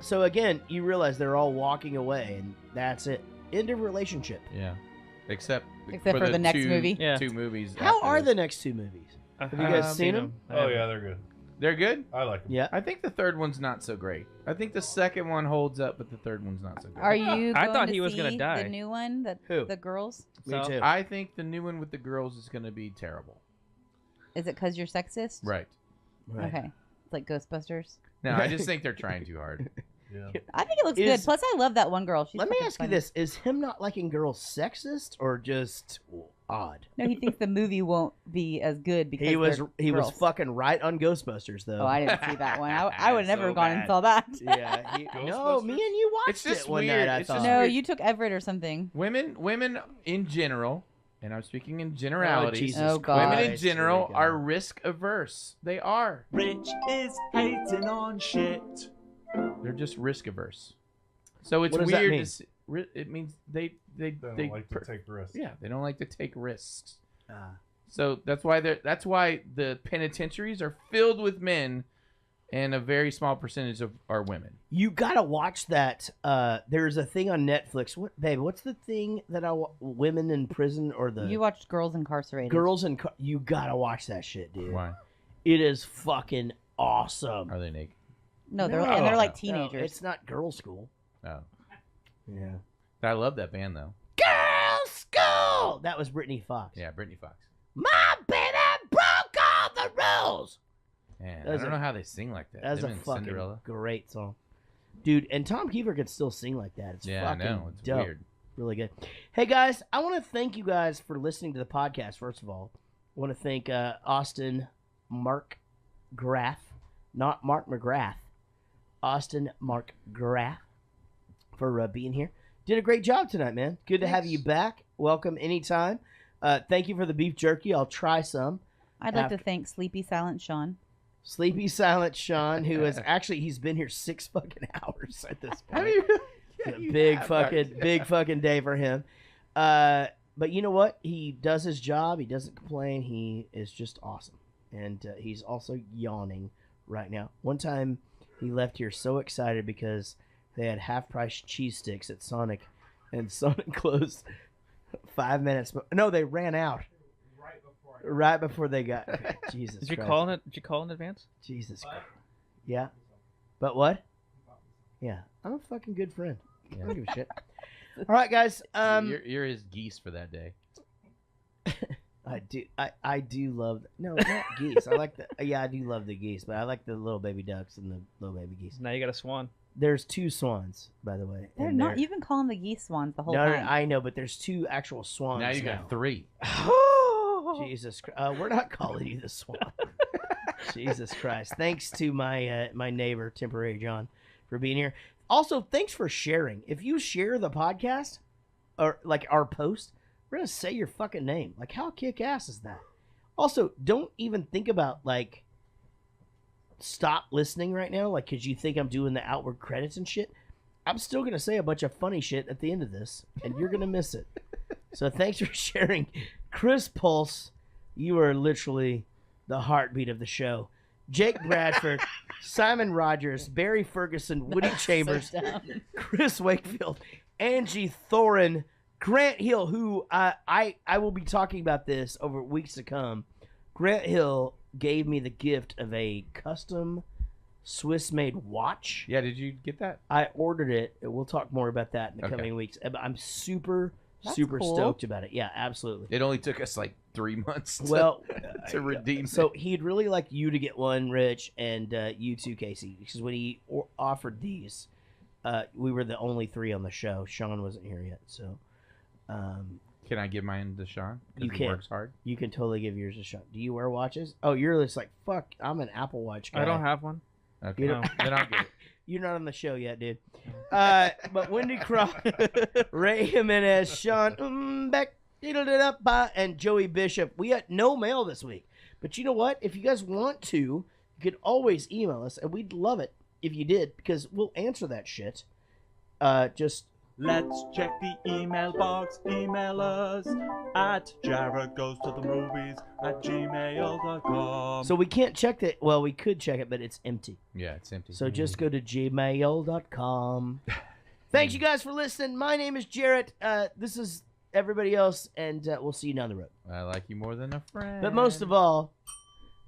so again, you realize they're all walking away, and that's it. End of relationship. Yeah, except for the next movie. Yeah. 2 movies. How after are this. the next 2 movies? Have you guys seen them? Oh yeah, they're good. They're good. I like them. Yeah. I think the third one's not so great. I think the second one holds up, but the third one's not so good. Are you? I going thought to he was see gonna die. The new one, that Who? the girls. Me So- too. I think the new one with the girls is going to be terrible. Is it because you're sexist? Right. Right. Okay. It's like Ghostbusters. No, I just think they're trying too hard. Yeah. I think it looks good. Is- Plus, I love that one girl. She's Let me fucking ask you funny. this: is him not liking girls sexist or just odd? No, he thinks the movie won't be as good because He was they're was girls. fucking right on Ghostbusters though. Oh, I didn't see that one. I would never So have gone and bad. saw that. Yeah. No, me and you watched It's just it one weird. night. I It's thought. just No, weird. you took Everett or something. Women in general, and I'm speaking in generality. Jesus Oh, God. Women in Christ, general here we go. are risk averse. They are. Rich is hating on shit. They're just risk averse. So it's What does that weird mean? to see. It means they They don't like to take risks. Yeah, they don't like to take risks. Ah. So that's why the penitentiaries are filled with men, and a very small percentage are women. You gotta watch that. There's a thing on Netflix. What, babe? What's the thing that women in prison or the You watched Girls Incarcerated. girls in? You gotta watch that shit, dude. Why? It is fucking awesome. Are they naked? No, they're like No, teenagers. it's not girl school. Oh, Yeah. I love that band though. Girl school. That was Brittany Fox. Yeah, Brittany Fox. My baby broke all the rules. Man, I That's don't a- know how they sing like that. That's Them a and fucking Cinderella. great song, dude. And Tom Kiefer could still sing like that. It's Yeah, I fucking know. It's dope. weird. Really good. Hey guys, I want to thank you guys for listening to the podcast. First of all, I want to thank Austin Mark Graff, not Mark McGrath. Austin Mark Graff for being here. Did a great job tonight, man. Good to have you back. Welcome anytime. Thank you for the beef jerky. I'll try some. I'd like to thank Sleepy Silent Sean. Sleepy Silent Sean, who has actually he's been here 6 fucking hours at this point. It's a big fucking day for him. But you know what? He does his job. He doesn't complain. He is just awesome, and he's also yawning right now. One time, he left here so excited because they had half-price cheese sticks at Sonic, and Sonic closed 5 minutes. No, they ran out. Right before they got Jesus. Did you Christ. call it? Did you call in advance? Jesus Christ. Yeah. But what? Yeah. I'm a fucking good friend. I don't give a shit. All right, guys. You're his geese for that day. I do love no, not geese. I like the I do love the geese, but I like the little baby ducks and the little baby geese. Now you got a swan. There's 2 swans, by the way. They're and not. You've been calling the geese swans the whole no, time. I know, but there's 2 actual swans. Now you got 3. Jesus Christ. We're not calling you the swan. Jesus Christ. Thanks to my my neighbor, Temporary John, for being here. Also, thanks for sharing. If you share the podcast or like our post, we're going to say your fucking name. Like, how kick-ass is that? Also, don't even think about, like, stop listening right now, like, because you think I'm doing the outward credits and shit. I'm still going to say a bunch of funny shit at the end of this, and you're going to miss it. So thanks for sharing. Chris Pulse, you are literally the heartbeat of the show. Jake Bradford, Simon Rogers, Barry Ferguson, Woody Chambers, Chris Wakefield, Angie Thorin, Grant Hill, who I will be talking about this over weeks to come. Grant Hill gave me the gift of a custom Swiss-made watch. Yeah, did you get that? I ordered it. We'll talk more about that in the Okay. coming weeks. But I'm super, That's super cool. stoked about it. Yeah, absolutely. It only took us like 3 months to redeem. So he'd really like you to get one, Rich, and you too, Casey, because when he offered these, we were the only 3 on the show. Sean wasn't here yet, so. Can I give mine to Sean? 'Cause You he can. works hard. You can totally give yours a shot. Do you wear watches? Oh, you're just like, fuck, I'm an Apple Watch guy. I don't have one. Okay, You don't- then I'll get it. You're not on the show yet, dude. But Wendy Cross, Ray Jimenez, Sean Beck, and Joey Bishop. We got no mail this week. But you know what? If you guys want to, you could always email us, and we'd love it if you did, because we'll answer that shit. Just Let's check the email box. Email us at jaredgoestothemovies@gmail.com. so we can't check it. Well, we could check it, but it's empty. Yeah, it's empty. So just go to gmail.com. Thanks, you guys, for listening. My name is Jaret. This is everybody else, and we'll see you down the road. I like you more than a friend. But most of all,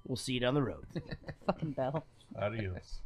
we'll see you down the road. Fucking bell. Adios.